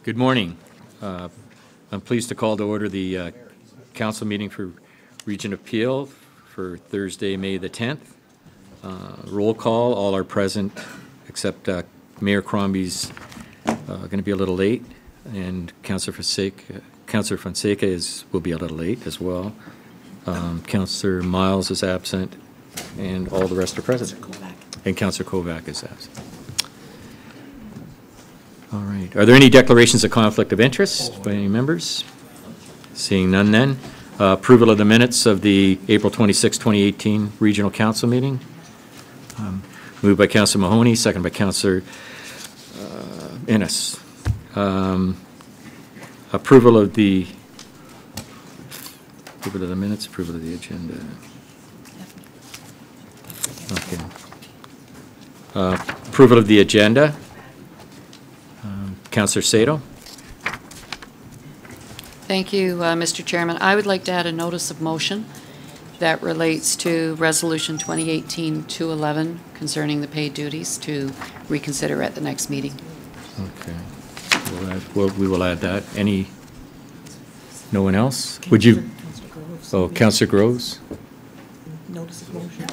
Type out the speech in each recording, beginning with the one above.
Good morning. I'm pleased to call to order the council meeting for Region of Peel for Thursday, May the 10th. Roll call, all are present except Mayor Crombie's going to be a little late, and Councillor Fonseca will be a little late as well. Councillor Miles is absent, and all the rest are present. And Councillor Kovac is absent. All right. Are there any declarations of conflict of interest by any members? Seeing none then. Approval of the minutes of the April 26, 2018 Regional Council meeting. Moved by Councillor Mahoney, second by Councillor Innes. Approval of the minutes, approval of the agenda. Okay. Approval of the agenda. Councillor Sato. Thank you, Mr. Chairman. I would like to add a notice of motion that relates to Resolution 2018-211 concerning the paid duties to reconsider at the next meeting. Okay. We will add that. No one else? Would you? Oh, Councillor Groves. Notice of motion.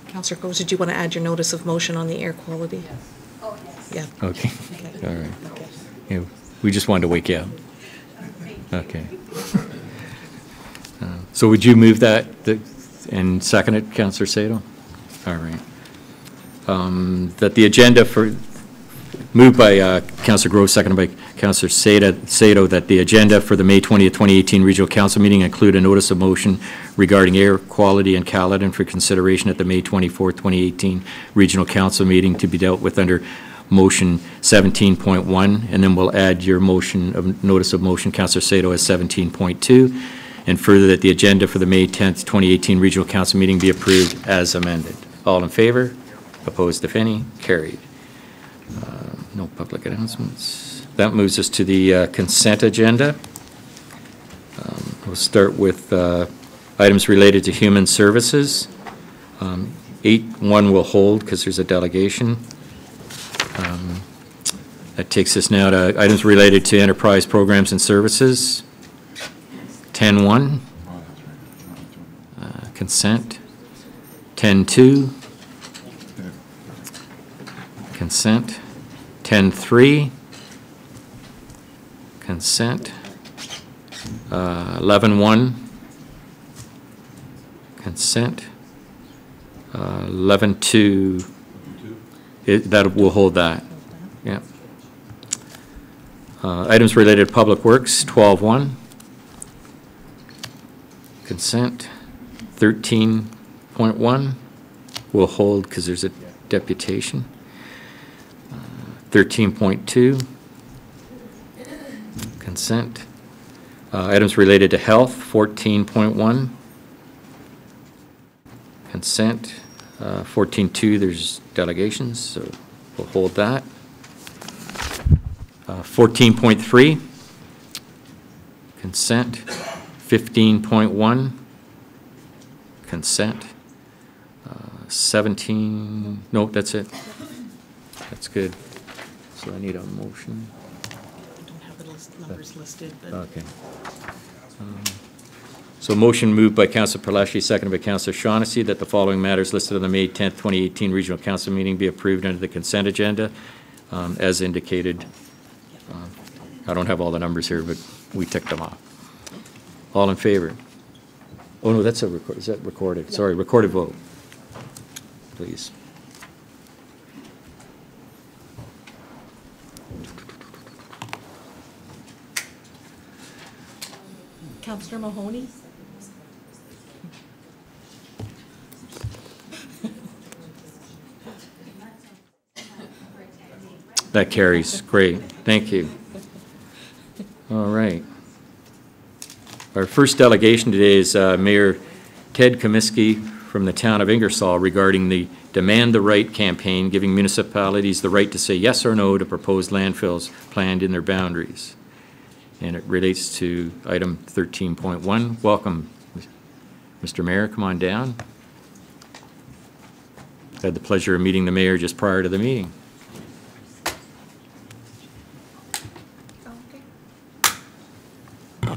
Councillor Groves, did you want to add your notice of motion on the air quality? Yes. Oh, yes. Yeah. Okay. All right. Okay. Yeah, we just wanted to wake you up. Okay. So would you move that and second it, Councillor Sato? All right. That the agenda for, moved by Councillor Groves, seconded by Councillor Sato, that the agenda for the May 20th, 2018 Regional Council meeting include a notice of motion regarding air quality in Caledon for consideration at the May 24th, 2018 Regional Council meeting to be dealt with under motion 17.1, and then we'll add your motion of notice of motion, Councillor Sato, as 17.2, and further that the agenda for the May 10th, 2018 Regional Council meeting be approved as amended. All in favor? Opposed, if any? Carried. No public announcements. That moves us to the consent agenda. We'll start with items related to human services. 8.1 will hold because there's a delegation. That takes us now to items related to enterprise programs and services. 10.1, consent. 10.2, consent. 10.3, consent. 11.1, consent. 11.2, that will hold that. Yeah. Items related to public works, 12.1, consent. 13.1 will hold because there's a deputation. 13.2, consent. Items related to health, 14.1, consent. 14.2, there's delegations, so we'll hold that. 14.3, consent. 15.1, consent. 17, nope, that's it. That's good. So I need a motion. I don't have the numbers listed, but okay. So motion moved by Councillor Palashi, seconded by Councillor Shaughnessy, that the following matters listed on the May 10th, 2018 Regional Council meeting be approved under the consent agenda, as indicated. I don't have all the numbers here, but we ticked them off. All in favor? Oh no, that's a record. Is that recorded? Yeah. Sorry, recorded vote, please. Councillor Mahoney? That carries. Great. Thank you. All right. Our first delegation today is Mayor Ted Cormiskey from the town of Ingersoll regarding the Demand the Right campaign, giving municipalities the right to say yes or no to proposed landfills planned in their boundaries. And it relates to item 13.1. Welcome, Mr. Mayor. Come on down. I had the pleasure of meeting the mayor just prior to the meeting.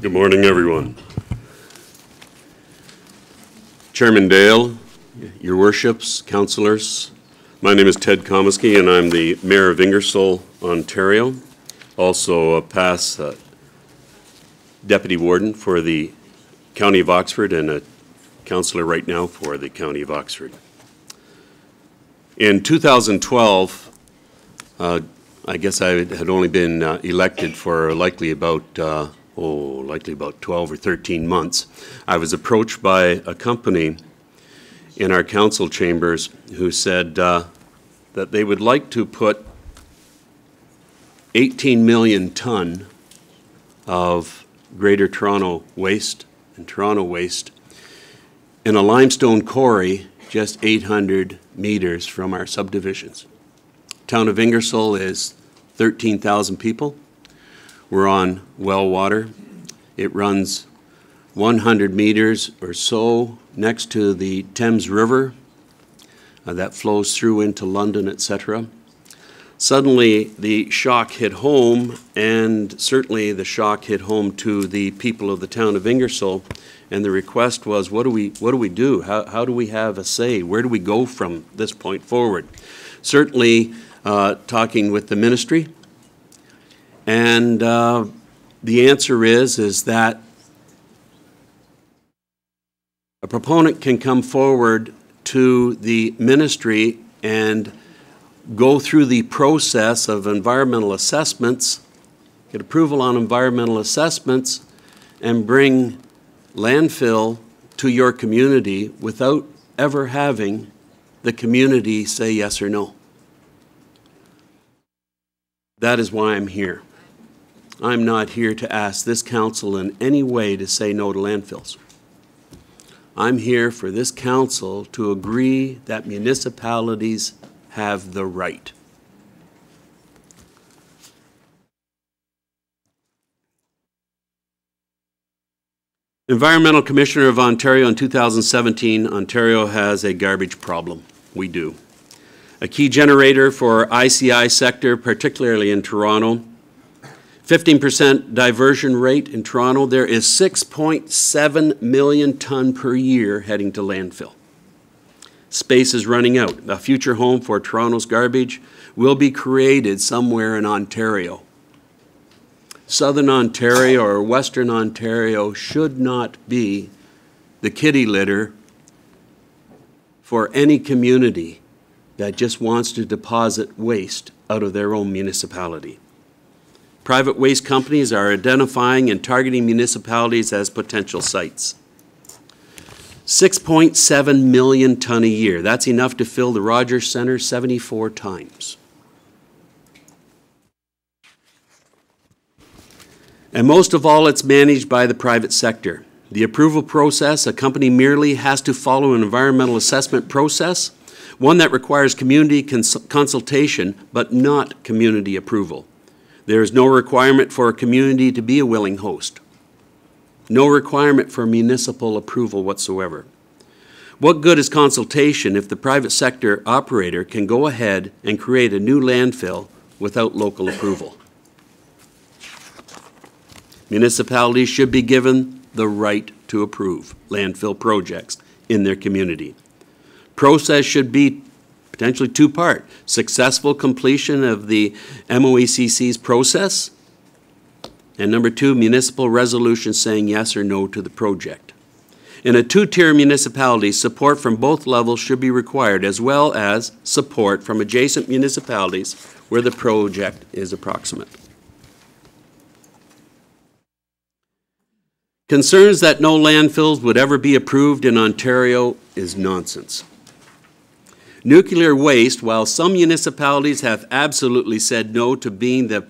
Good morning, everyone. Chairman Dale, your worships, councillors, my name is Ted Cormiskey, and I'm the Mayor of Ingersoll, Ontario, also a past Deputy Warden for the County of Oxford and a councillor right now for the County of Oxford. In 2012, I guess I had only been elected for likely about 12 or 13 months. I was approached by a company in our council chambers who said that they would like to put 18 million ton of Greater Toronto waste and Toronto waste in a limestone quarry just 800 meters from our subdivisions. Town of Ingersoll is 13,000 people. We're on well water. It runs 100 meters or so next to the Thames River that flows through into London, etc. Suddenly the shock hit home, and certainly the shock hit home to the people of the town of Ingersoll, and the request was, what do we do? How do we have a say? Where do we go from this point forward? Certainly talking with the ministry, and the answer is that a proponent can come forward to the ministry and go through the process of environmental assessments, get approval on environmental assessments, and bring landfill to your community without ever having the community say yes or no. That is why I'm here. I'm not here to ask this council in any way to say no to landfills. I'm here for this council to agree that municipalities have the right. Environmental Commissioner of Ontario in 2017, Ontario has a garbage problem. We do. A key generator for ICI sector, particularly in Toronto. 15% diversion rate in Toronto. There is 6.7 million ton per year heading to landfill. Space is running out. A future home for Toronto's garbage will be created somewhere in Ontario. Southern Ontario or Western Ontario should not be the kitty litter for any community that just wants to deposit waste out of their own municipality. Private waste companies are identifying and targeting municipalities as potential sites. 6.7 million ton a year. That's enough to fill the Rogers Centre 74 times. And most of all, it's managed by the private sector. The approval process, a company merely has to follow an environmental assessment process, one that requires community consultation, but not community approval. There is no requirement for a community to be a willing host. No requirement for municipal approval whatsoever. What good is consultation if the private sector operator can go ahead and create a new landfill without local approval? Municipalities should be given the right to approve landfill projects in their community. Process should be potentially two-part: successful completion of the MOECC's process, and number two, municipal resolution saying yes or no to the project. In a two-tier municipality, support from both levels should be required, as well as support from adjacent municipalities where the project is approximate. Concerns that no landfills would ever be approved in Ontario is nonsense. Nuclear waste, while some municipalities have absolutely said no to being the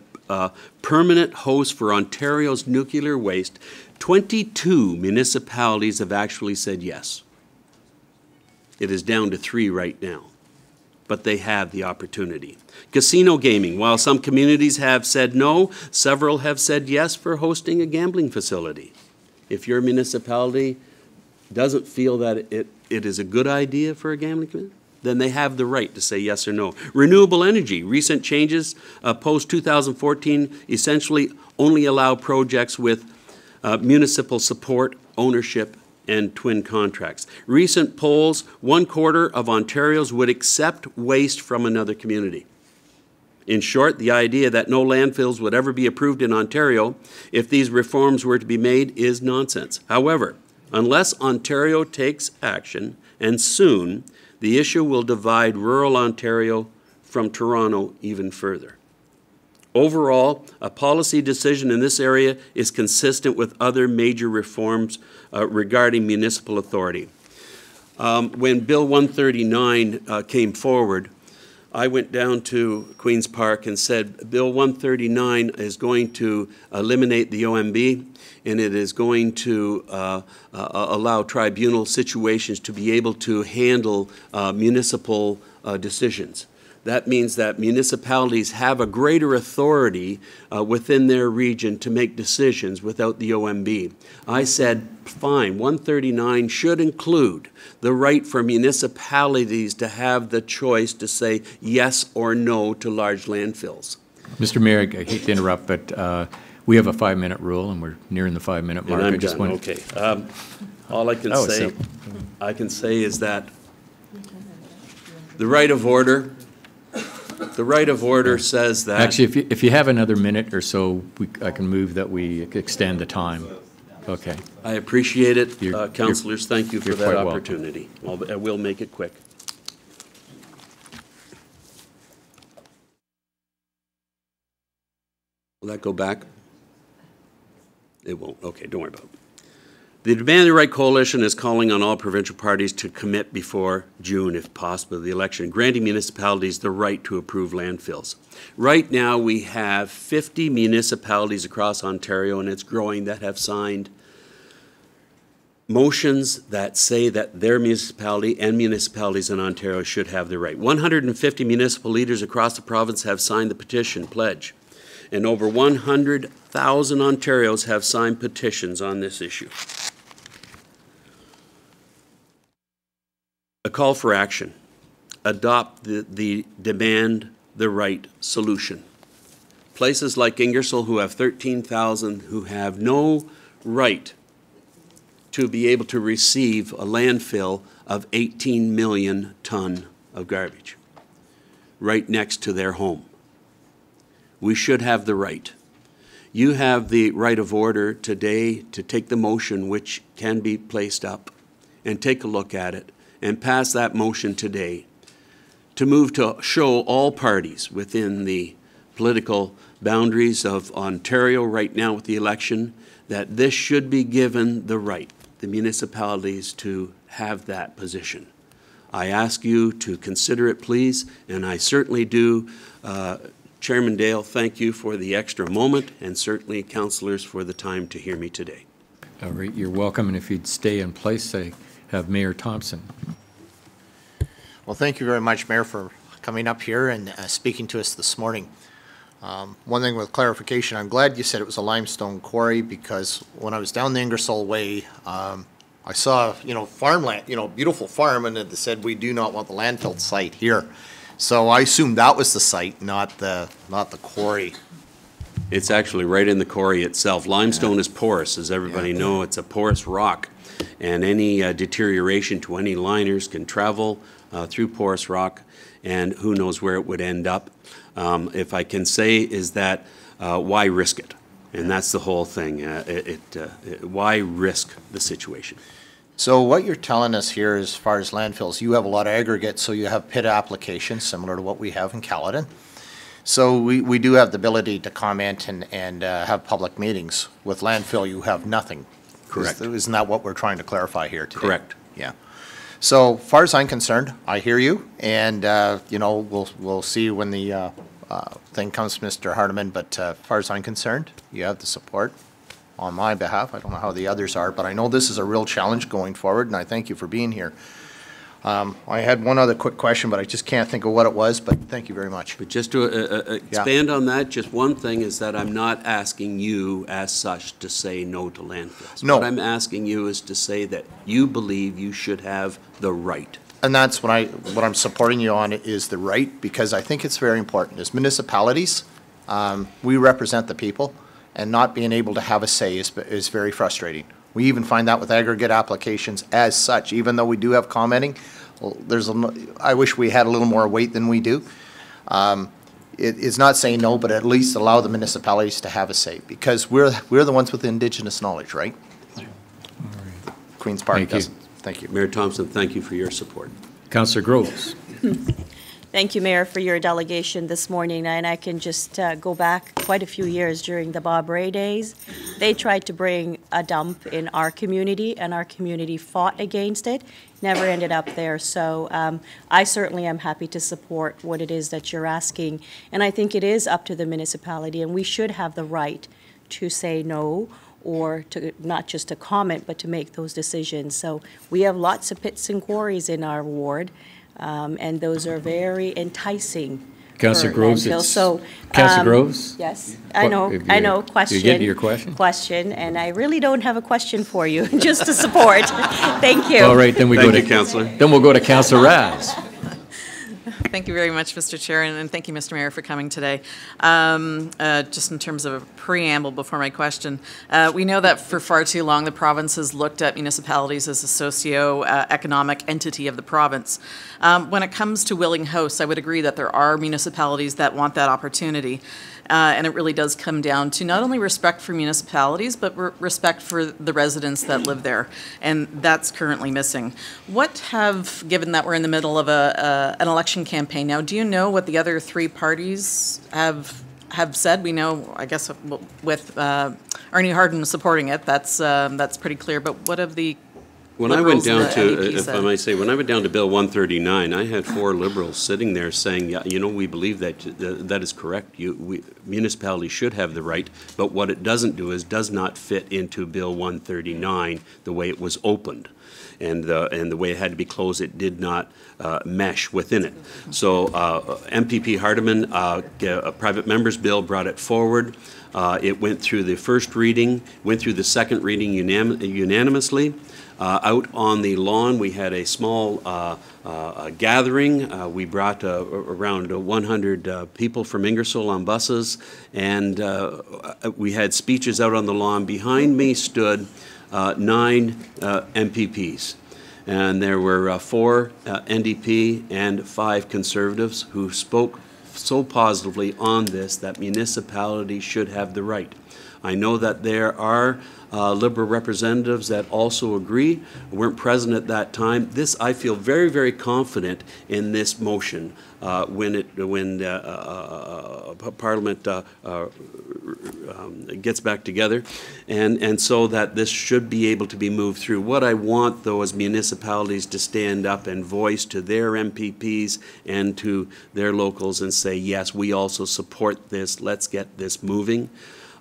permanent host for Ontario's nuclear waste, 22 municipalities have actually said yes. It is down to 3 right now, but they have the opportunity. Casino gaming, while some communities have said no, several have said yes for hosting a gambling facility. If your municipality doesn't feel that it is a good idea for a gambling community, then they have the right to say yes or no. Renewable energy, recent changes post-2014 essentially only allow projects with municipal support, ownership, and twin contracts. Recent polls, 1/4 of Ontarians would accept waste from another community. In short, the idea that no landfills would ever be approved in Ontario if these reforms were to be made is nonsense. However, unless Ontario takes action, and soon, the issue will divide rural Ontario from Toronto even further. Overall, a policy decision in this area is consistent with other major reforms regarding municipal authority. When Bill 139 came forward, I went down to Queen's Park and said, Bill 139 is going to eliminate the OMB, and it is going to allow tribunal situations to be able to handle municipal decisions. That means that municipalities have a greater authority within their region to make decisions without the OMB. I said, fine, 139 should include the right for municipalities to have the choice to say yes or no to large landfills. Mr. Mayor, I hate to interrupt, but we have a 5-minute rule, and we're nearing the 5-minute mark. And I'm done, okay. All I can say is that the right of order says that. Actually, if you have another minute or so, I can move that we extend the time. Okay. I appreciate it, You're- councillors. Thank you for you're that quite welcome. opportunity. I will make it quick. Will that go back? It won't. Okay, don't worry about it. The Demand the Right Coalition is calling on all provincial parties to commit before June, if possible, the election, granting municipalities the right to approve landfills. Right now, we have 50 municipalities across Ontario, and it's growing, that have signed motions that say that their municipality and municipalities in Ontario should have the right. 150 municipal leaders across the province have signed the petition pledge, and over 100,000 Ontarians have signed petitions on this issue. A call for action. Adopt the demand the right solution. Places like Ingersoll, who have 13,000, who have no right to be able to receive a landfill of 18 million ton of garbage right next to their home. We should have the right. You have the right of order today to take the motion which can be placed up and take a look at it and pass that motion today to move to show all parties within the political boundaries of Ontario right now with the election that this should be given the right, the municipalities, to have that position. I ask you to consider it, please, and I certainly do. Chairman Dale, thank you for the extra moment, and certainly councillors for the time to hear me today. All right, you're welcome, and if you'd stay in place, I have Mayor Thompson. Well, thank you very much, Mayor, for coming up here and speaking to us this morning. One thing with clarification, I'm glad you said it was a limestone quarry, because when I was down the Ingersoll Way, I saw, farmland, beautiful farm, and it said, we do not want the landfill site here. So I assumed that was the site, not the quarry. It's actually right in the quarry itself. Limestone is porous, as everybody know. It's a porous rock, and any deterioration to any liners can travel through porous rock, and who knows where it would end up. If I can say is that why risk it? And that's the whole thing. Why risk the situation? So what you're telling us here, as far as landfills, you have a lot of aggregate, so you have pit applications similar to what we have in Caledon. So we do have the ability to comment and have public meetings. With landfill, you have nothing. Correct. Isn't that what we're trying to clarify here today? Correct. Yeah. So far as I'm concerned, I hear you, and we'll see when the thing comes from Mr. Hardiman. But as far as I'm concerned, you have the support on my behalf. I don't know how the others are, but I know this is a real challenge going forward, and I thank you for being here. I had one other quick question, but I just can't think of what it was, but thank you very much. But just to expand on that, just one thing is that I'm not asking you as such to say no to landfills. No. What I'm asking you is to say that you believe you should have the right. And that's what I'm supporting you on, is the right, because I think it's very important. As municipalities, we represent the people, and not being able to have a say is very frustrating. We even find that with aggregate applications as such, even though we do have commenting. Well, I wish we had a little more weight than we do. It is not saying no, but at least allow the municipalities to have a say, because we're the ones with Indigenous knowledge, right? Queen's Park Thank you. doesn't. Thank you. Mayor Thompson, thank you for your support. Councillor Groves. Thank you, Mayor, for your delegation this morning, and I can just go back quite a few years during the Bob Ray days. They tried to bring a dump in our community, and our community fought against it, never ended up there. So I certainly am happy to support what it is that you're asking, and I think it is up to the municipality, and we should have the right to say no, or to not just to comment, but to make those decisions. So we have lots of pits and quarries in our ward, and those are very enticing. Councillor for Groves, landfill. it's- So, Councillor Groves? Yes, What- I know, question. You get to your question? Question, and I really don't have a question for you, just to support. Thank you. All right, then we go Thank to. you, Councillor. Then we'll go to Councillor Raz. Thank you very much, Mr. Chair, and thank you, Mr. Mayor, for coming today. Just in terms of a preamble before my question, we know that for far too long, the province has looked at municipalities as a socio-economic entity of the province. When it comes to willing hosts, I would agree that there are municipalities that want that opportunity. And it really does come down to not only respect for municipalities, but respect for the residents that live there, and that's currently missing. Given that we're in the middle of an election campaign now, do you know what the other three parties have said? We know, I guess, with Ernie Hardin supporting it, that's pretty clear, but what have the When I went Liberals and down the to, NDP if I said. might say, when I went down to Bill 139, I had 4 Liberals sitting there saying, yeah, you know, we believe that that is correct. Municipalities should have the right, but what it doesn't do is does not fit into Bill 139 the way it was opened. And the way it had to be closed, it did not mesh within it. So MPP Hardeman, a private member's bill, brought it forward. It went through the first reading, went through the second reading unanimously. Out on the lawn, we had a small gathering. We brought around 100 people from Ingersoll on buses, and we had speeches out on the lawn. Behind me stood 9 MPPs, and there were 4 NDP and 5 Conservatives who spoke so positively on this that municipalities should have the right. I know that there are Liberal representatives that also agree, weren't present at that time. I feel very, very confident in this motion when Parliament gets back together, and so that this should be able to be moved through. What I want, though, is municipalities to stand up and voice to their MPPs and to their locals and say, yes, we also support this, let's get this moving.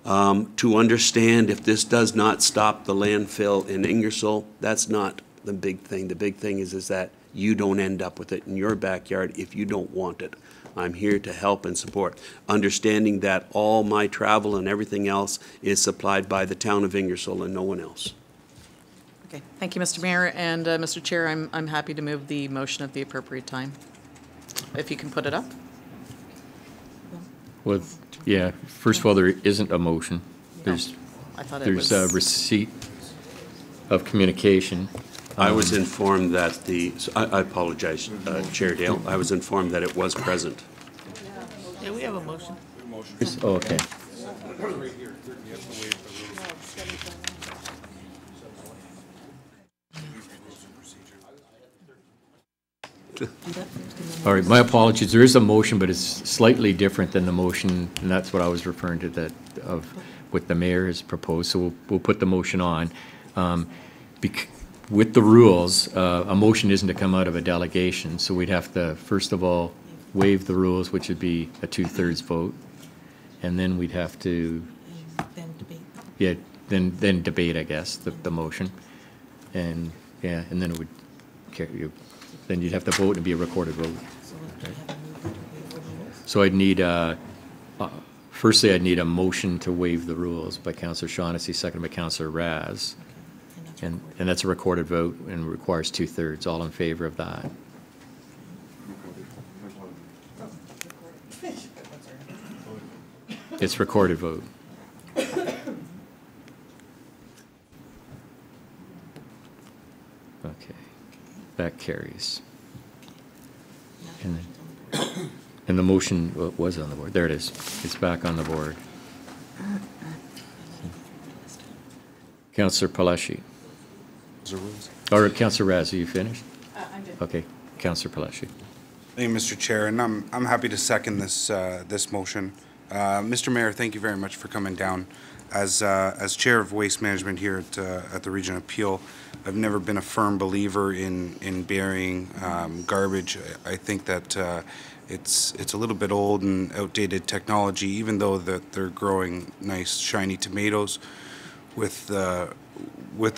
To understand if this does not stop the landfill in Ingersoll, that's not the big thing. The big thing is that you don't end up with it in your backyard if you don't want it. I'm here to help and support. Understanding that all my travel and everything else is supplied by the town of Ingersoll and no one else. Okay, thank you, Mr. Mayor, and Mr. Chair, I'm happy to move the motion at the appropriate time. If you can put it up. Well, yeah, first of all, there isn't a motion. There's I thought it There's was. a receipt of communication. I was informed that I apologize, Chair Dale, I was informed that it was present. Yeah, we have a motion. Oh, okay. All right, my apologies. There is a motion, but it's slightly different than the motion, and that's what I was referring to, that of what the mayor has proposed. So we'll put the motion on. With the rules, a motion isn't to come out of a delegation, so we'd have to, first of all, waive the rules, which would be a 2/3 vote, and then we'd have to, Then debate. yeah, then debate, I guess, the motion, and yeah, and then it would carry you. Then you'd have to vote and be a recorded vote. So I'd need firstly, I'd need a motion to waive the rules by Councillor Shaughnessy, seconded by Councillor Raz. And that's a recorded vote and requires 2/3. All in favor of that? It's recorded vote. That carries. And the motion was on the board. There it is. It's back on the board. Councillor Palashi. Or Councillor Raz, are you finished? I did. Okay, Councillor Palashi. Thank you, Mr. Chair, and I'm happy to second this motion. Mr. Mayor, thank you very much for coming down. As chair of waste management here at the Region of Peel, I've never been a firm believer in burying garbage. I think that it's a little bit old and outdated technology, even though that they're growing nice shiny tomatoes with the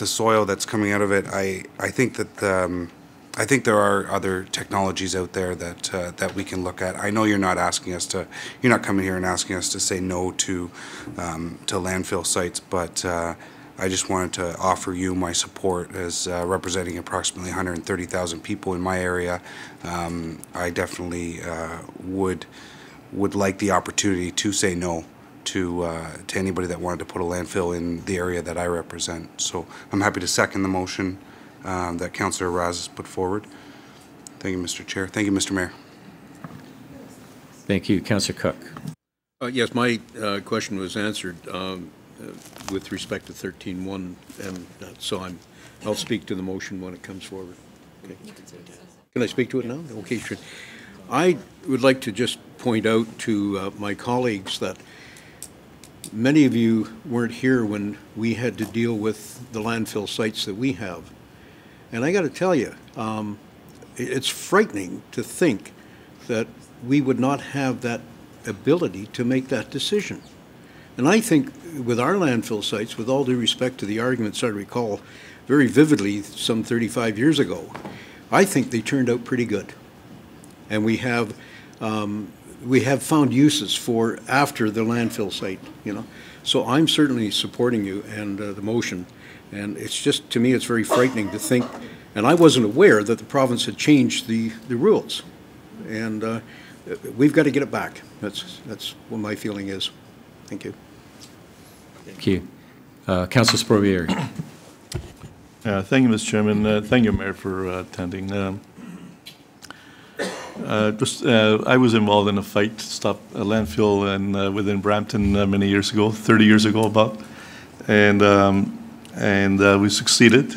soil that's coming out of it. I think that I think there are other technologies out there that we can look at. I know you're not coming here and asking us to say no to landfill sites, but I just wanted to offer you my support as representing approximately 130,000 people in my area. I definitely would like the opportunity to say no to anybody that wanted to put a landfill in the area that I represent. So I'm happy to second the motion that Councillor Raz has put forward. Thank you, Mr. Chair. Thank you, Mr. Mayor. Thank you. Councillor Cook. Yes, my question was answered with respect to 13.1, and so I'll speak to the motion when it comes forward. Okay. Can I speak to it now? Okay, sure. I would like to just point out to my colleagues that many of you weren't here when we had to deal with the landfill sites that we have. And I got to tell you, it's frightening to think that we would not have that ability to make that decision. And I think with our landfill sites, with all due respect to the arguments I recall very vividly some 35 years ago, I think they turned out pretty good. And we have found uses for after the landfill site, you know. So I'm certainly supporting you and the motion. And it's just, to me, it's very frightening to think, and I wasn't aware that the province had changed the rules. And we've got to get it back. That's what my feeling is. Thank you. Thank you. Councillor Sprovieri. Thank you, Mr. Chairman. Thank you, Mayor, for attending. I was involved in a fight to stop a landfill within Brampton many years ago, 30 years ago about, and we succeeded.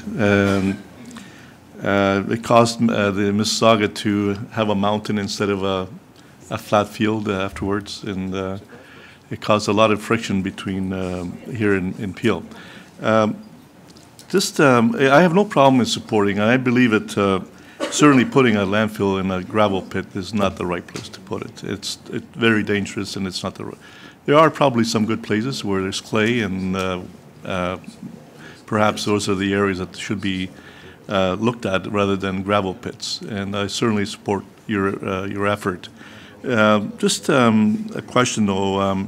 It caused the Mississauga to have a mountain instead of a flat field afterwards, and it caused a lot of friction between here in Peel. I have no problem with supporting, and I believe it. Certainly putting a landfill in a gravel pit is not the right place to put it. It's very dangerous, and it's not the right. There are probably some good places where there's clay, and perhaps those are the areas that should be looked at rather than gravel pits. And I certainly support your effort. Just a question, though.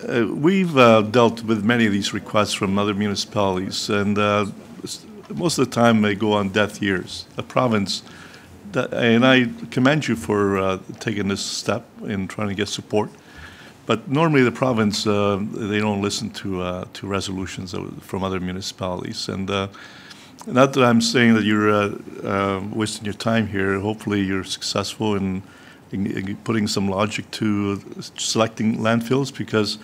We've dealt with many of these requests from other municipalities, and most of the time they go on death years. The province, and I commend you for taking this step in trying to get support, but normally the province, they don't listen to resolutions from other municipalities. And not that I'm saying that you're wasting your time here. Hopefully you're successful in putting some logic to selecting landfills, because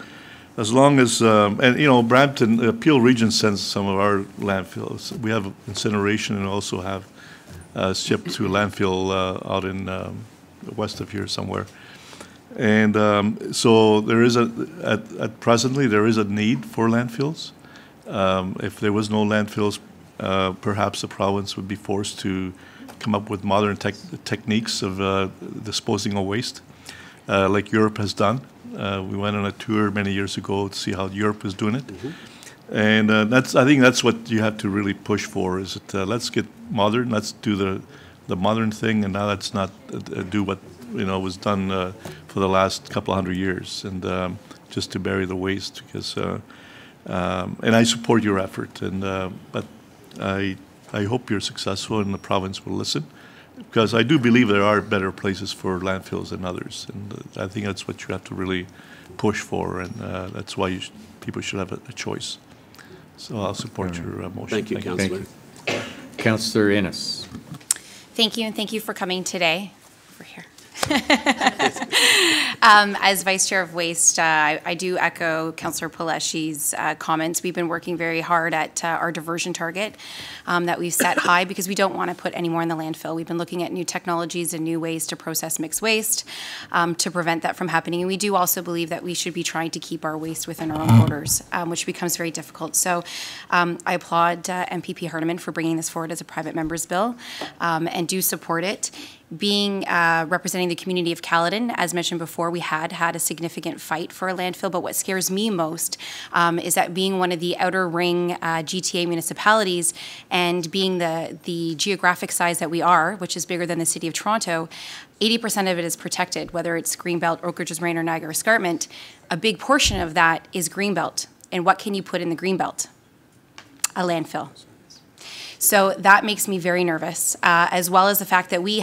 as long as, and you know, Brampton, Peel Region sends some of our landfills. We have incineration and also have shipped to a landfill out in west of here somewhere. And so there is at presently there is a need for landfills. If there was no landfills, perhaps the province would be forced to come up with modern techniques of disposing of waste, like Europe has done. We went on a tour many years ago to see how Europe is doing it. Mm-hmm. And I think that's what you have to really push for, is that let's get modern, let's do the modern thing, and now let's not do what was done for the last couple of hundred years, and just to bury the waste. Because and I support your effort, and but I hope you're successful and the province will listen, because I do believe there are better places for landfills than others, and I think that's what you have to really push for, and that's why people should have a choice. So I'll support your motion. Thank you, Councillor. Thank you. Councillor Innes. Thank you, and thank you for coming today. Over here. As Vice Chair of Waste, I do echo Councillor Paleshi's comments. We've been working very hard at our diversion target that we've set high because we don't want to put any more in the landfill. We've been looking at new technologies and new ways to process mixed waste to prevent that from happening. And we do also believe that we should be trying to keep our waste within our own borders, which becomes very difficult. So I applaud MPP Hardeman for bringing this forward as a private member's bill and do support it. Being representing the community of Caledon, as mentioned before, we had a significant fight for a landfill, but what scares me most is that being one of the outer ring GTA municipalities and being the geographic size that we are, which is bigger than the City of Toronto, 80% of it is protected, whether it's Greenbelt, Oak Ridges Marine, or Niagara Escarpment. A big portion of that is Greenbelt. And what can you put in the Greenbelt? A landfill. So that makes me very nervous, as well as the fact that we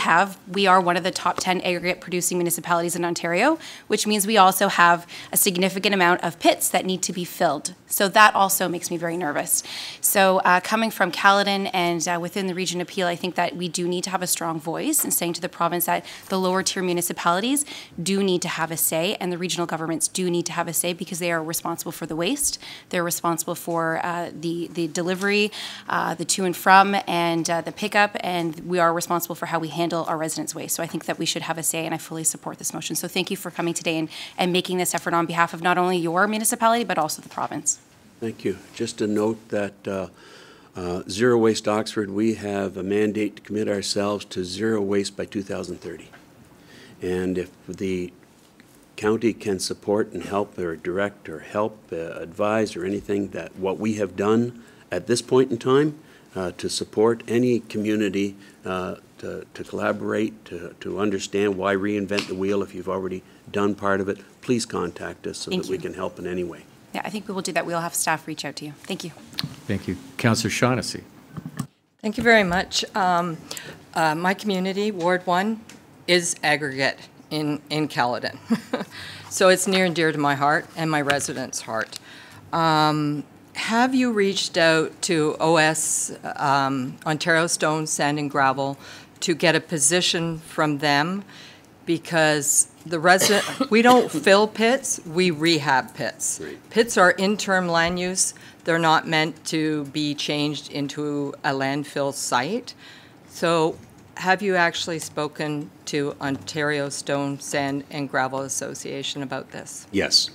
are one of the top 10 aggregate producing municipalities in Ontario, which means we also have a significant amount of pits that need to be filled. So that also makes me very nervous. So coming from Caledon and within the region of Peel, I think that we do need to have a strong voice in saying to the province that the lower tier municipalities do need to have a say, and the regional governments do need to have a say because they are responsible for the waste. They're responsible for the delivery, the to and from, and the pickup, and we are responsible for how we handle our residents' waste. So I think that we should have a say, and I fully support this motion. So thank you for coming today and making this effort on behalf of not only your municipality, but also the province. Thank you. Just to note that Zero Waste Oxford, we have a mandate to commit ourselves to zero waste by 2030. And if the county can support and help or direct or help advise or anything that what we have done at this point in time to support any community to collaborate, to understand why reinvent the wheel if you've already done part of it, please contact us so that we can help in any way. Yeah, I think we will do that. We'll have staff reach out to you. Thank you. Thank you. Councillor Shaughnessy. Thank you very much. My community, Ward 1, is aggregate in Caledon. So it's near and dear to my heart and my residents' heart. Have you reached out to OS, Ontario Stone, Sand and Gravel, to get a position from them? Because we don't fill pits, we rehab pits. Right. Pits are interim land use. They're not meant to be changed into a landfill site. So have you actually spoken to Ontario Stone, Sand and Gravel Association about this? Yes.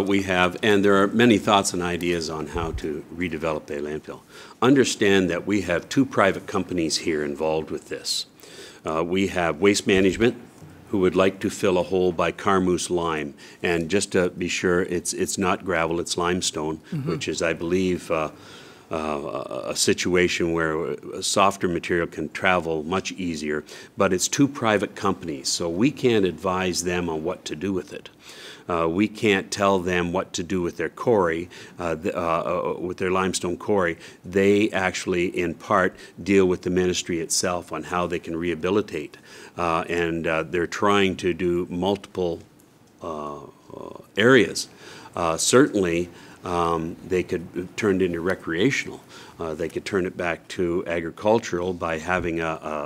We have, and there are many thoughts and ideas on how to redevelop a landfill. Understand that we have two private companies here involved with this. We have Waste Management, who would like to fill a hole by Carmoose lime. And just to be sure, it's not gravel, it's limestone, which is, I believe, a situation where a softer material can travel much easier. But it's two private companies, so we can't advise them on what to do with it. We can't tell them what to do with their quarry, with their limestone quarry. They actually, in part, deal with the ministry itself on how they can rehabilitate. And they're trying to do multiple areas. Certainly, they could turn it into recreational. They could turn it back to agricultural by having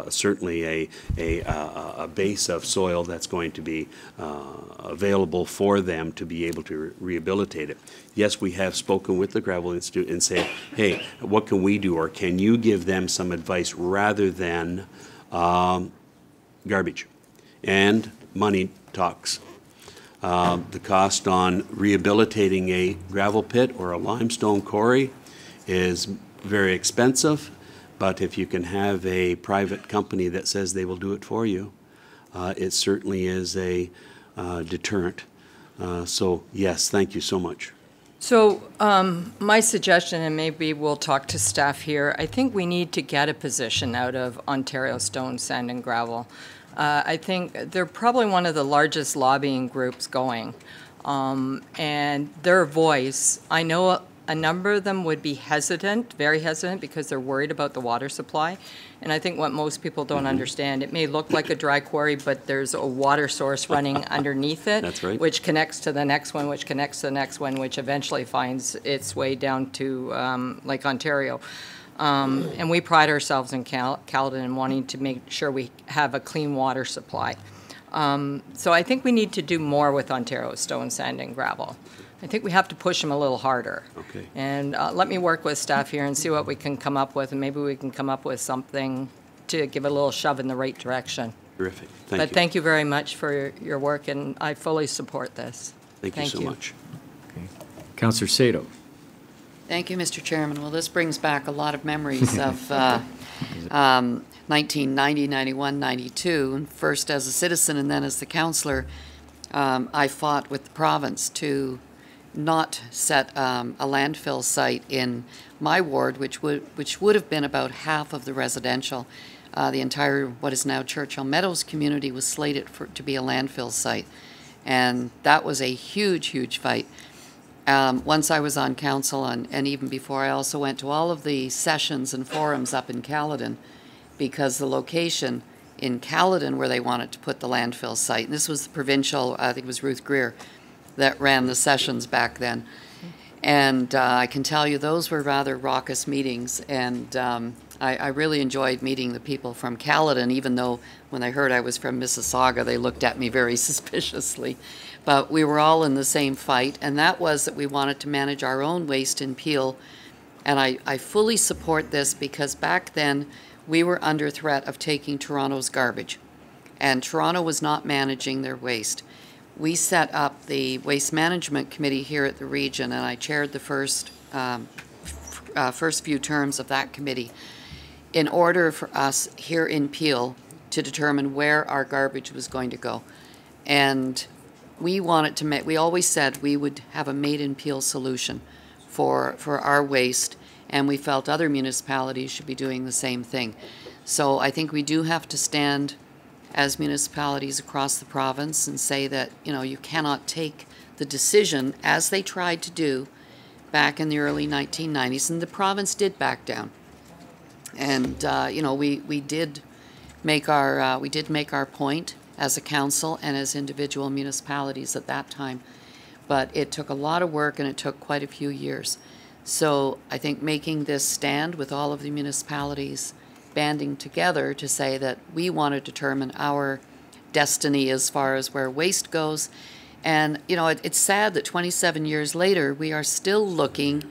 certainly a base of soil that's going to be available for them to be able to rehabilitate it. Yes, we have spoken with the Gravel Institute and said, hey, what can we do, or can you give them some advice rather than garbage? And money talks. The cost on rehabilitating a gravel pit or a limestone quarry is very expensive, but if you can have a private company that says they will do it for you, it certainly is a deterrent. So yes, thank you so much. So my suggestion, and maybe we'll talk to staff here, I think we need to get a position out of Ontario Stone, Sand and Gravel. I think they're probably one of the largest lobbying groups going. And their voice, I know a number of them would be hesitant, very hesitant, because they're worried about the water supply. And I think what most people don't understand, it may look like a dry quarry, but there's a water source running underneath it. That's right. Which connects to the next one, which connects to the next one, which eventually finds its way down to Lake Ontario. And we pride ourselves in Caledon in wanting to make sure we have a clean water supply. So I think we need to do more with Ontario Stone, Sand, and Gravel. I think we have to push them a little harder. Okay. And let me work with staff here and see what we can come up with, and maybe we can come up with something to give a little shove in the right direction. Terrific. Thank you. But thank you very much for your work, and I fully support this. Thank you so much. Okay. Councillor Sato. Thank you, Mr. Chairman. Well, this brings back a lot of memories of 1990, 91, 92. And first as a citizen and then as the councillor, I fought with the province to not set a landfill site in my ward, which would have been about half of the residential. The entire what is now Churchill Meadows community was slated to be a landfill site, and that was a huge, huge fight. Once I was on council, and even before, I also went to all of the sessions and forums up in Caledon, because the location in Caledon where they wanted to put the landfill site, and this was the provincial, I think it was Ruth Greer, that ran the sessions back then. And I can tell you those were rather raucous meetings, and I really enjoyed meeting the people from Caledon, even though when they heard I was from Mississauga, they looked at me very suspiciously. But we were all in the same fight, and that was that we wanted to manage our own waste in Peel. And I fully support this, because back then we were under threat of taking Toronto's garbage, and Toronto was not managing their waste. We set up the Waste Management Committee here at the region, and I chaired the first few terms of that committee in order for us here in Peel to determine where our garbage was going to go. And we wanted to we always said we would have a made-in-Peel solution for our waste, and we felt other municipalities should be doing the same thing. So I think we do have to stand as municipalities across the province and say that, you know, you cannot take the decision, as they tried to do back in the early 1990s, and the province did back down. And you know, we did make our point as a council and as individual municipalities at that time, but it took a lot of work and it took quite a few years. So I think making this stand with all of the municipalities banding together to say that we want to determine our destiny as far as where waste goes. And, you know, it's sad that 27 years later, we are still looking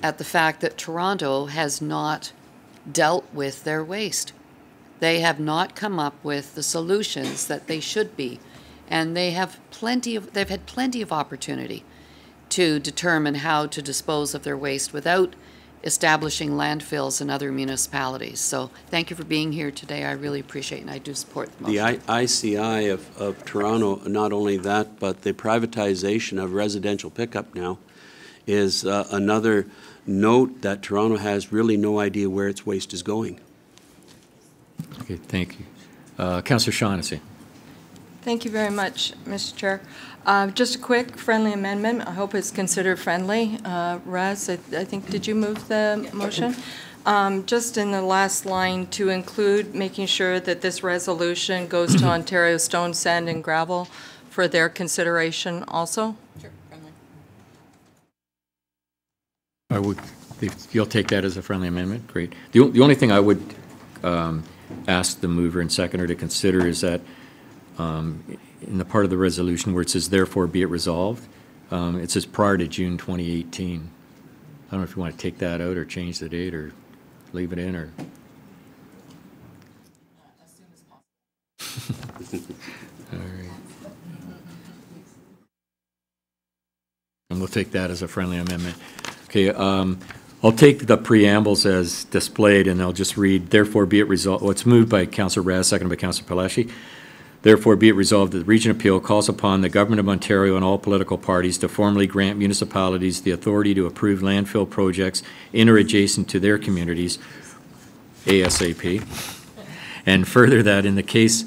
at the fact that Toronto has not dealt with their waste. They have not come up with the solutions that they should be. And they've had plenty of opportunity to determine how to dispose of their waste without establishing landfills in other municipalities. So thank you for being here today. I really appreciate it, and I do support the motion. The ICI of Toronto, not only that, but the privatization of residential pickup now is another note that Toronto has really no idea where its waste is going. Okay, thank you. Councillor Shaughnessy. Thank you very much, Mr. Chair. Just a quick friendly amendment. I hope it's considered friendly. Raz, I think, did you move the motion? Just in the last line, to include making sure that this resolution goes to Ontario Stone, Sand, and Gravel for their consideration also. Sure, friendly. I would, if you'll take that as a friendly amendment, great. The only thing I would ask the mover and seconder to consider is that in the part of the resolution where it says therefore be it resolved, it says prior to June 2018. I don't know if you want to take that out or change the date or leave it in, or. As soon as possible. All right. And we'll take that as a friendly amendment. Okay, I'll take the preambles as displayed, and I'll just read, therefore be it resolved. Well, it's moved by Councillor Raz, seconded by Councillor Palashi. Therefore be it resolved that the Region of Peel calls upon the Government of Ontario and all political parties to formally grant municipalities the authority to approve landfill projects in or adjacent to their communities, ASAP. And further, that in the case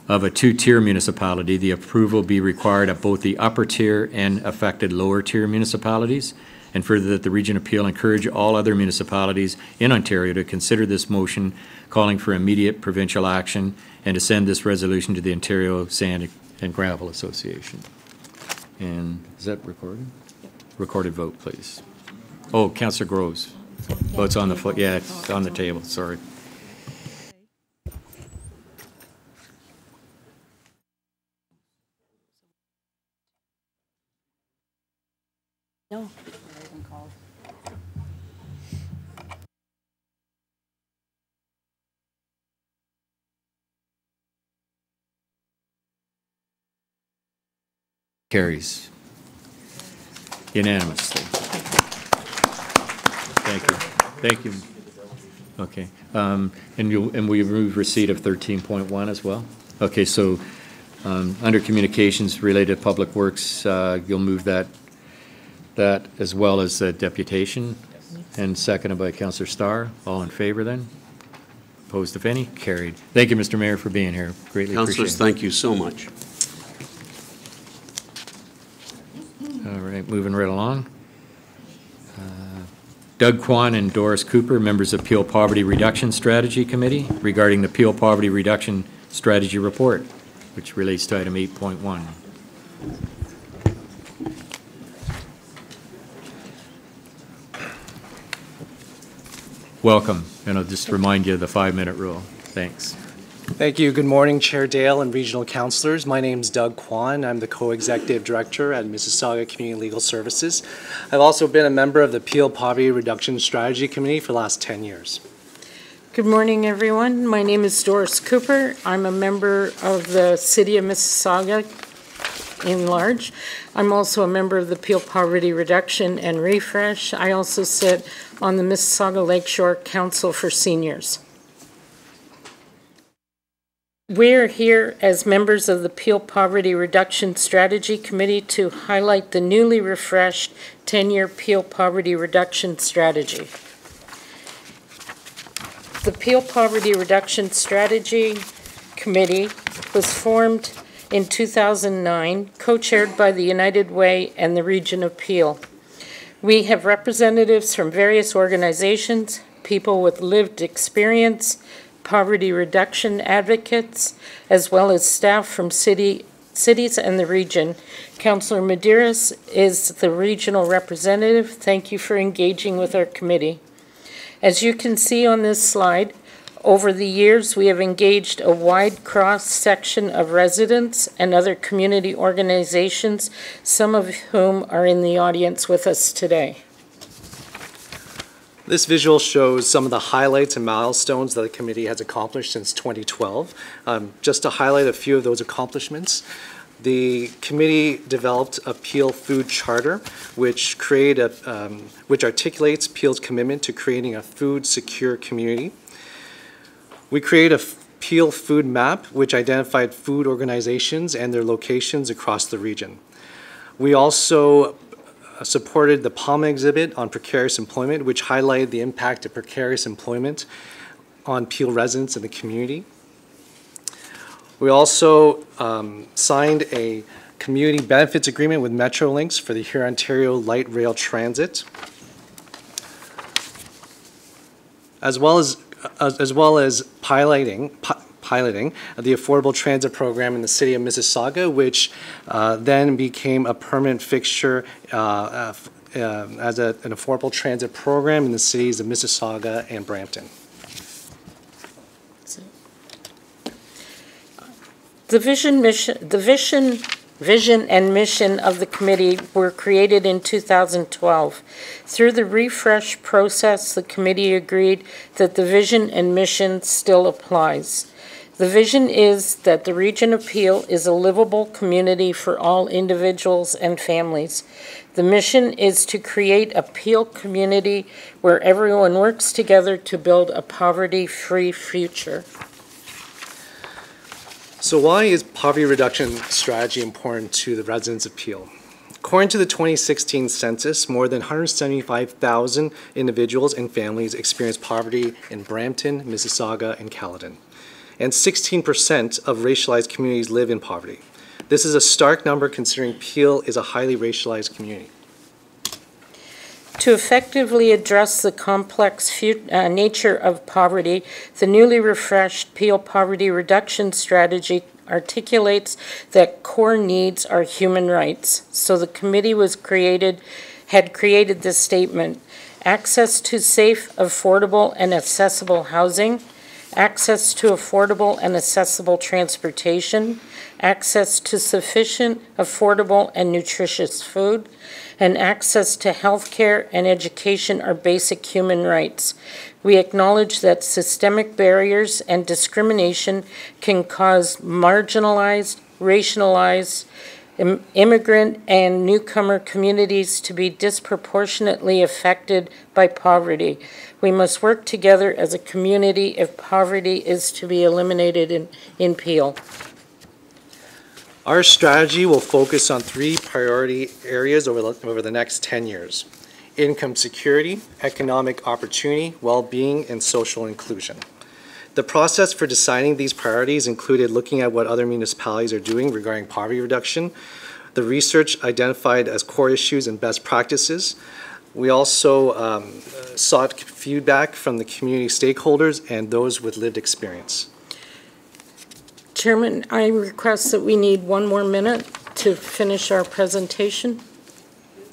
of a two-tier municipality, the approval be required at both the upper tier and affected lower tier municipalities. And further, that the Region of Peel encourage all other municipalities in Ontario to consider this motion calling for immediate provincial action and to send this resolution to the Ontario Sand and Gravel Association. And is that recorded? Yep. Recorded vote, please. Oh, Councillor Groves. Oh, it's on the foot, yeah, it's on the table, sorry. No. Carries unanimously. Thank you. Thank you. Okay. And we move receipt of 13.1 as well? Okay, so under communications related to public works, you'll move that as well as deputation, and seconded by Councillor Starr. All in favor then? Opposed if any? Carried. Thank you, Mr. Mayor, for being here. Greatly appreciate it. Councillors, thank you so much. All right, moving right along. Doug Kwan and Doris Cooper, members of Peel Poverty Reduction Strategy Committee, regarding the Peel Poverty Reduction Strategy Report, which relates to item 8.1. Welcome, and I'll just remind you of the 5-minute rule. Thanks. Thank you. Good morning, Chair Dale and regional councillors. My name is Doug Kwan. I'm the co-executive director at Mississauga Community Legal Services. I've also been a member of the Peel Poverty Reduction Strategy Committee for the last 10 years. Good morning, everyone. My name is Doris Cooper. I'm a member of the City of Mississauga in large. I'm also a member of the Peel Poverty Reduction and Refresh. I also sit on the Mississauga Lakeshore Council for Seniors. We're here as members of the Peel Poverty Reduction Strategy Committee to highlight the newly refreshed 10-year Peel Poverty Reduction Strategy. The Peel Poverty Reduction Strategy Committee was formed in 2009, co-chaired by the United Way and the Region of Peel. We have representatives from various organizations, people with lived experience, poverty reduction advocates, as well as staff from cities and the region. Councillor Medeiros is the regional representative. Thank you for engaging with our committee. As you can see on this slide, over the years we have engaged a wide cross-section of residents and other community organizations, some of whom are in the audience with us today. This visual shows some of the highlights and milestones that the committee has accomplished since 2012. Just to highlight a few of those accomplishments, the committee developed a Peel Food Charter, which articulates Peel's commitment to creating a food-secure community. We created a Peel Food Map, which identified food organizations and their locations across the region. We also supported the PALMA exhibit on precarious employment, which highlighted the impact of precarious employment on Peel residents in the community. We also signed a community benefits agreement with Metrolinx for the Hurontario Light Rail Transit, as well as piloting the Affordable Transit Program in the City of Mississauga, which then became a permanent fixture as an affordable transit program in the cities of Mississauga and Brampton. The vision and mission of the committee were created in 2012. Through the refresh process, the committee agreed that the vision and mission still applies. The vision is that the Region of Peel is a livable community for all individuals and families. The mission is to create a Peel community where everyone works together to build a poverty-free future. So why is poverty reduction strategy important to the residents of Peel? According to the 2016 census, more than 175,000 individuals and families experienced poverty in Brampton, Mississauga, and Caledon. And 16% of racialized communities live in poverty. This is a stark number considering Peel is a highly racialized community. To effectively address the complex nature of poverty, the newly refreshed Peel Poverty Reduction Strategy articulates that core needs are human rights. So the committee was created had created this statement: access to safe, affordable, and accessible housing, access to affordable and accessible transportation, access to sufficient, affordable, and nutritious food, and access to health care and education are basic human rights. We acknowledge that systemic barriers and discrimination can cause marginalized, racialized, immigrant and newcomer communities to be disproportionately affected by poverty. We must work together as a community if poverty is to be eliminated in Peel. Our strategy will focus on 3 priority areas over the next 10 years: income security, economic opportunity, well-being, and social inclusion. The process for deciding these priorities included looking at what other municipalities are doing regarding poverty reduction, the research identified as core issues and best practices. We also sought feedback from the community stakeholders and those with lived experience. Chairman, I request that we need 1 more minute to finish our presentation.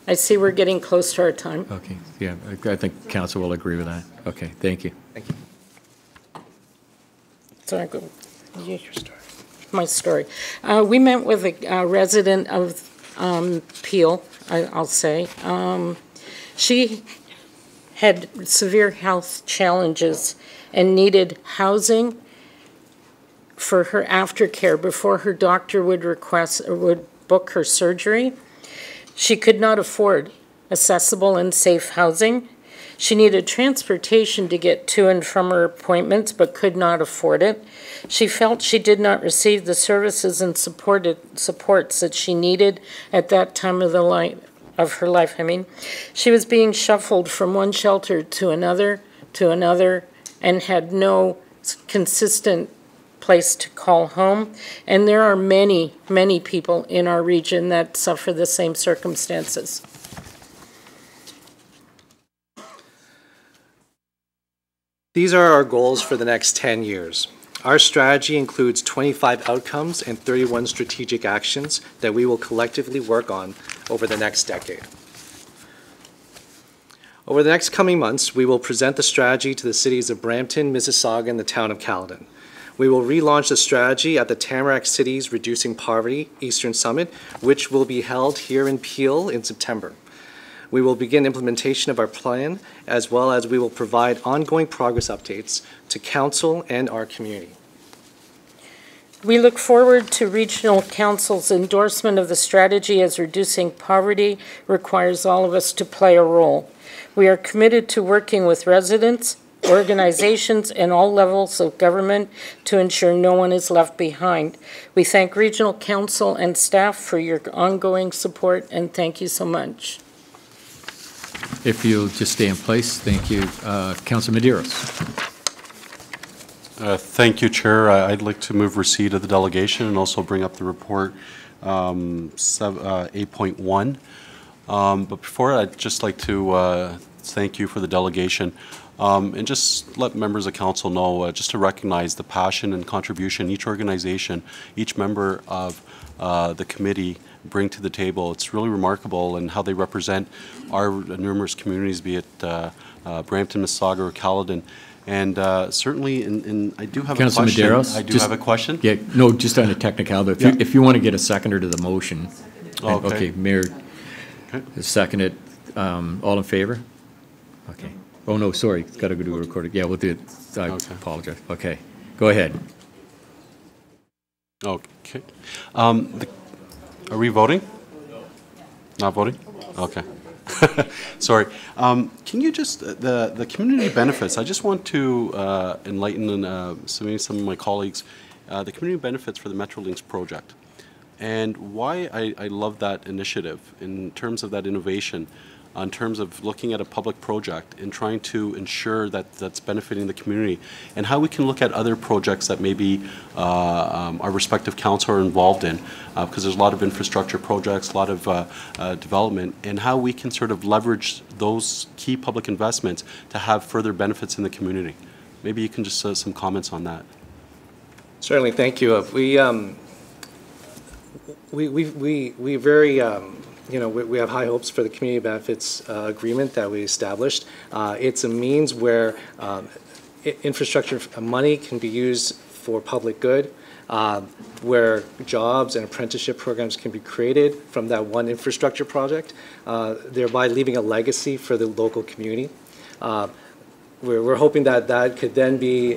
I see we're getting close to our time. Okay, yeah, I think council will agree with that. Okay, thank you. Thank you. So I go, your story. My story. We met with a resident of Peel, I'll say. She had severe health challenges and needed housing for her aftercare before her doctor would request or would book her surgery. She could not afford accessible and safe housing. She needed transportation to get to and from her appointments, but could not afford it. She felt she did not receive the services and supports that she needed at that time of her life. She was being shuffled from one shelter to another, and had no consistent place to call home. And there are many, many people in our region that suffer the same circumstances. These are our goals for the next 10 years. Our strategy includes 25 outcomes and 31 strategic actions that we will collectively work on over the next decade. Over the next coming months, we will present the strategy to the cities of Brampton, Mississauga, and the town of Caledon. We will relaunch the strategy at the Tamarack Cities Reducing Poverty Eastern Summit, which will be held here in Peel in September. We will begin implementation of our plan, as well as we will provide ongoing progress updates to council and our community. We look forward to Regional Council's endorsement of the strategy, as reducing poverty requires all of us to play a role. We are committed to working with residents, organizations, and all levels of government to ensure no one is left behind. We thank Regional Council and staff for your ongoing support, and thank you so much. If you'll just stay in place, thank you. Councilor Medeiros. Thank you, Chair. I'd like to move receipt of the delegation and also bring up the report 8.1. But before, I'd just like to thank you for the delegation and just let members of council know, just to recognize the passion and contribution each organization, each member of the committee bring to the table. It's really remarkable and how they represent our numerous communities, be it Brampton, Mississauga, or Caledon. And certainly, I do have Councilor a question. Medeiros, I do have a question. Yeah, no, just on a technicality. If you want to get a seconder to the motion. Oh, okay. Okay, Mayor, second it. All in favor? Okay. Oh, no, sorry. It's got to go to a recording. Yeah, we'll do it. I apologize. Okay. Go ahead. Okay. Are we voting? Not voting? Okay. Sorry. Can you just, the community benefits, I just want to enlighten some of my colleagues, the community benefits for the Metrolinx project, and why I love that initiative in terms of that innovation, in terms of looking at a public project and trying to ensure that that's benefiting the community, and how we can look at other projects that maybe our respective council are involved in, because there's a lot of infrastructure projects, a lot of development, and how we can sort of leverage those key public investments to have further benefits in the community. Maybe you can just some comments on that. Certainly, thank you. We very we have high hopes for the community benefits agreement that we established. It's a means where infrastructure money can be used for public good, where jobs and apprenticeship programs can be created from that one infrastructure project, thereby leaving a legacy for the local community. We're hoping that that could then be,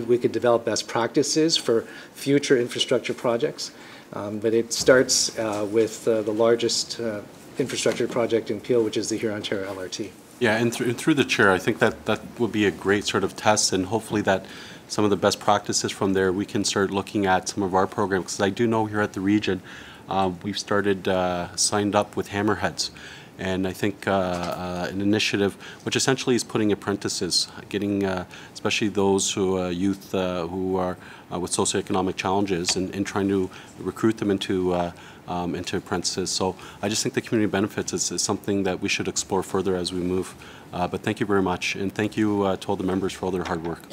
we could develop best practices for future infrastructure projects. But it starts with the largest infrastructure project in Peel, which is the Huron-Ontario LRT. Yeah, and through the chair, I think that would be a great sort of test, and hopefully that some of the best practices from there, we can start looking at some of our programs. Because I do know here at the region, we've started signed up with Hammerheads. And I think an initiative which essentially is putting apprentices, getting especially those youth who are with socioeconomic challenges, and trying to recruit them into apprentices. So I just think the community benefits is something that we should explore further as we move. But thank you very much, and thank you to all the members for all their hard work.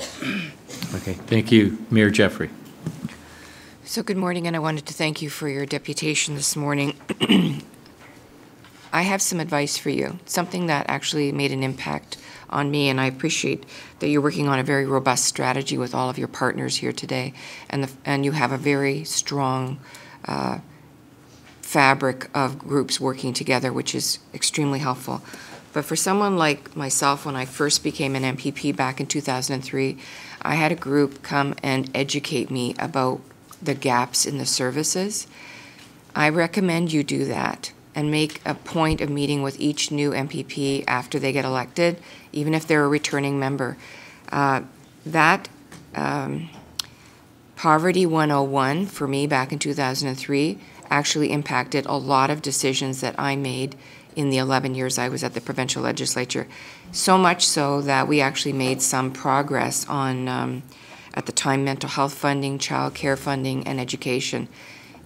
Okay, thank you, Mayor Jeffrey. So good morning, and I wanted to thank you for your deputation this morning. I have some advice for you, something that actually made an impact on me, and I appreciate that you're working on a very robust strategy with all of your partners here today, and you have a very strong fabric of groups working together, which is extremely helpful. But for someone like myself, when I first became an MPP back in 2003, I had a group come and educate me about the gaps in the services. I recommend you do that and make a point of meeting with each new MPP after they get elected, even if they're a returning member. Poverty 101 for me back in 2003 actually impacted a lot of decisions that I made in the 11 years I was at the provincial legislature. So much so that we actually made some progress on, at the time, mental health funding, child care funding, and education.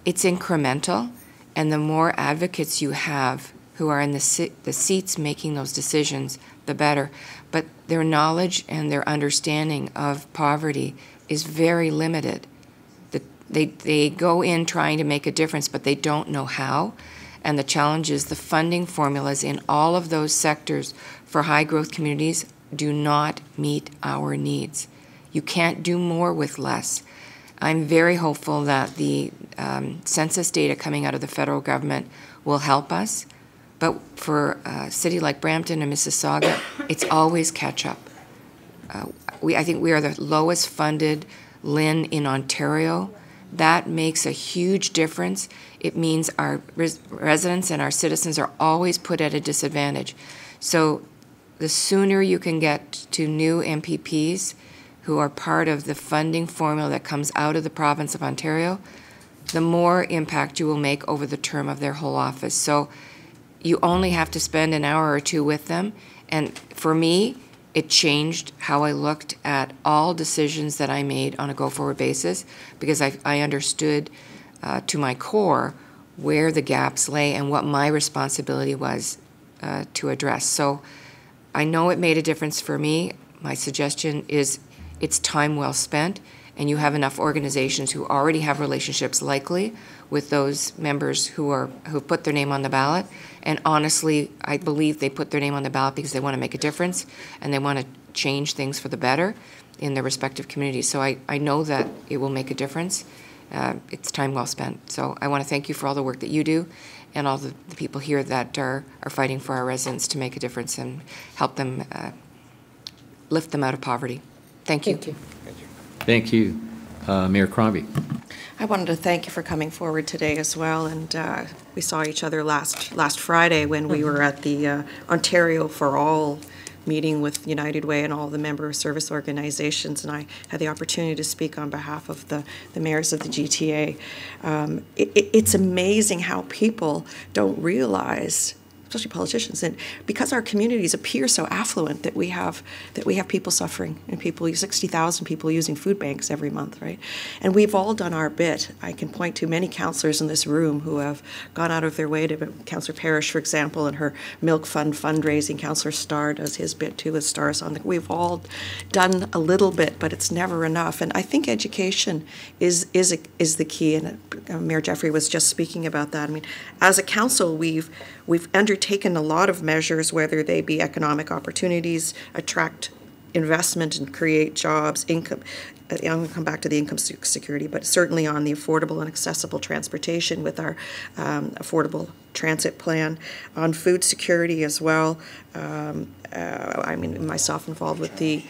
It's incremental, and the more advocates you have who are in the seats making those decisions, the better. But their knowledge and their understanding of poverty is very limited. They go in trying to make a difference, but they don't know how. And the challenge is the funding formulas in all of those sectors for high-growth communities do not meet our needs. You can't do more with less. I'm very hopeful that the census data coming out of the federal government will help us, but for a city like Brampton and Mississauga, it's always catch up. I think we are the lowest funded LHIN in Ontario. That makes a huge difference. It means our residents and our citizens are always put at a disadvantage. So the sooner you can get to new MPPs who are part of the funding formula that comes out of the province of Ontario, the more impact you will make over the term of their whole office. So you only have to spend an hour or two with them. And for me, it changed how I looked at all decisions that I made on a go-forward basis, because I understood to my core where the gaps lay and what my responsibility was to address. So I know it made a difference for me. My suggestion is it's time well spent, and you have enough organizations who already have relationships likely with those members who put their name on the ballot. And honestly, I believe they put their name on the ballot because they want to make a difference and they want to change things for the better in their respective communities. So I know that it will make a difference. It's time well spent. So I want to thank you for all the work that you do and all the people here that are fighting for our residents to make a difference and help them lift them out of poverty. Thank you. Thank you. Thank you. Mayor Crombie. I wanted to thank you for coming forward today as well, and we saw each other last Friday when we were at the Ontario for All meeting with United Way and all the member service organizations, and I had the opportunity to speak on behalf of the mayors of the GTA. It's amazing how people don't realize especially politicians, and because our communities appear so affluent that we have people suffering and 60,000 people using food banks every month, right? And we've all done our bit. I can point to many councillors in this room who have gone out of their way to, Councillor Parrish, for example, and her Milk Fund fundraising. Councillor Starr does his bit too with Stars on the. We've all done a little bit, but it's never enough. And I think education is the key. And Mayor Jeffrey was just speaking about that. I mean, as a council, we've undertaken a lot of measures, whether they be economic opportunities, attract investment and create jobs, income. I'm going to come back to the income security, but certainly on the affordable and accessible transportation with our affordable transit plan, on food security as well. I mean, myself involved with the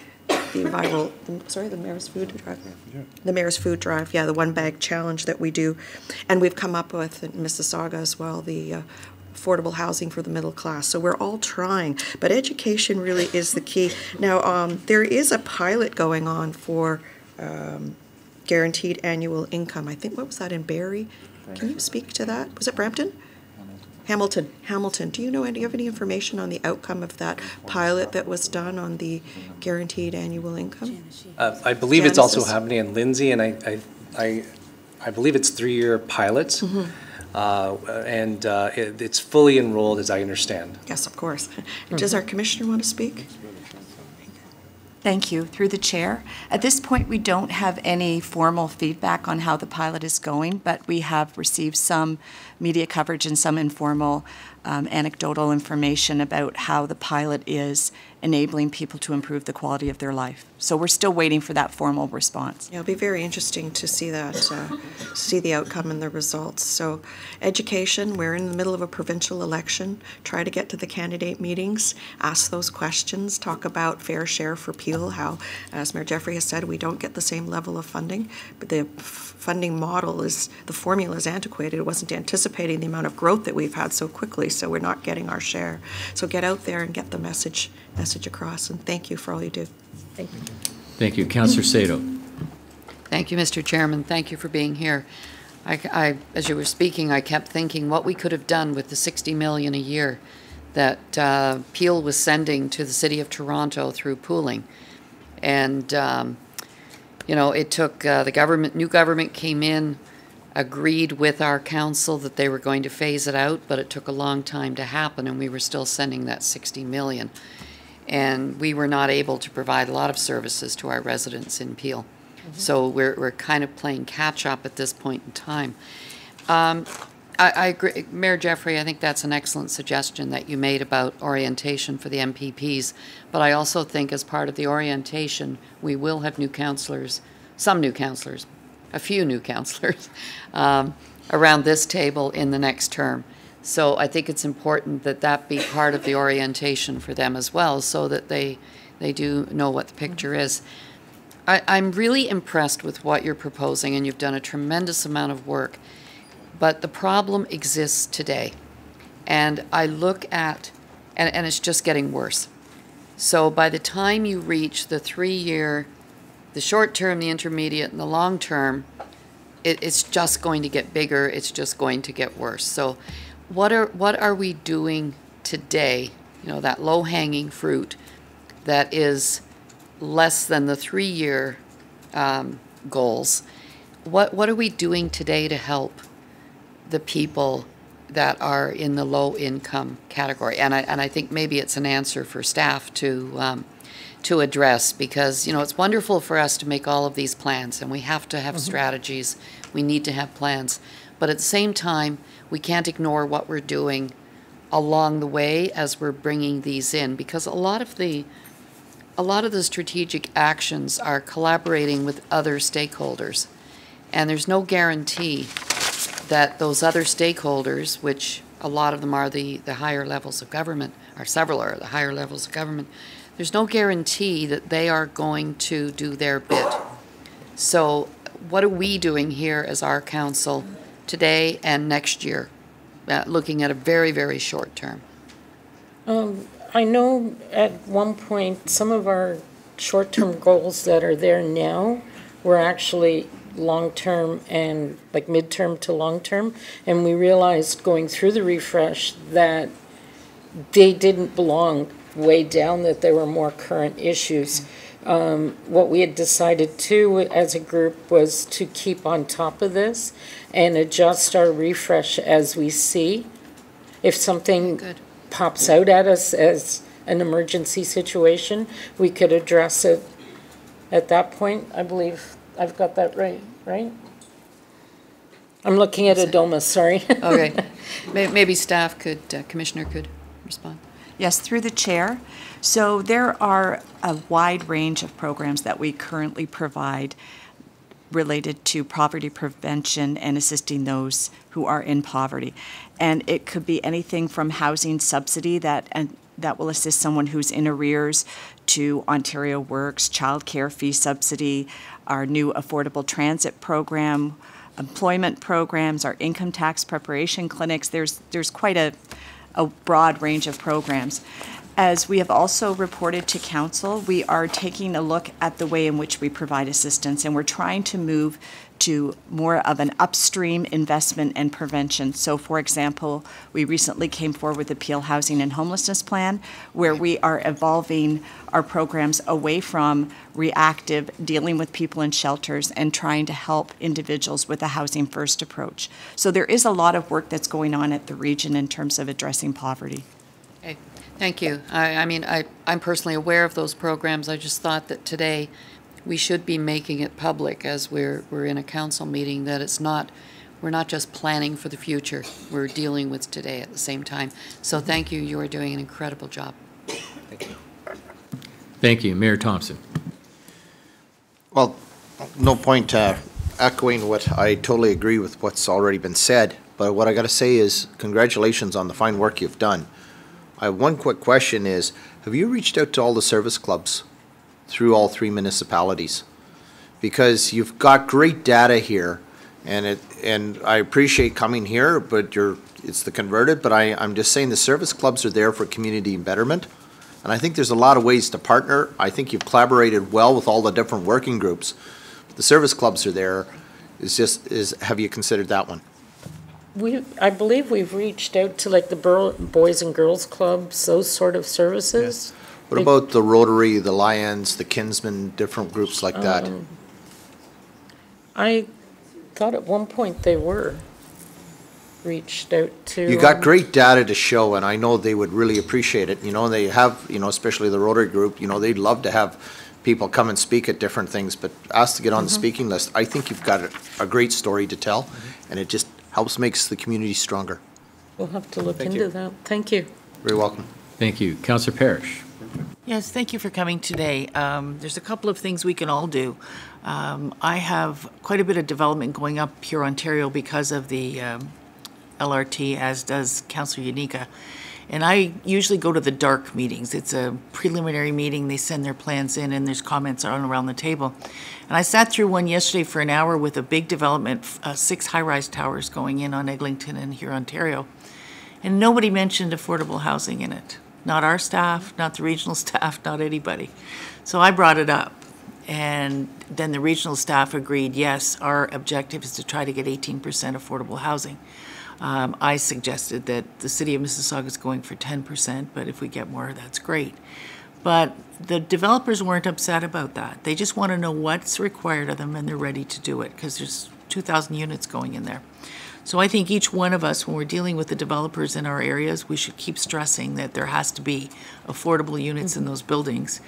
Mayor's Food Drive. Yeah. The Mayor's Food Drive, yeah, the one bag challenge that we do. And we've come up with in Mississauga as well, the affordable housing for the middle class. So we're all trying, but education really is the key. Now, there is a pilot going on for guaranteed annual income. I think, what was that in Barrie? Can you speak to that? Was it Brampton? Hamilton. Do you have any information on the outcome of that pilot that was done on the guaranteed annual income? I believe it's also happening in Lindsay, and I believe it's 3-year pilots. Mm-hmm. And it's fully enrolled, as I understand. Yes, of course. Does our commissioner want to speak? Thank you. Through the chair. At this point, we don't have any formal feedback on how the pilot is going, but we have received some media coverage and some informal anecdotal information about how the pilot is enabling people to improve the quality of their life. So we're still waiting for that formal response. Yeah, it'll be very interesting to see that, see the outcome and the results. So education, we're in the middle of a provincial election. Try to get to the candidate meetings, ask those questions, talk about fair share for Peel, how, as Mayor Jeffrey has said, we don't get the same level of funding, but the funding model the formula is antiquated. It wasn't anticipating the amount of growth that we've had so quickly, so we're not getting our share. So get out there and get the message across, and thank you for all you do. Thank you. Thank you. Councillor Sato. Thank you, Mr. Chairman. Thank you for being here. I, as you were speaking, I kept thinking what we could have done with the $60 million a year that Peel was sending to the City of Toronto through pooling. And, you know, it took the new government came in, agreed with our council that they were going to phase it out, but it took a long time to happen, and we were still sending that $60 million. And we were not able to provide a lot of services to our residents in Peel. Mm-hmm. So we're kind of playing catch up at this point in time. I agree, Mayor Jeffrey, I think that's an excellent suggestion that you made about orientation for the MPPs, but I also think as part of the orientation, we will have new councillors, a few new councillors around this table in the next term. So I think it's important that that be part of the orientation for them as well, so that they do know what the picture is. I'm really impressed with what you're proposing, and you've done a tremendous amount of work. But the problem exists today. And I look at, and it's just getting worse. So by the time you reach the 3-year, the short term, the intermediate, and the long term, it's just going to get bigger. It's just going to get worse. So what are we doing today? You know, that low-hanging fruit that is less than the 3-year goals. What are we doing today to help the people that are in the low-income category? And I think maybe it's an answer for staff to address, because, you know, it's wonderful for us to make all of these plans, and we have to have strategies. We need to have plans. But at the same time, we can't ignore what we're doing along the way as we're bringing these in, because a lot of the strategic actions are collaborating with other stakeholders, and there's no guarantee that those other stakeholders, which a lot of them are the higher levels of government, or several are the higher levels of government, there's no guarantee that they are going to do their bit. So what are we doing here as our council today and next year, looking at a very, very short term? I know at one point some of our short-term goals that are there now were actually long-term and like mid-term to long-term, and we realized going through the refresh that they didn't belong way down, that there were more current issues. What we had decided too as a group was to keep on top of this and adjust our refresh as we see. If something pops out at us as an emergency situation, we could address it at that point. I believe I've got that right? I'm looking at Adoma, sorry. Okay. Maybe staff could, Commissioner could respond. Yes, through the chair. So there are a wide range of programs that we currently provide related to poverty prevention and assisting those who are in poverty. And it could be anything from housing subsidy that will assist someone who's in arrears, to Ontario Works, child care fee subsidy, our new affordable transit program, employment programs, our income tax preparation clinics. There's quite a broad range of programs. As we have also reported to Council, we are taking a look at the way in which we provide assistance, and we're trying to move to more of an upstream investment and prevention. So, for example, we recently came forward with the Peel Housing and Homelessness Plan, where we are evolving our programs away from reactive, dealing with people in shelters, and trying to help individuals with a housing first approach. So there is a lot of work that's going on at the region in terms of addressing poverty. Okay, thank you. I mean, I'm personally aware of those programs. I just thought that today we should be making it public as we're in a council meeting, that we're not just planning for the future, we're dealing with today at the same time. So thank you, you are doing an incredible job. Thank you. Thank you. Mayor Thompson. Well, no point echoing what I totally agree with what's already been said, but what I got to say is congratulations on the fine work you've done. I have one quick question is, have you reached out to all the service clubs through all 3 municipalities? Because you've got great data here, and I appreciate coming here, but it's the converted, but I'm just saying the service clubs are there for community betterment, and I think there's a lot of ways to partner. I think you've collaborated well with all the different working groups. The service clubs are there. Have you considered that one? I believe we've reached out to like the Boys and Girls Clubs, those sort of services. Yes. What about the Rotary, the Lions, the Kinsmen, different groups like that? I thought at one point they were reached out to. You got great data to show, and I know they would really appreciate it. You know, they have, especially the Rotary group, they'd love to have people come and speak at different things, but asked to get on the speaking list. I think you've got a great story to tell, and it just helps makes the community stronger. We'll have to look into that. Thank you. Very welcome. Thank you. Councillor Parrish. Yes, thank you for coming today. There's a couple of things we can all do. I have quite a bit of development going up here, Ontario, because of the LRT, as does Councillor Yanika. And I usually go to the dark meetings. It's a preliminary meeting. They send their plans in, and there's comments on around the table. And I sat through one yesterday for an hour with a big development, 6 high-rise towers going in on Eglinton and here, Ontario. And nobody mentioned affordable housing in it. Not our staff, not the regional staff, not anybody. So I brought it up. And then the regional staff agreed, yes, our objective is to try to get 18% affordable housing. I suggested that the city of Mississauga is going for 10%, but if we get more, that's great. But the developers weren't upset about that. They just want to know what's required of them, and they're ready to do it, because there's 2,000 units going in there. So I think each one of us, when we're dealing with the developers in our areas, we should keep stressing that there has to be affordable units in those buildings.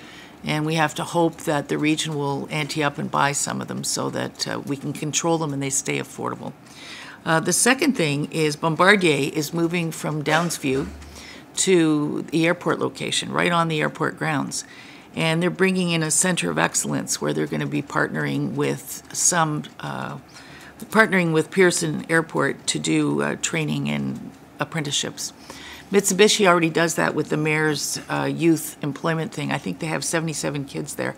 And we have to hope that the region will ante up and buy some of them so that we can control them and they stay affordable. The second thing is Bombardier is moving from Downsview to the airport location, right on the airport grounds. And they're bringing in a center of excellence where they're going to be partnering with Pearson Airport to do training and apprenticeships. Mitsubishi already does that with the mayor's youth employment thing. I think they have 77 kids there,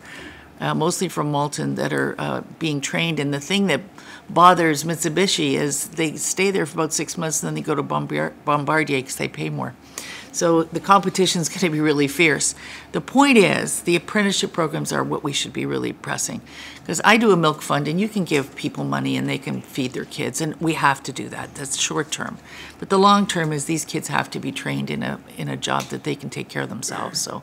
mostly from Malton, that are being trained. And the thing that bothers Mitsubishi is they stay there for about 6 months and then they go to Bombardier because they pay more. So the competition's going to be really fierce. The point is, the apprenticeship programs are what we should be really pressing. Because I do a milk fund, and you can give people money and they can feed their kids, and we have to do that. That's short term. But the long term is these kids have to be trained in a job that they can take care of themselves. So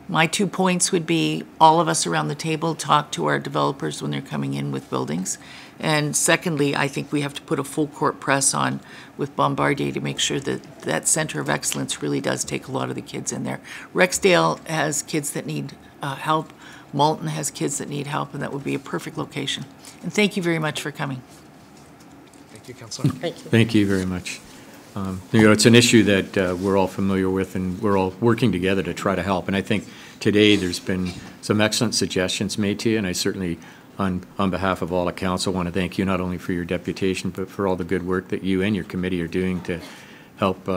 my 2 points would be all of us around the table talk to our developers when they're coming in with buildings. And secondly, I think we have to put a full court press on with Bombardier to make sure that that center of excellence really does take a lot of the kids in there. Rexdale has kids that need help. Malton has kids that need help, and that would be a perfect location. And thank you very much for coming. Thank you, Councillor. Thank you. Thank you very much. It's an issue that we're all familiar with, and we're all working together to try to help. And I think today there's been some excellent suggestions made to you, and I certainly, on behalf of all the council, want to thank you not only for your deputation, but for all the good work that you and your committee are doing to help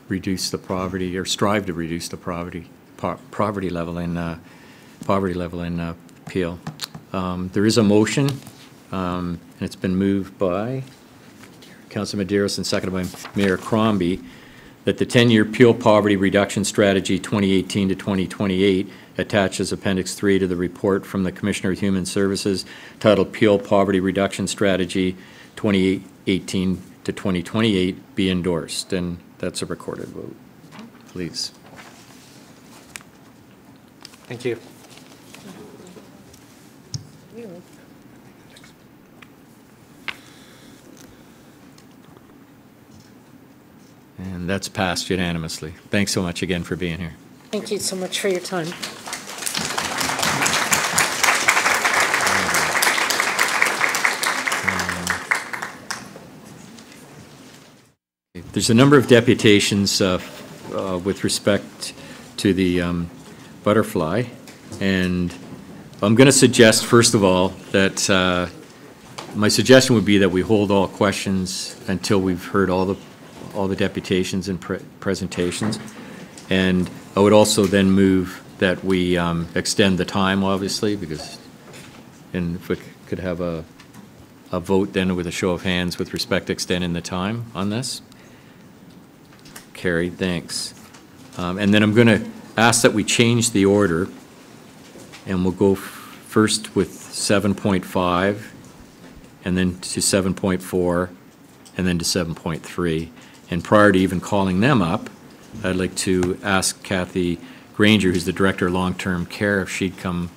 reduce the poverty, or strive to reduce the poverty level in Peel. There is a motion, and it's been moved by Councilor Medeiros and seconded by Mayor Crombie, that the 10-year Peel Poverty Reduction Strategy 2018 to 2028 attaches Appendix 3 to the report from the Commissioner of Human Services titled Peel Poverty Reduction Strategy 2018 to 2028 be endorsed. And that's a recorded vote. Please. Thank you. And that's passed unanimously. Thanks so much again for being here. Thank you so much for your time. There's a number of deputations with respect to the butterfly, and I'm going to suggest, first of all, that my suggestion would be that we hold all questions until we've heard all the deputations and presentations. And I would also then move that we extend the time, obviously, because, and if we could have a vote then with a show of hands with respect to extending the time on this. Carried, thanks. And then I'm going to ask that we change the order, and we'll go first with 7.5, and then to 7.4, and then to 7.3. And prior to even calling them up, I'd like to ask Kathy Granger, who's the Director of Long-Term Care, if she'd come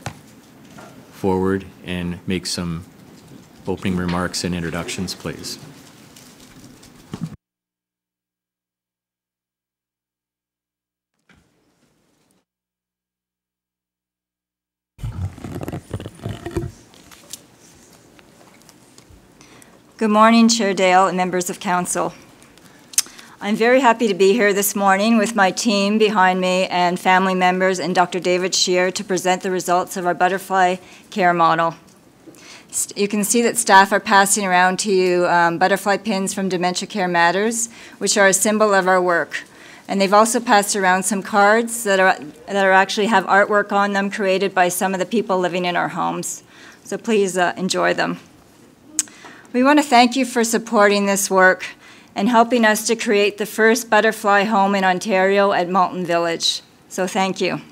forward and make some opening remarks and introductions, please. Good morning, Chair Dale and members of council. I'm very happy to be here this morning with my team behind me and family members and Dr. David Scheer to present the results of our butterfly care model. You can see that staff are passing around to you butterfly pins from Dementia Care Matters, which are a symbol of our work. And they've also passed around some cards that actually have artwork on them created by some of the people living in our homes. So please enjoy them. We want to thank you for supporting this work and helping us to create the first butterfly home in Ontario at Malton Village. So thank you.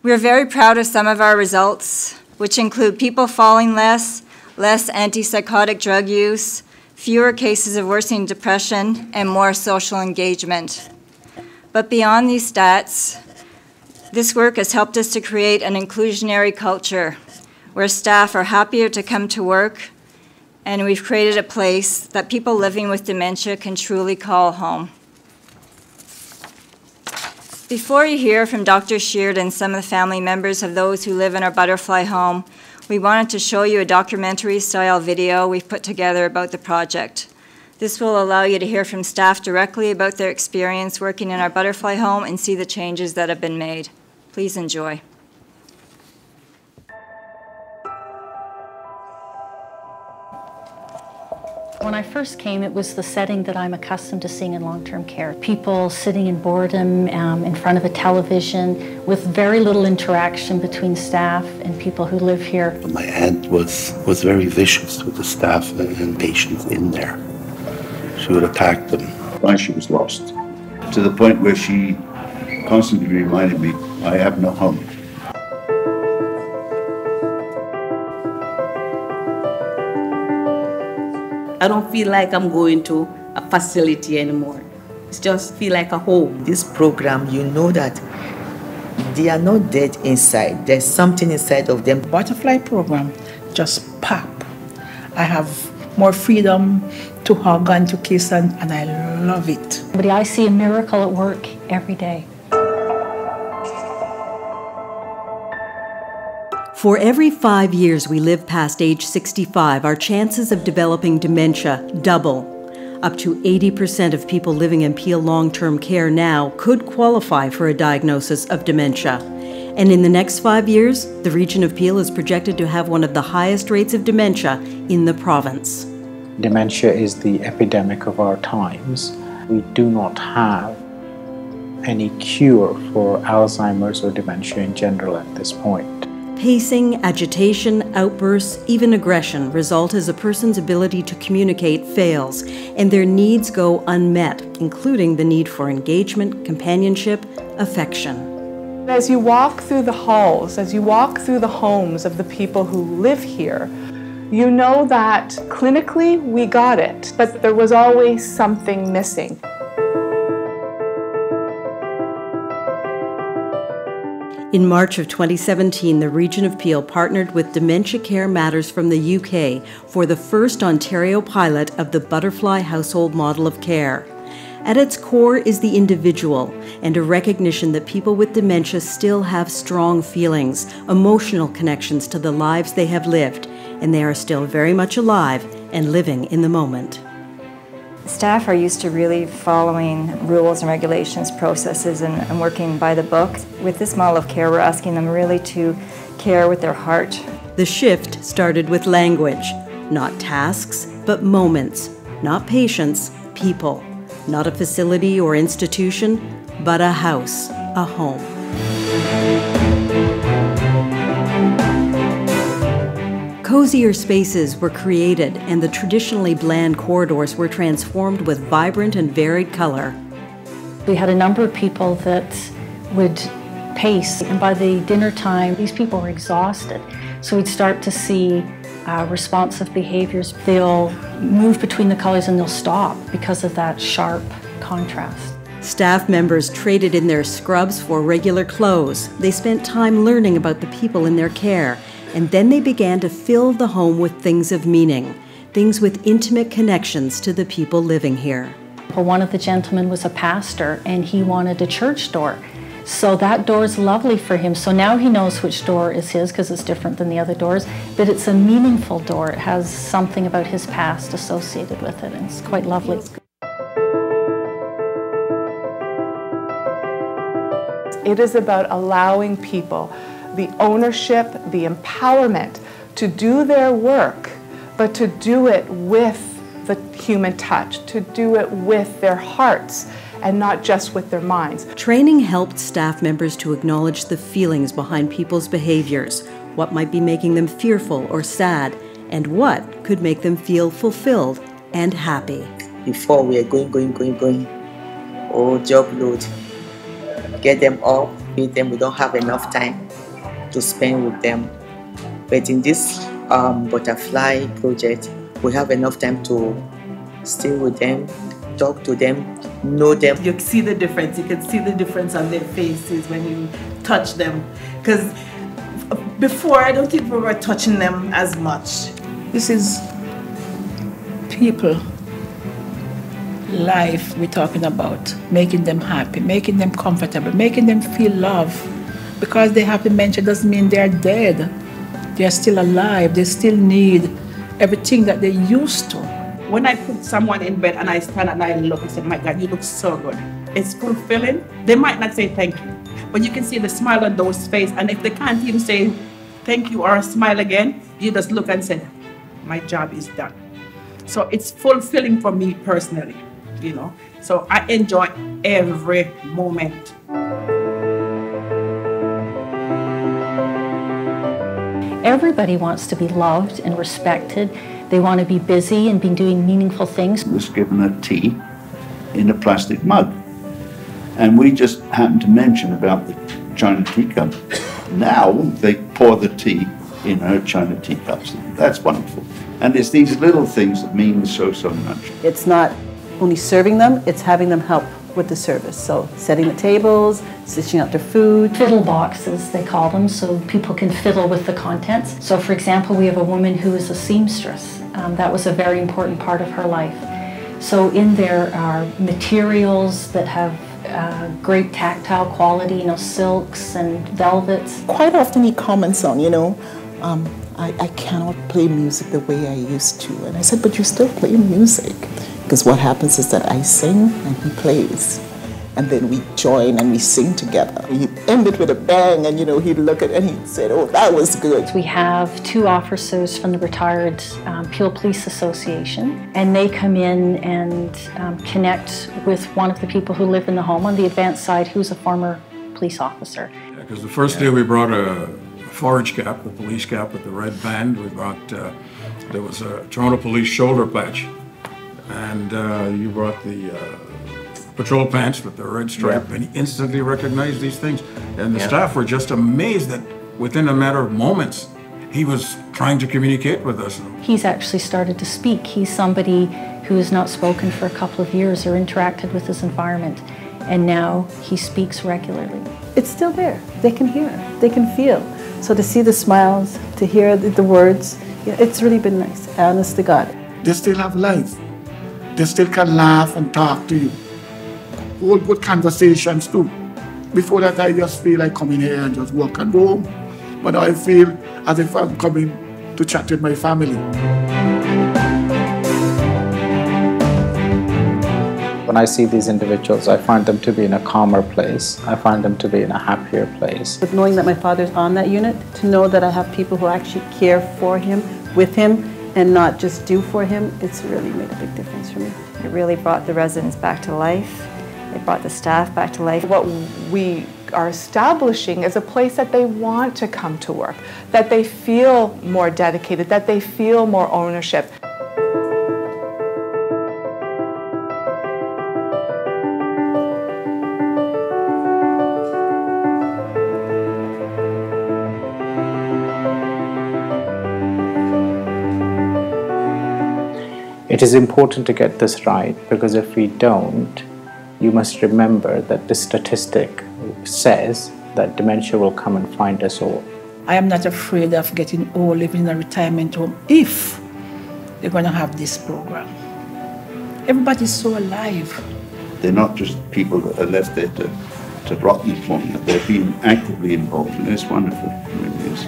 We are very proud of some of our results, which include people falling less antipsychotic drug use, fewer cases of worsening depression, and more social engagement. But beyond these stats, this work has helped us to create an inclusionary culture where staff are happier to come to work, and we've created a place that people living with dementia can truly call home. Before you hear from Dr. Scheer and some of the family members of those who live in our butterfly home, we wanted to show you a documentary-style video we've put together about the project. This will allow you to hear from staff directly about their experience working in our butterfly home and see the changes that have been made. Please enjoy. When I first came, it was the setting that I'm accustomed to seeing in long-term care. People sitting in boredom in front of a television with very little interaction between staff and people who live here. My aunt was very vicious with the staff and patients in there. She would attack them. Why she was lost. to the point where she constantly reminded me, I have no home. I don't feel like I'm going to a facility anymore. It just feel like a home. This program, you know that they are not dead inside. There's something inside of them. Butterfly program, just pop. I have more freedom to hug and to kiss, and I love it. But I see a miracle at work every day. For every 5 years we live past age 65, our chances of developing dementia double. Up to 80% of people living in Peel long-term care now could qualify for a diagnosis of dementia. And in the next 5 years, the region of Peel is projected to have one of the highest rates of dementia in the province. Dementia is the epidemic of our times. We do not have any cure for Alzheimer's or dementia in general at this point. Pacing, agitation, outbursts, even aggression result as a person's ability to communicate fails, and their needs go unmet, including the need for engagement, companionship, affection. As you walk through the halls, as you walk through the homes of the people who live here, you know that clinically we got it, but there was always something missing. In March of 2017, the region of Peel partnered with Dementia Care Matters from the UK for the first Ontario pilot of the Butterfly Household Model of Care. At its core is the individual and a recognition that people with dementia still have strong feelings, emotional connections to the lives they have lived, and they are still very much alive and living in the moment. Staff are used to really following rules and regulations, processes, and working by the book. With this model of care, we're asking them really to care with their heart. The shift started with language, not tasks, but moments, not patients, people, not a facility or institution, but a house, a home. Cozier spaces were created, and the traditionally bland corridors were transformed with vibrant and varied color. We had a number of people that would pace, and by the dinner time, these people were exhausted. So we'd start to see responsive behaviors. They'll move between the colors and they'll stop because of that sharp contrast. Staff members traded in their scrubs for regular clothes. They spent time learning about the people in their care, and then they began to fill the home with things of meaning, things with intimate connections to the people living here. Well, one of the gentlemen was a pastor, and he wanted a church door. So that door's lovely for him. So now he knows which door is his because it's different than the other doors, but it's a meaningful door. It has something about his past associated with it, and it's quite lovely. It is about allowing people the ownership, the empowerment to do their work, but to do it with the human touch, to do it with their hearts and not just with their minds. Training helped staff members to acknowledge the feelings behind people's behaviors, what might be making them fearful or sad, and what could make them feel fulfilled and happy. Before we are going, oh, job load, get them up, feed them, we don't have enough time to spend with them. But in this butterfly project, we have enough time to stay with them, talk to them, know them. You see the difference. You can see the difference on their faces when you touch them. Because before, I don't think we were touching them as much. This is people, life we're talking about, making them happy, making them comfortable, making them feel love. Because they have dementia doesn't mean they're dead. They're still alive. They still need everything that they used to. When I put someone in bed and I stand and I look, I say, my God, you look so good. It's fulfilling. They might not say thank you, but you can see the smile on those faces. And if they can't even say thank you or smile again, you just look and say, my job is done. So it's fulfilling for me personally, you know. So I enjoy every moment. Everybody wants to be loved and respected. They want to be busy and be doing meaningful things. Was given a tea in a plastic mug. And we just happened to mention about the China teacup. Now they pour the tea in her China teacups. That's wonderful. And it's these little things that mean so much. It's not only serving them, it's having them help with the service. So setting the tables, stitching out their food. Fiddle boxes, they call them, so people can fiddle with the contents. So for example, we have a woman who is a seamstress. That was a very important part of her life. So in there are materials that have great tactile quality, you know, silks and velvets. Quite often he comments on, I cannot play music the way I used to. And I said, but you still play music. Because what happens is that I sing and he plays. And then we join and we sing together. He'd end it with a bang and, he'd look at it and he'd say, oh, that was good. We have 2 officers from the retired Peel Police Association, and they come in and connect with one of the people who live in the home on the advanced side who's a former police officer. Because the first day we brought a forage cap, the police cap with the red band. We brought, there was a Toronto Police shoulder patch, and you brought the patrol pants with the red stripe, and he instantly recognized these things. And the staff were just amazed that within a matter of moments, he was trying to communicate with us. He's actually started to speak. He's somebody who has not spoken for a couple of years or interacted with his environment, and now he speaks regularly. It's still there. They can hear, they can feel. So to see the smiles, to hear the words, it's really been nice, honest to God. They still have life. They still can laugh and talk to you. Hold good conversations too. Before that, I just feel like coming here and just walk and go home. But now I feel as if I'm coming to chat with my family. When I see these individuals, I find them to be in a calmer place. I find them to be in a happier place. But knowing that my father's on that unit, to know that I have people who actually care for him, with him, and not just do for him, it's really made a big difference for me. It really brought the residents back to life. It brought the staff back to life. What we are establishing is a place that they want to come to work, that they feel more dedicated, that they feel more ownership. It is important to get this right, because if we don't, you must remember that the statistic says that dementia will come and find us all. I am not afraid of getting old, living in a retirement home, if they're going to have this program. Everybody's so alive. They're not just people that are left there to rot in the they're being actively involved, and it's wonderful. It really is.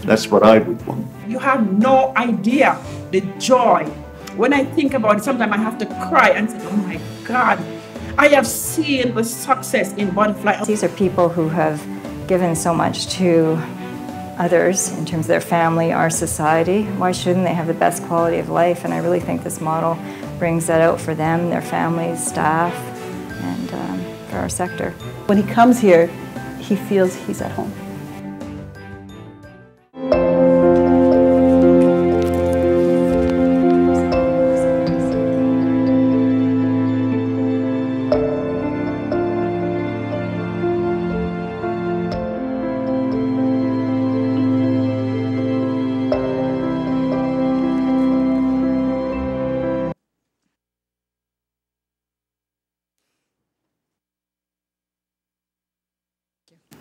That's what I would want. You have no idea the joy. When I think about it, sometimes I have to cry and say, oh my God, I have seen the success in Butterfly. These are people who have given so much to others in terms of their family, our society. Why shouldn't they have the best quality of life? And I really think this model brings that out for them, their families, staff, and for our sector. When he comes here, he feels he's at home.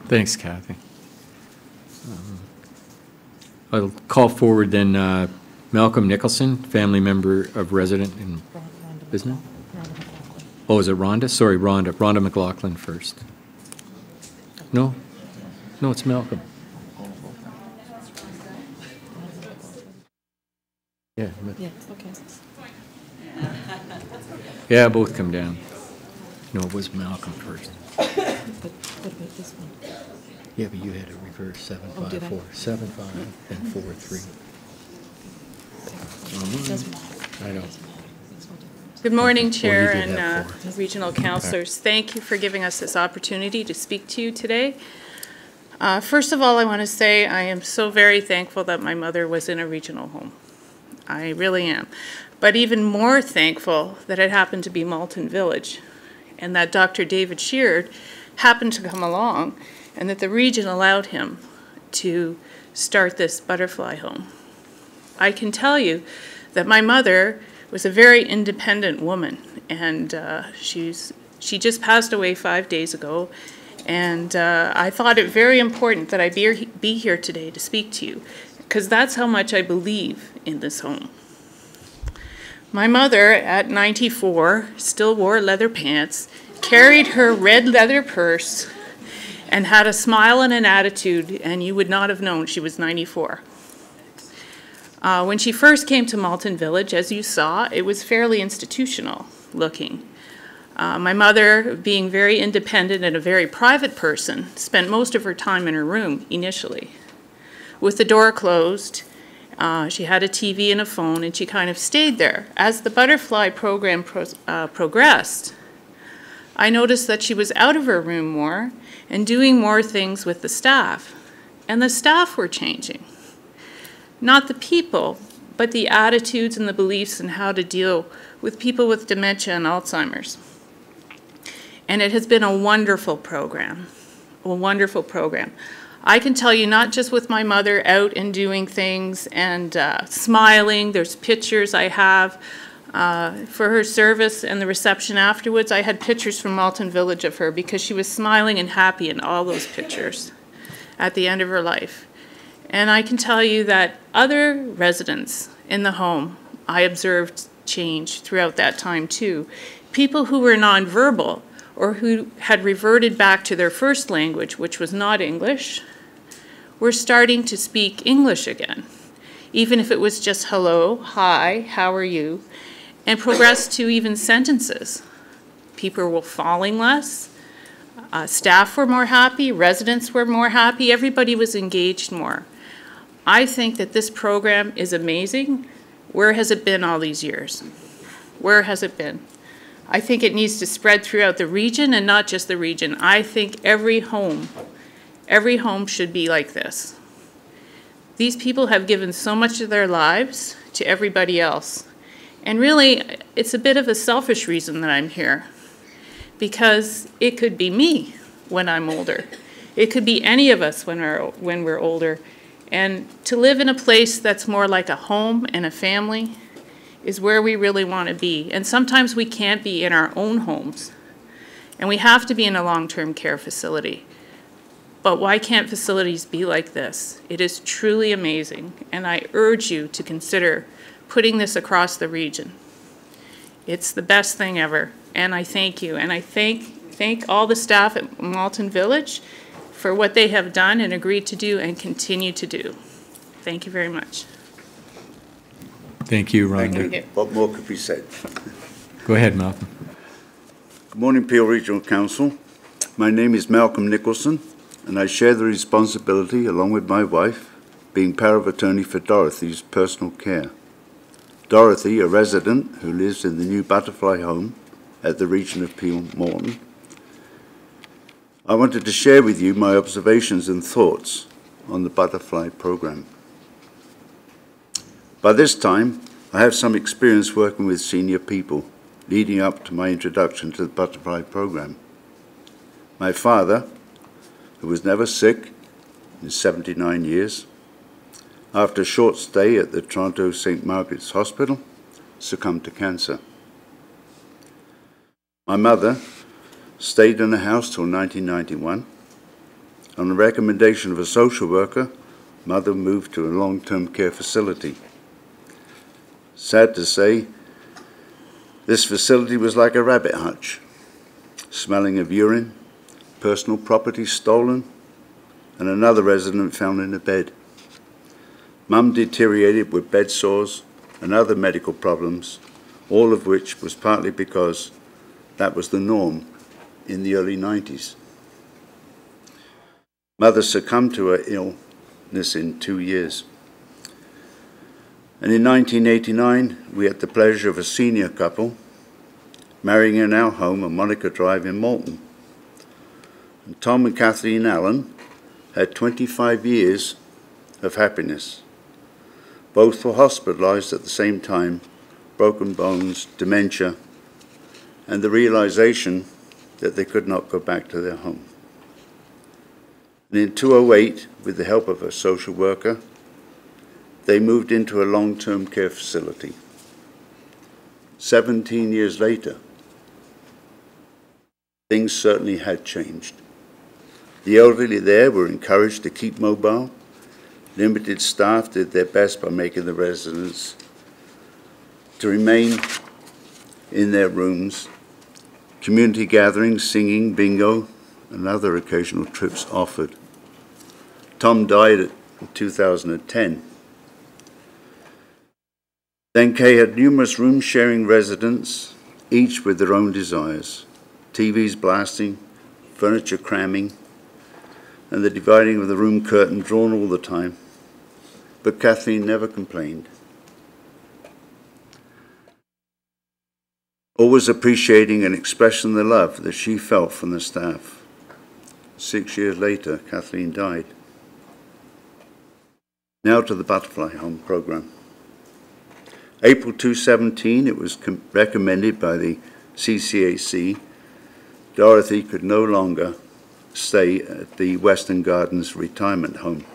Thanks, Kathy. I'll call forward then Malcolm Nicholson, family member of resident in, isn't it? Oh, is it Rhonda? Sorry, Rhonda. Rhonda McLaughlin first. No? No, it's Malcolm. Yeah. Yeah, okay. Yeah, both come down. No, it was Malcolm first. But what about this one? Yeah, but you had it reverse 754. 75 and 43. I know. Good morning, Chair Well, you did and have 4. regional councillors. Thank you for giving us this opportunity to speak to you today. First of all, I want to say I am so very thankful that my mother was in a regional home. I really am. But even more thankful that it happened to be Malton Village. and that Dr. David Sheard happened to come along, and that the region allowed him to start this butterfly home. I can tell you that my mother was a very independent woman, and she just passed away 5 days ago, and I thought it very important that I be here today to speak to you, because that's how much I believe in this home. My mother, at 94, still wore leather pants, carried her red leather purse, and had a smile and an attitude, and you would not have known she was 94. When she first came to Malton Village, as you saw, it was fairly institutional looking. My mother, being very independent and a very private person, spent most of her time in her room initially. With the door closed, she had a TV and a phone, and she kind of stayed there. As the butterfly program progressed, I noticed that she was out of her room more and doing more things with the staff. And the staff were changing. Not the people, but the attitudes and the beliefs and how to deal with people with dementia and Alzheimer's. And it has been a wonderful program, a wonderful program. I can tell you, not just with my mother out and doing things and smiling, there's pictures I have for her service and the reception afterwards. I had pictures from Malton Village of her because she was smiling and happy in all those pictures at the end of her life. And I can tell you that other residents in the home, I observed change throughout that time too. People who were nonverbal or who had reverted back to their first language, which was not English, were starting to speak English again, even if it was just hello, hi, how are you, and progressed to even sentences. People were falling less, staff were more happy, residents were more happy, everybody was engaged more. I think that this program is amazing. Where has it been all these years? Where has it been? I think it needs to spread throughout the region, and not just the region. I think every home should be like this. These people have given so much of their lives to everybody else. And really, it's a bit of a selfish reason that I'm here, because it could be me when I'm older. It could be any of us when we're older. And to live in a place that's more like a home and a family is where we really want to be. And sometimes we can't be in our own homes, and we have to be in a long-term care facility. But why can't facilities be like this? It is truly amazing, and I urge you to consider putting this across the region. It's the best thing ever, and I thank you. And I thank all the staff at Malton Village for what they have done and agreed to do and continue to do. Thank you very much. Thank you, Rhonda. Thank you. What more could be said? Go ahead, Malcolm. Good morning, Peel Regional Council. My name is Malcolm Nicholson, and I share the responsibility, along with my wife, being power of attorney for Dorothy's personal care. Dorothy, a resident who lives in the new Butterfly home at the region of Peel, Morton. I wanted to share with you my observations and thoughts on the Butterfly program. By this time, I have some experience working with senior people, leading up to my introduction to the Butterfly program. My father, who was never sick in 79 years, after a short stay at the Toronto St. Margaret's Hospital, succumbed to cancer. My mother stayed in the house till 1991. On the recommendation of a social worker, Mother moved to a long-term care facility. Sad to say, this facility was like a rabbit hutch, smelling of urine, personal property stolen, and another resident found in a bed. Mum deteriorated with bed sores and other medical problems, all of which was partly because that was the norm in the early 90s. Mother succumbed to her illness in 2 years. And in 1989, we had the pleasure of a senior couple marrying in our home on Monica Drive in Malton. And Tom and Kathleen Allen had 25 years of happiness. Both were hospitalized at the same time, broken bones, dementia, and the realization that they could not go back to their home. And in 2008, with the help of a social worker, they moved into a long-term care facility. 17 years later, things certainly had changed. The elderly there were encouraged to keep mobile. Limited staff did their best by making the residents to remain in their rooms. Community gatherings, singing, bingo, and other occasional trips offered. Tom died in 2010. Then Kay had numerous room-sharing residents, each with their own desires. TVs blasting, furniture cramming, and the dividing of the room curtain drawn all the time. But Kathleen never complained. Always appreciating and expressing the love that she felt from the staff. 6 years later, Kathleen died. Now to the Butterfly Home program. April 2017, it was recommended by the CCAC Dorothy could no longer stay at the Western Gardens retirement home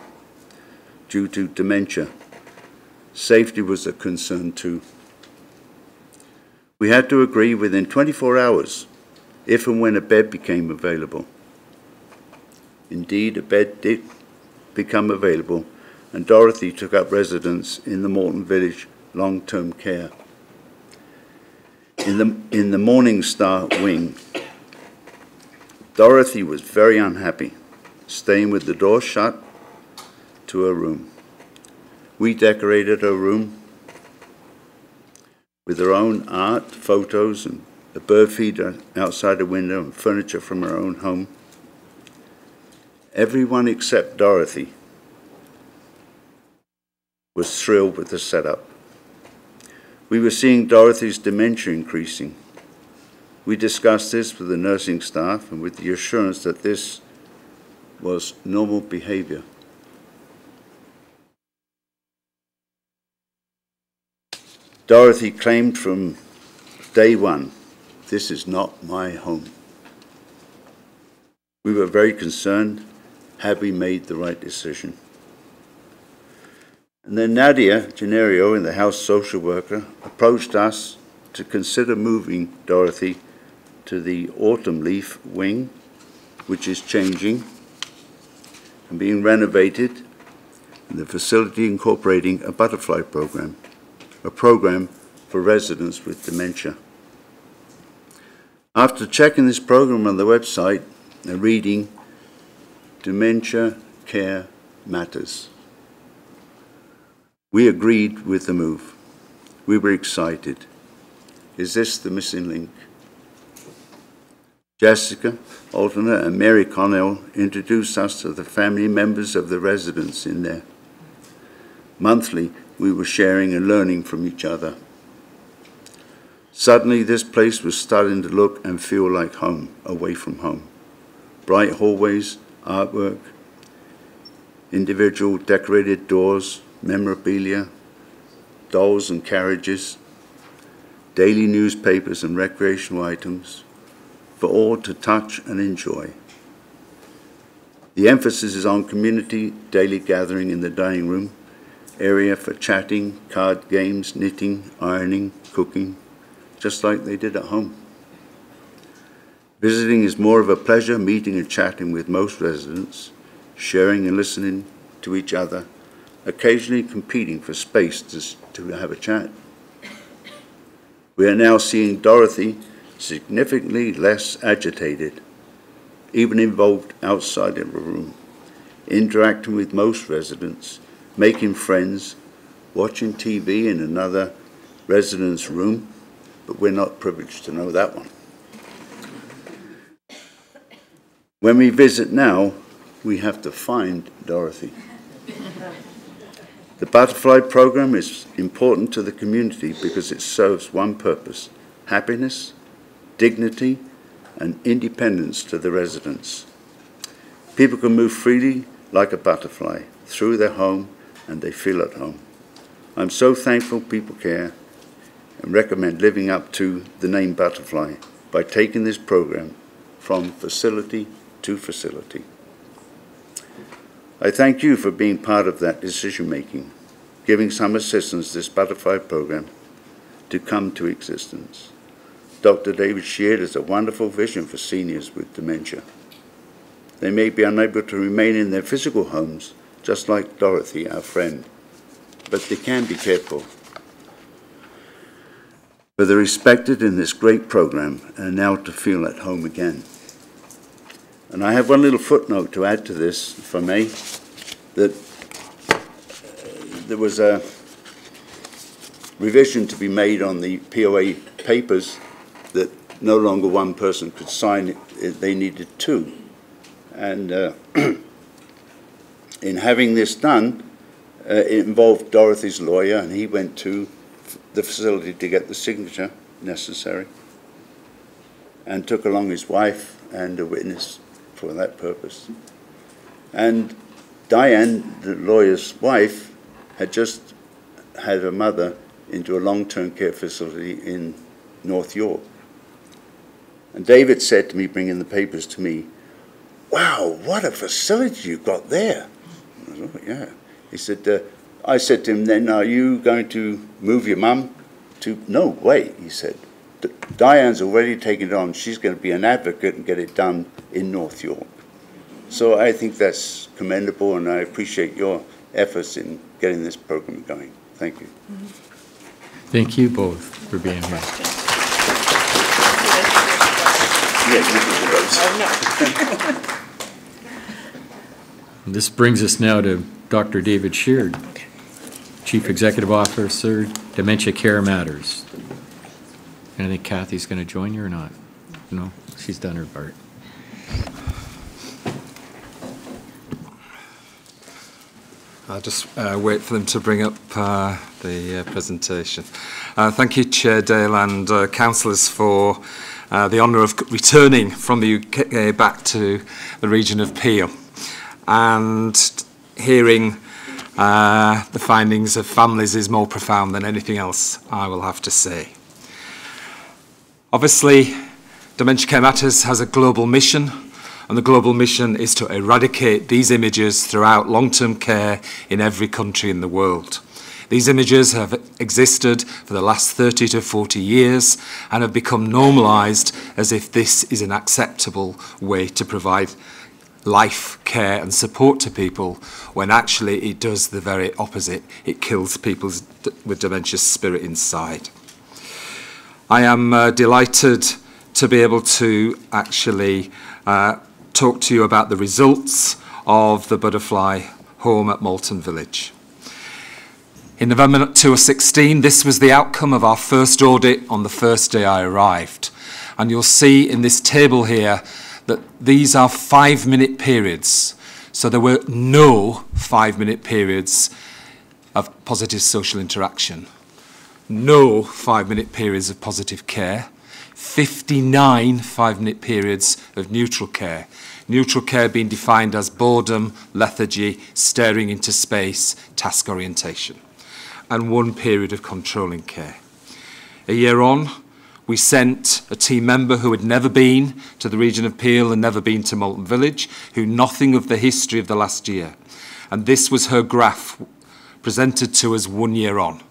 due to dementia. Safety was a concern too. We had to agree within 24 hours if and when a bed became available. Indeed, a bed did become available, and Dorothy took up residence in the Morton Village long-term care. In the Morning Star wing, Dorothy was very unhappy, staying with the door shut to her room. We decorated her room with her own art, photos, and a bird feeder outside the window and furniture from her own home. Everyone except Dorothy was thrilled with the setup. We were seeing Dorothy's dementia increasing. We discussed this with the nursing staff and with the assurance that this was normal behavior. Dorothy claimed from day one, "This is not my home." We were very concerned, had we made the right decision? And then Nadia Gennario, the house social worker, approached us to consider moving Dorothy to the Autumn Leaf wing, which is changing and being renovated, and the facility incorporating a butterfly program, a program for residents with dementia. After checking this program on the website and reading Dementia Care Matters, we agreed with the move. We were excited. Is this the missing link? Jessica, alternate, and Mary Connell introduced us to the family members of the residents in there. Monthly, we were sharing and learning from each other. Suddenly, this place was starting to look and feel like home, away from home. Bright hallways, artwork, individual decorated doors, memorabilia, dolls and carriages, daily newspapers and recreational items, for all to touch and enjoy. The emphasis is on community daily gathering in the dining room, area for chatting, card games, knitting, ironing, cooking, just like they did at home. Visiting is more of a pleasure, meeting and chatting with most residents, sharing and listening to each other, occasionally competing for space to have a chat. We are now seeing Dorothy significantly less agitated, even involved outside of a room, interacting with most residents, making friends, watching TV in another resident's room, but we're not privileged to know that one. When we visit now, we have to find Dorothy. The butterfly program is important to the community because it serves one purpose: happiness, dignity, and independence to the residents. People can move freely like a butterfly through their home, and they feel at home. I'm so thankful people care and recommend living up to the name Butterfly by taking this program from facility to facility. I thank you for being part of that decision-making, giving some assistance to this butterfly program to come to existence. Dr. David shared has a wonderful vision for seniors with dementia. They may be unable to remain in their physical homes, just like Dorothy, our friend, but they can be cared for. But they're respected in this great program and now to feel at home again. And I have one little footnote to add to this, if I may, that there was a revision to be made on the POA papers that no longer one person could sign it, they needed two. And in having this done, it involved Dorothy's lawyer, and he went to the facility to get the signature necessary and took along his wife and a witness for that purpose. And Diane, the lawyer's wife, had just had her mother into a long-term care facility in North York. And David said to me, bringing the papers to me, "Wow, what a facility you've got there." I said, "Oh, yeah." He said, I said to him then, "Are you going to move your mum to?" "No, wait," he said. "Diane's already taken it on. She's going to be an advocate and get it done in North York." So I think that's commendable, and I appreciate your efforts in getting this program going. Thank you. Thank you both for being here. Yeah, you can do those. This brings us now to Dr. David Sheard, Chief Executive Officer, Dementia Care Matters. And I think Kathy's going to join you or not? No, she's done her part. I'll just wait for them to bring up the presentation. Thank you, Chair Dale and councillors, for the honour of returning from the UK back to the region of Peel and hearing the findings of families is more profound than anything else I will have to say. Obviously, Dementia Care Matters has a global mission, and the global mission is to eradicate these images throughout long-term care in every country in the world. These images have existed for the last 30 to 40 years and have become normalised as if this is an acceptable way to provide life, care and support to people, when actually it does the very opposite. It kills people with dementia's spirit inside. I am delighted to be able to actually talk to you about the results of the Butterfly Home at Malton Village. In November 2016, this was the outcome of our first audit on the first day I arrived. And you'll see in this table here that these are 5-minute periods. So there were no 5-minute periods of positive social interaction, no 5-minute periods of positive care, 59 5-minute periods of neutral care. Neutral care being defined as boredom, lethargy, staring into space, task orientation, and 1 period of controlling care. A year on, we sent a team member who had never been to the region of Peel and never been to Malton Village, who knew nothing of the history of the last year. And this was her graph presented to us 1 year on.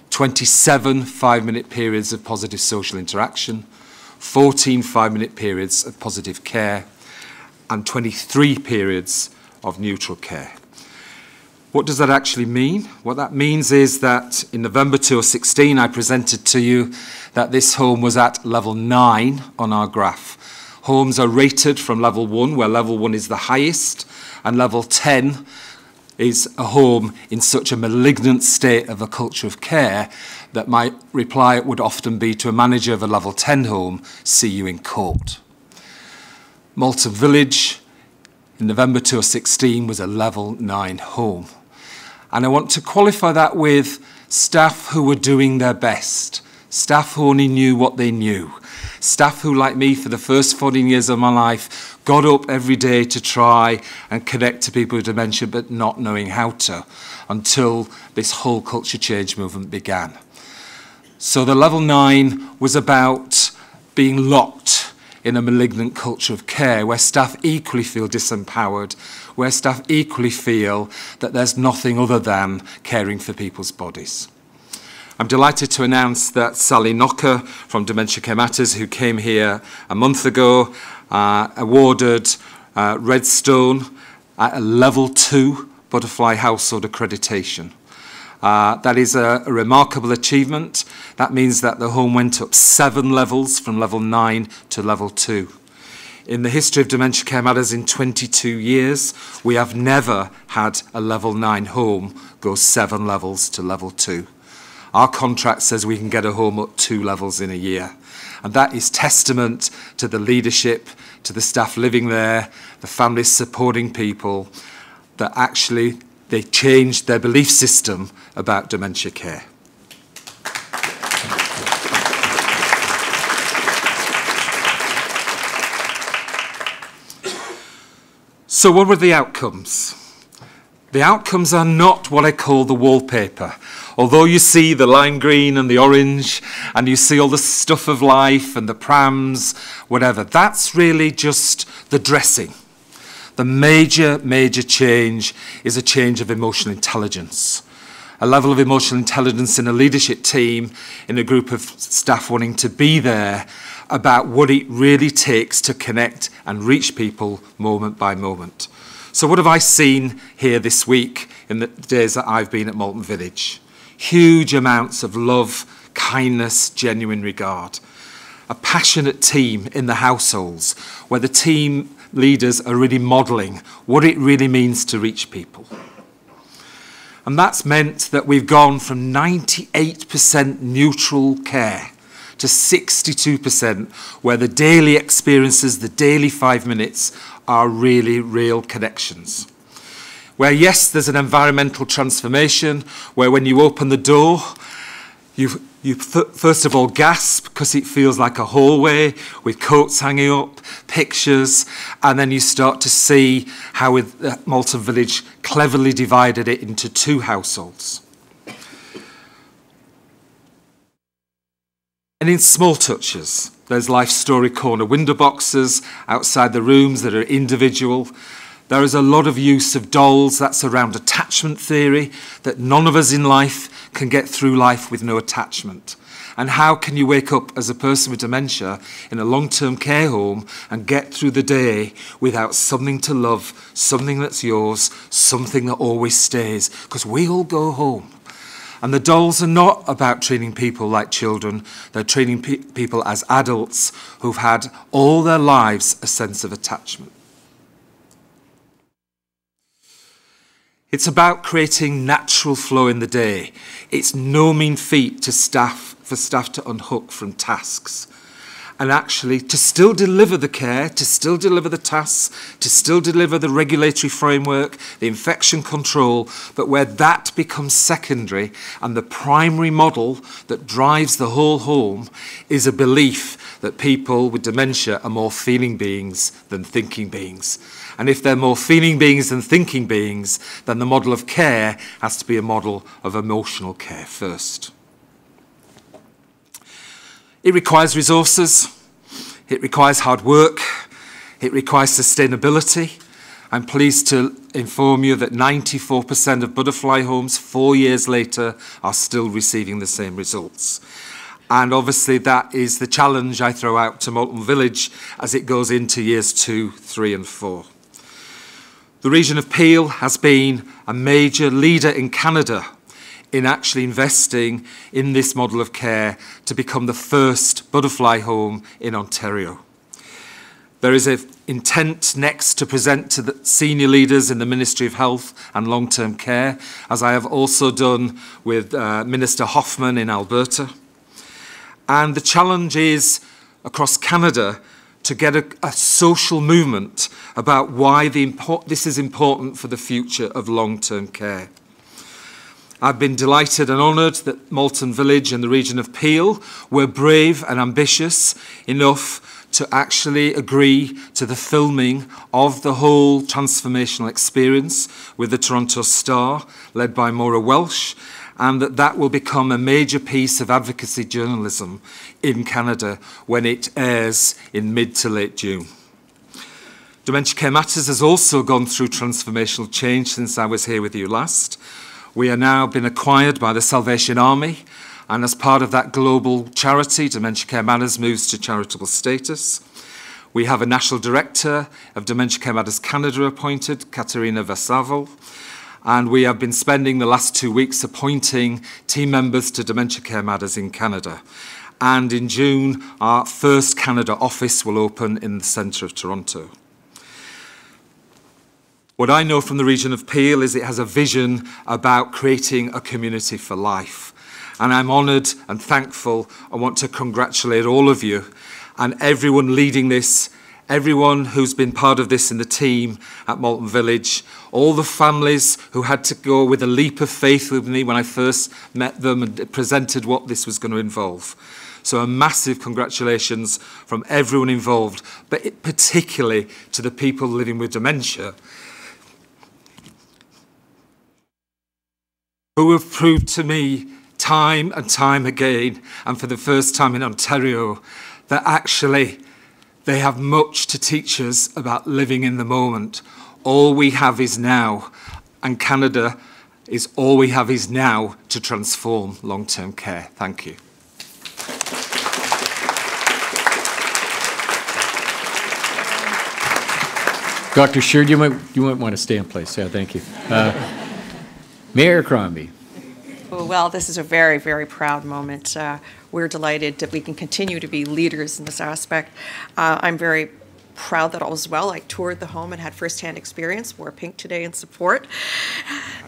27 5-minute periods of positive social interaction, 14 5-minute periods of positive care, and 23 periods of neutral care. What does that actually mean? What that means is that in November 2016, I presented to you that this home was at level 9 on our graph. Homes are rated from level 1, where level 1 is the highest, and level 10 is a home in such a malignant state of a culture of care that my reply would often be to a manager of a level 10 home, "See you in court." Malton Village in November 2016 was a level 9 home. And I want to qualify that with staff who were doing their best, staff who only knew what they knew, staff who, like me, for the first 14 years of my life, got up every day to try and connect to people with dementia, but not knowing how to, until this whole culture change movement began. So the level 9 was about being locked in a malignant culture of care, where staff equally feel disempowered, where staff equally feel that there's nothing other than caring for people's bodies. I'm delighted to announce that Sally Knocker from Dementia Care Matters, who came here a month ago, awarded Redstone at a level 2 Butterfly Household accreditation. That is a remarkable achievement. That means that the home went up 7 levels from level 9 to level 2. In the history of Dementia Care Matters in 22 years, we have never had a level 9 home go 7 levels to level 2. Our contract says we can get a home up 2 levels in a year. And that is testament to the leadership, to the staff living there, the families supporting people, that actually they changed their belief system about dementia care. So what were the outcomes? The outcomes are not what I call the wallpaper. Although you see the lime green and the orange, and you see all the stuff of life and the prams, whatever, that's really just the dressing. The major change is a change of emotional intelligence. A level of emotional intelligence in a leadership team, in a group of staff wanting to be there, about what it really takes to connect and reach people moment by moment. So what have I seen here this week in the days that I've been at Malton Village? Huge amounts of love, kindness, genuine regard. A passionate team in the households where the team leaders are really modelling what it really means to reach people. And that's meant that we've gone from 98% neutral care to 62%, where the daily experiences, the daily 5 minutes, are really real connections. Where, yes, there's an environmental transformation, where when you open the door, you first of all gasp because it feels like a hallway with coats hanging up, pictures, and then you start to see how Malton Village cleverly divided it into 2 households. And in small touches, there's Life Story Corner window boxes outside the rooms that are individual. There is a lot of use of dolls. That's around attachment theory, that none of us in life can get through life with no attachment. And how can you wake up as a person with dementia in a long-term care home and get through the day without something to love, something that's yours, something that always stays? Because we all go home. And the dolls are not about treating people like children. They're treating people as adults who've had all their lives a sense of attachment. It's about creating natural flow in the day. It's no mean feat for staff to unhook from tasks. And actually to still deliver the care, to still deliver the tasks, to still deliver the regulatory framework, the infection control, but where that becomes secondary and the primary model that drives the whole home is a belief that people with dementia are more feeling beings than thinking beings. And if they're more feeling beings than thinking beings, then the model of care has to be a model of emotional care first. It requires resources, it requires hard work, it requires sustainability. I'm pleased to inform you that 94% of butterfly homes 4 years later are still receiving the same results. And obviously that is the challenge I throw out to Malton Village as it goes into years 2, 3 and 4. The region of Peel has been a major leader in Canada in actually investing in this model of care to become the first butterfly home in Ontario. There is an intent next to present to the senior leaders in the Ministry of Health and Long-Term Care, as I have also done with Minister Hoffman in Alberta. And the challenge is, across Canada, to get a social movement about why this is important for the future of long-term care. I've been delighted and honoured that Malton Village and the region of Peel were brave and ambitious enough to actually agree to the filming of the whole transformational experience with the Toronto Star, led by Maura Welsh, and that will become a major piece of advocacy journalism in Canada when it airs in mid to late June. Dementia Care Matters has also gone through transformational change since I was here with you last. We are now been acquired by the Salvation Army, and as part of that global charity, Dementia Care Matters moves to charitable status. We have a National Director of Dementia Care Matters Canada appointed, Katerina Vasavo, and we have been spending the last 2 weeks appointing team members to Dementia Care Matters in Canada. And in June, our first Canada office will open in the centre of Toronto. What I know from the region of Peel is it has a vision about creating a community for life. And I'm honoured and thankful. I want to congratulate all of you and everyone leading this, everyone who's been part of this in the team at Malton Village, all the families who had to go with a leap of faith with me when I first met them and presented what this was going to involve. So a massive congratulations from everyone involved, but particularly to the people living with dementia, who have proved to me time and time again, and for the first time in Ontario, that actually they have much to teach us about living in the moment. All we have is now, and Canada is all we have is now to transform long-term care. Thank you. Dr. Sheard, you might want to stay in place. Yeah, thank you. Mayor Crombie. Well, this is a very, very proud moment. We're delighted that we can continue to be leaders in this aspect. I'm very proud that all was well. I toured the home and had firsthand experience, wore pink today in support.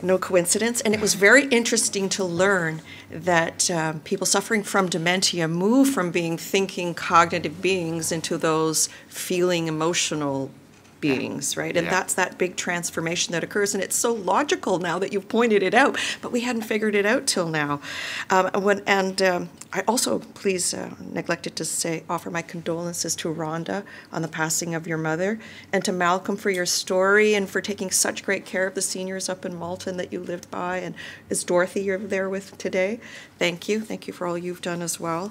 No coincidence. And it was very interesting to learn that people suffering from dementia move from being thinking, cognitive beings into those feeling, emotional beings, right? And that's that big transformation that occurs. And it's so logical now that you've pointed it out, but we hadn't figured it out till now. I also, please, neglected to offer my condolences to Rhonda on the passing of your mother, and to Malcolm for your story and for taking such great care of the seniors up in Malton that you lived by. And is Dorothy you're there with today? Thank you. Thank you for all you've done as well.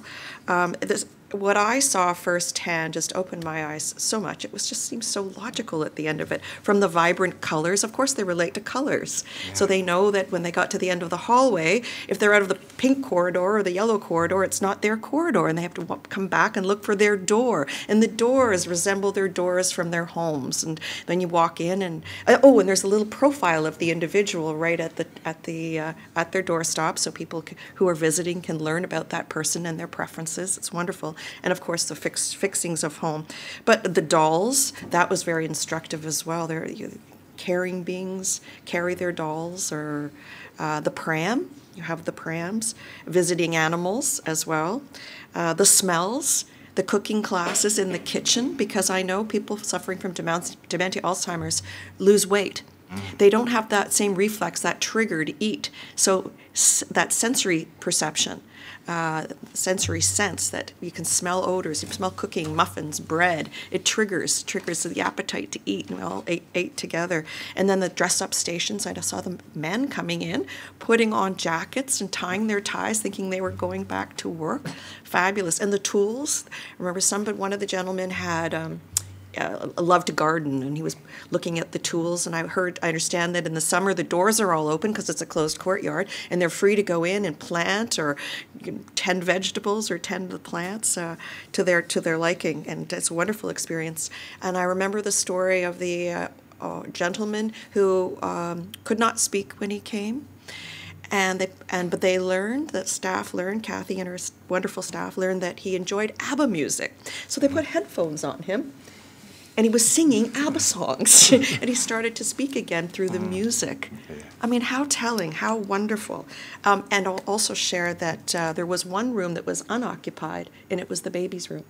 What I saw firsthand just opened my eyes so much. It just seems so logical at the end of it. From the vibrant colors, of course they relate to colors. Yeah. So they know that when they got to the end of the hallway, if they're out of the pink corridor or the yellow corridor, it's not their corridor, and they have to come back and look for their door. And the doors resemble their doors from their homes. And then you walk in, and and there's a little profile of the individual right at their doorstop, so people who are visiting can learn about that person and their preferences. It's wonderful. And of course the fixings of home. But the dolls, that was very instructive as well. They're caring beings carry their dolls, or the pram, you have the prams, visiting animals as well. The smells, the cooking classes in the kitchen, because I know people suffering from dementia, Alzheimer's, lose weight. They don't have that same reflex, that trigger to eat. So that sensory perception, sensory sense that you can smell odors, you smell cooking, muffins, bread, it triggers the appetite to eat, and we all ate together. And then the dress-up stations, I just saw the men coming in, putting on jackets and tying their ties, thinking they were going back to work. Fabulous. And the tools, I remember one of the gentlemen had loved to garden, and he was looking at the tools, and I understand that in the summer the doors are all open because it's a closed courtyard, and they're free to go in and plant or tend vegetables or tend the plants to their liking, and it's a wonderful experience. And I remember the story of the gentleman who could not speak when he came. But they learned, the staff learned, Kathy and her wonderful staff learned that he enjoyed ABBA music. So they put headphones on him, and he was singing ABBA songs, and he started to speak again through the music. I mean, how telling, how wonderful. And I'll also share that there was one room that was unoccupied, and it was the baby's room.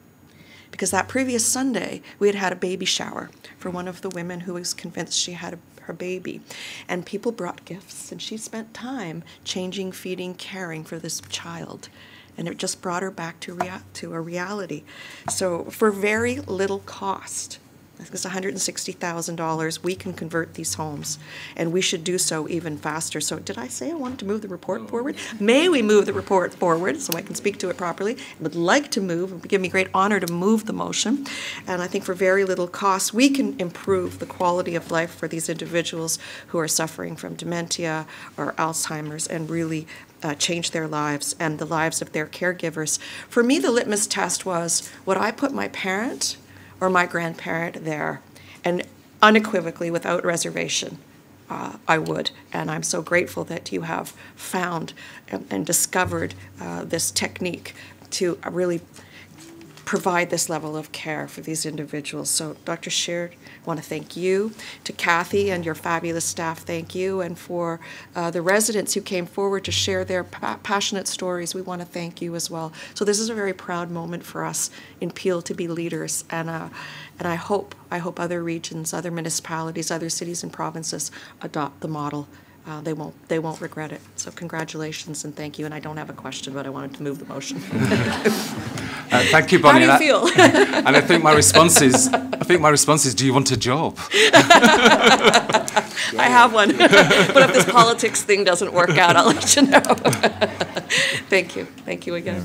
Because that previous Sunday, we had a baby shower for one of the women who was convinced she had her baby. And people brought gifts, and she spent time changing, feeding, caring for this child. And it just brought her back to a reality. So for very little cost, I think it's $160,000, we can convert these homes, and we should do so even faster. So did I say I wanted to move the report forward? May we move the report forward so I can speak to it properly? I would like to move, it would give me great honor to move the motion. And I think for very little cost, we can improve the quality of life for these individuals who are suffering from dementia or Alzheimer's and really change their lives and the lives of their caregivers. For me, the litmus test was, would I put my parent or my grandparent there? And unequivocally, without reservation, I would. And I'm so grateful that you have found and discovered this technique to really provide this level of care for these individuals. So, Dr. Sheard, I want to thank you. To Kathy and your fabulous staff, thank you. And for the residents who came forward to share their passionate stories, we want to thank you as well. So this is a very proud moment for us in Peel to be leaders. And I hope other regions, other municipalities, other cities and provinces adopt the model. They won't regret it. So congratulations and thank you. And I don't have a question, but I wanted to move the motion. Thank you, Bonnie. How do you feel? And I think my response is, do you want a job? I have one. But if this politics thing doesn't work out, I'll let you know. Thank you. Thank you again.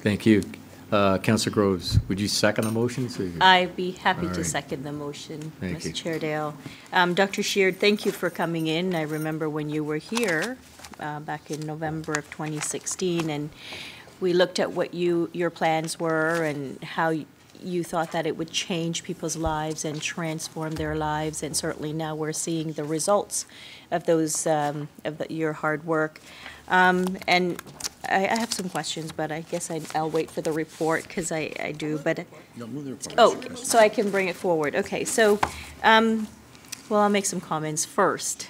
Thank you. Councillor Groves, would you second the motion? I'd be happy All to right. second the motion, Thank you. Mr. Chairdale. Dr. Sheard, thank you for coming in. I remember when you were here back in November of 2016, and we looked at what your plans were and how you thought that it would change people's lives and transform their lives, and certainly now we're seeing the results of those your hard work. And I have some questions, but I guess I'll wait for the report because I do. But so I can bring it forward. Okay, so well, I'll make some comments first.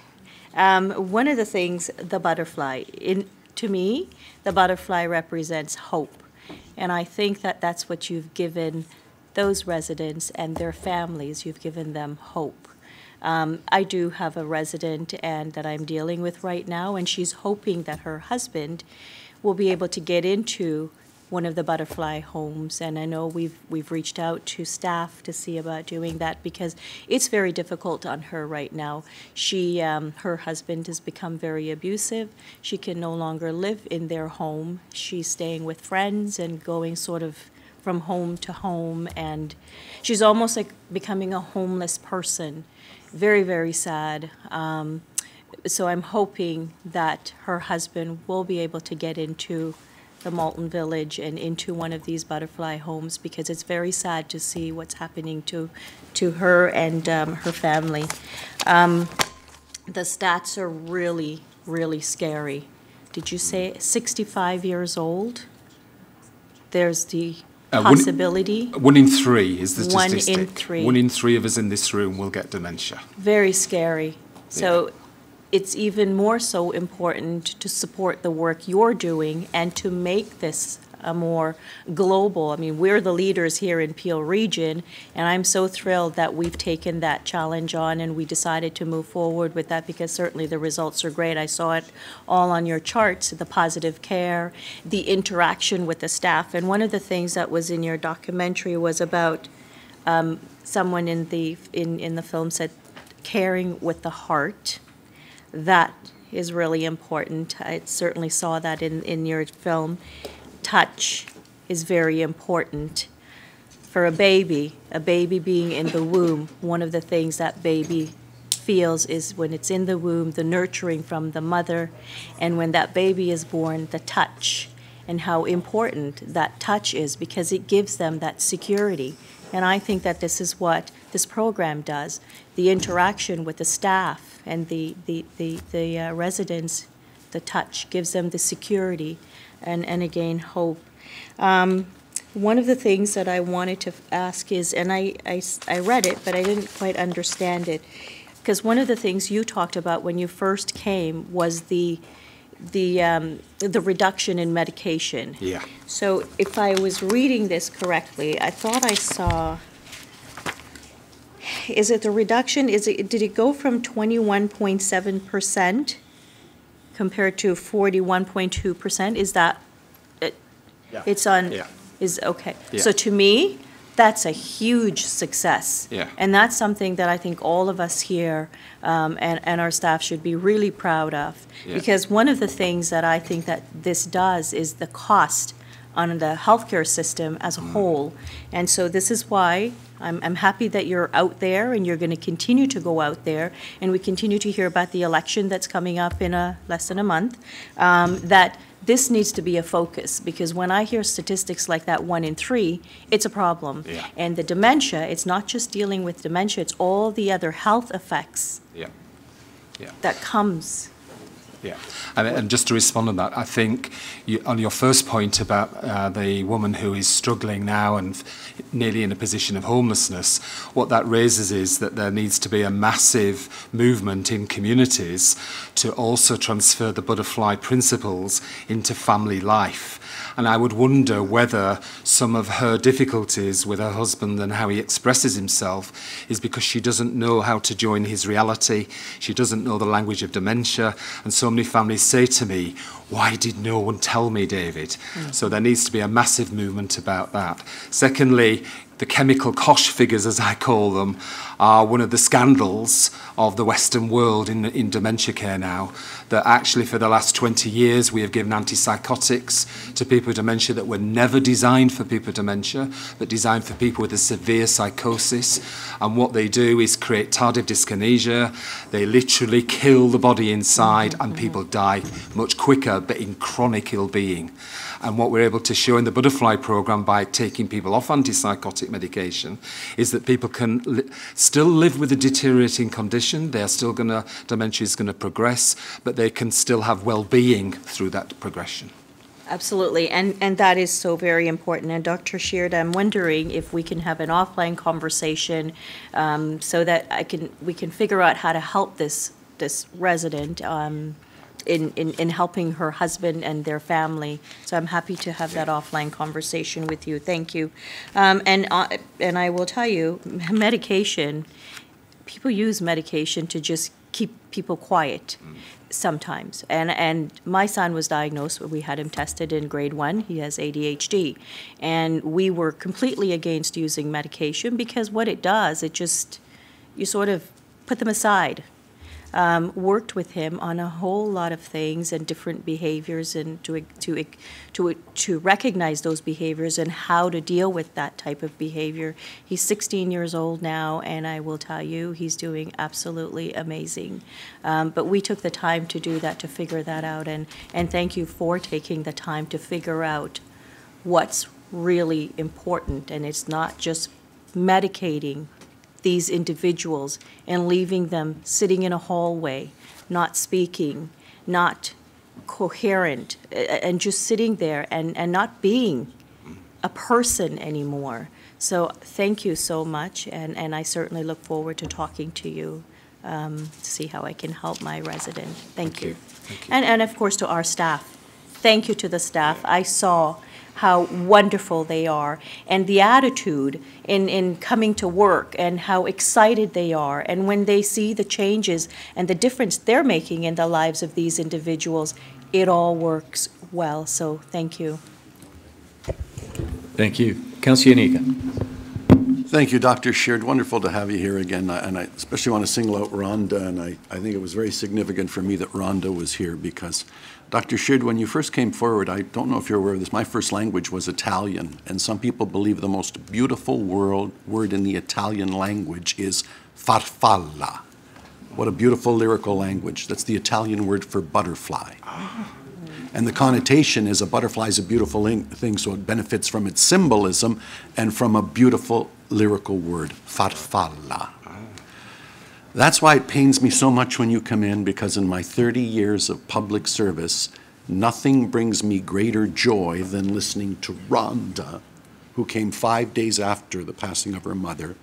One of the things, the butterfly, to me, the butterfly represents hope, and I think that that's what you've given those residents and their families. You've given them hope. I do have a resident and that I'm dealing with right now, and she's hoping that her husband will be able to get into one of the butterfly homes. And I know we've reached out to staff to see about doing that because it's very difficult on her right now. Her husband has become very abusive. She can no longer live in their home. She's staying with friends and going sort of from home to home, and she's almost like becoming a homeless person. Very, very sad. So I'm hoping that her husband will be able to get into the Malton Village and into one of these butterfly homes, because it's very sad to see what's happening to her and her family. The stats are really, really scary. Did you say 65 years old? There's the possibility. 1 in 3 is the 1 statistic. in 3. 1 in 3 of us in this room will get dementia. Very scary. So it's even more so important to support the work you're doing and to make this a more global. I mean, we're the leaders here in Peel Region, and I'm so thrilled that we've taken that challenge on and we decided to move forward with that, because certainly the results are great. I saw it all on your charts, the positive care, the interaction with the staff. And one of the things that was in your documentary was about someone in the film said, caring with the heart. That is really important. I certainly saw that in your film. Touch is very important. For a baby being in the womb, one of the things that baby feels is when it's in the womb, the nurturing from the mother, and when that baby is born, the touch, and how important that touch is, because it gives them that security. And I think that this is what this program does. The interaction with the staff and the residents, the touch gives them the security and again, hope. One of the things that I wanted to ask is, and I read it, but I didn't quite understand it, because one of the things you talked about when you first came was the reduction in medication. Yeah. So if I was reading this correctly, I thought I saw, is it the reduction, did it go from 21.7% compared to 41.2%? Is that, it's on, Yeah. is, okay. Yeah. So to me, that's a huge success. Yeah. And that's something that I think all of us here and our staff should be really proud of. Yeah. Because one of the things that I think that this does is the cost on the healthcare system as a whole. And so this is why I'm happy that you're out there and you're going to continue to go out there. And we continue to hear about the election that's coming up in less than a month, that this needs to be a focus, because when I hear statistics like that 1 in 3, it's a problem. Yeah. And the dementia, it's not just dealing with dementia, it's all the other health effects Yeah. Yeah. that comes. Yeah, and just to respond on that, I think on your first point about the woman who is struggling now and nearly in a position of homelessness, what that raises is that there needs to be a massive movement in communities to also transfer the butterfly principles into family life. And I would wonder whether some of her difficulties with her husband and how he expresses himself is because she doesn't know how to join his reality. She doesn't know the language of dementia. And so many families say to me, why did no one tell me, David? So there needs to be a massive movement about that. Secondly, the chemical cost figures, as I call them, are one of the scandals of the Western world in dementia care now, that actually for the last 20 years we have given antipsychotics to people with dementia that were never designed for people with dementia, but designed for people with a severe psychosis. And what they do is create tardive dyskinesia. They literally kill the body inside and people die much quicker, but in chronic ill-being. And what we're able to show in the Butterfly program by taking people off antipsychotic medication is that people can still live with a deteriorating condition. They are still dementia is going to progress, but they can still have well-being through that progression. Absolutely, and that is so very important. And Dr. Sheard, I'm wondering if we can have an offline conversation so that we can figure out how to help this resident in helping her husband and their family. So I'm happy to have that offline conversation with you. Thank you. And I will tell you, medication, people use medication to just keep people quiet sometimes. And my son was diagnosed, we had him tested in grade 1, he has ADHD. And we were completely against using medication because what it does, you sort of put them aside. Worked with him on a whole lot of things and different behaviors, and to recognize those behaviors and how to deal with that type of behavior. He's 16 years old now, and I will tell you, he's doing absolutely amazing. But we took the time to do that, to figure that out, and thank you for taking the time to figure out what's really important, and it's not just medicating these individuals and leaving them sitting in a hallway, not speaking, not coherent, and just sitting there and not being a person anymore. So thank you so much, and I certainly look forward to talking to you to see how I can help my resident. Thank you. Thank you. And of course to our staff. Thank you to the staff. I saw how wonderful they are, and the attitude in coming to work, and how excited they are, and when they see the changes and the difference they're making in the lives of these individuals, it all works well. So thank you. Thank you. Councillor Yanika. Thank you, Dr. Sheard. Wonderful to have you here again. And I especially want to single out Rhonda, and I think it was very significant for me that Rhonda was here because, Dr. Sheard, when you first came forward, I don't know if you're aware of this, my first language was Italian, and some people believe the most beautiful word in the Italian language is farfalla. What a beautiful lyrical language. That's the Italian word for butterfly. And the connotation is a butterfly is a beautiful thing, so it benefits from its symbolism and from a beautiful lyrical word, farfalla. That's why it pains me so much when you come in, because in my 30 years of public service, nothing brings me greater joy than listening to Rhonda, who came 5 days after the passing of her mother.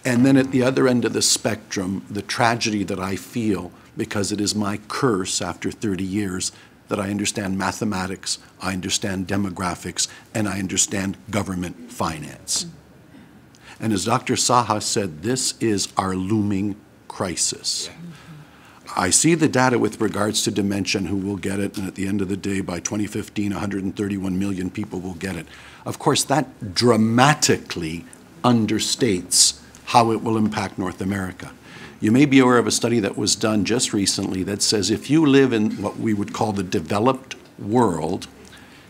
And then at the other end of the spectrum, the tragedy that I feel, because it is my curse after 30 years, that I understand mathematics, I understand demographics, and I understand government finance. And as Dr. Saha said, this is our looming crisis. I see the data with regards to dementia and who will get it, and at the end of the day, by 2015, 131 million people will get it. Of course, that dramatically understates how it will impact North America. You may be aware of a study that was done just recently that says if you live in what we would call the developed world,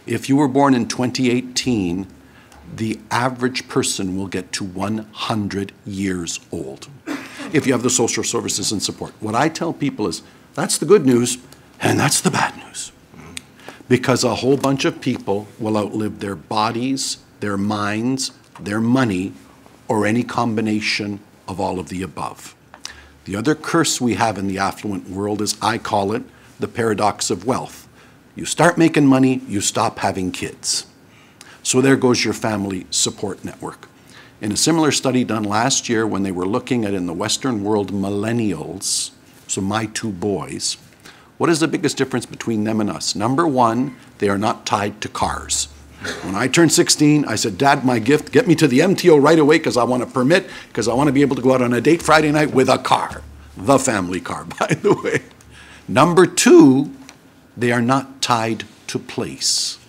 if you were born in 2018, the average person will get to 100 years old if you have the social services and support. What I tell people is, that's the good news, and that's the bad news. Because a whole bunch of people will outlive their bodies, their minds, their money, or any combination of all of the above. The other curse we have in the affluent world is, I call it, the paradox of wealth. You start making money, you stop having kids. So there goes your family support network. In a similar study done last year when they were looking at, in the Western world, millennials, so my two boys, what is the biggest difference between them and us? Number one, they are not tied to cars. When I turned 16, I said, Dad, my gift, get me to the MTO right away because I want a permit, because I want to be able to go out on a date Friday night with a car. The family car, by the way. Number two, they are not tied to place.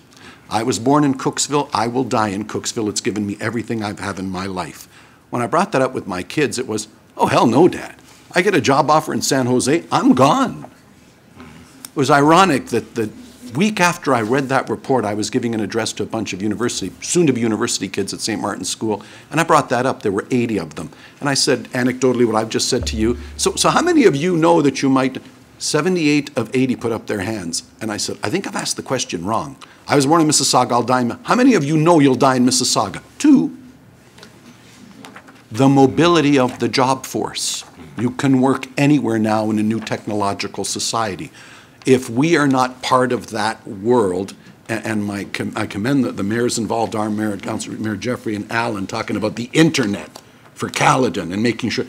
I was born in Cooksville. I will die in Cooksville. It's given me everything I've had in my life. When I brought that up with my kids, it was, oh, hell no, Dad. I get a job offer in San Jose, I'm gone. It was ironic that the week after I read that report, I was giving an address to a bunch of soon-to-be university kids at St. Martin's School, and I brought that up. There were 80 of them. And I said, anecdotally, what I've just said to you, so how many of you know that you might... 78 of 80 put up their hands. And I said, I think I've asked the question wrong. I was born in Mississauga, I'll die in... How many of you know you'll die in Mississauga? 2. The mobility of the job force. You can work anywhere now in a new technological society. If we are not part of that world, and I commend the mayors involved, our mayor, Councilor Mayor Jeffrey and Alan, talking about the internet for Caledon and making sure...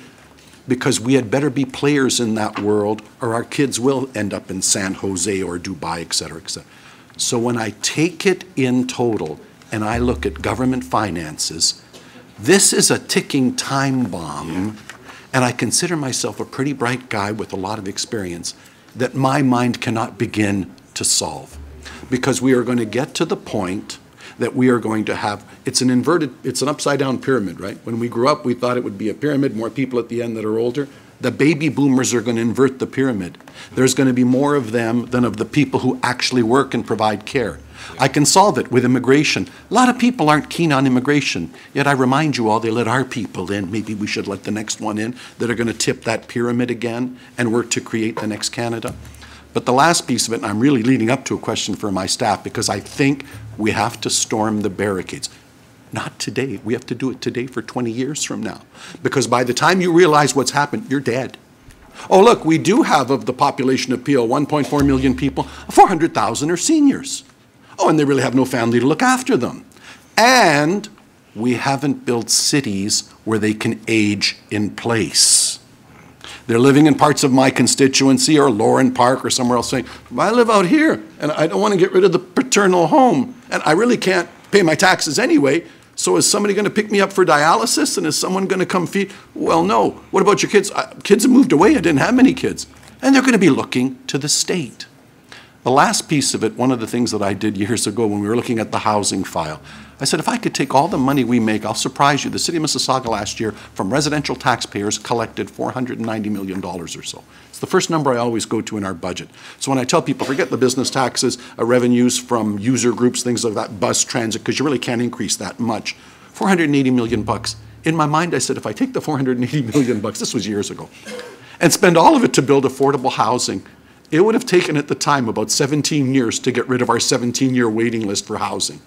Because we had better be players in that world, or our kids will end up in San Jose or Dubai, et cetera, et cetera. So when I take it in total and I look at government finances, this is a ticking time bomb, and I consider myself a pretty bright guy with a lot of experience that my mind cannot begin to solve. Because we are going to get to the point that we are going to have, it's an upside down pyramid, right? When we grew up, we thought it would be a pyramid, more people at the end that are older. The baby boomers are going to invert the pyramid. There's going to be more of them than of the people who actually work and provide care. I can solve it with immigration. A lot of people aren't keen on immigration, yet I remind you all, they let our people in. Maybe we should let the next one in that are going to tip that pyramid again and work to create the next Canada. But the last piece of it, and I'm really leading up to a question for my staff, because I think we have to storm the barricades. Not today. We have to do it today for 20 years from now. Because by the time you realize what's happened, you're dead. Oh, look, we do have, of the population of Peel, 1.4 million people, 400,000 are seniors. Oh, and they really have no family to look after them. And we haven't built cities where they can age in place. They're living in parts of my constituency or Lauren Park or somewhere else saying, well, I live out here and I don't want to get rid of the paternal home and I really can't pay my taxes anyway, so is somebody going to pick me up for dialysis and is someone going to come feed? Well, no. What about your kids? Kids have moved away. I didn't have many kids. And they're going to be looking to the state. The last piece of it, one of the things that I did years ago when we were looking at the housing file, I said, if I could take all the money we make, I'll surprise you. The city of Mississauga last year, from residential taxpayers, collected $490 million or so. It's the first number I always go to in our budget. So when I tell people, forget the business taxes, revenues from user groups, things like that, bus, transit, because you really can't increase that much. $480 million bucks. In my mind, I said, if I take the $480 million bucks, this was years ago, and spend all of it to build affordable housing, it would have taken at the time about 17 years to get rid of our 17-year waiting list for housing.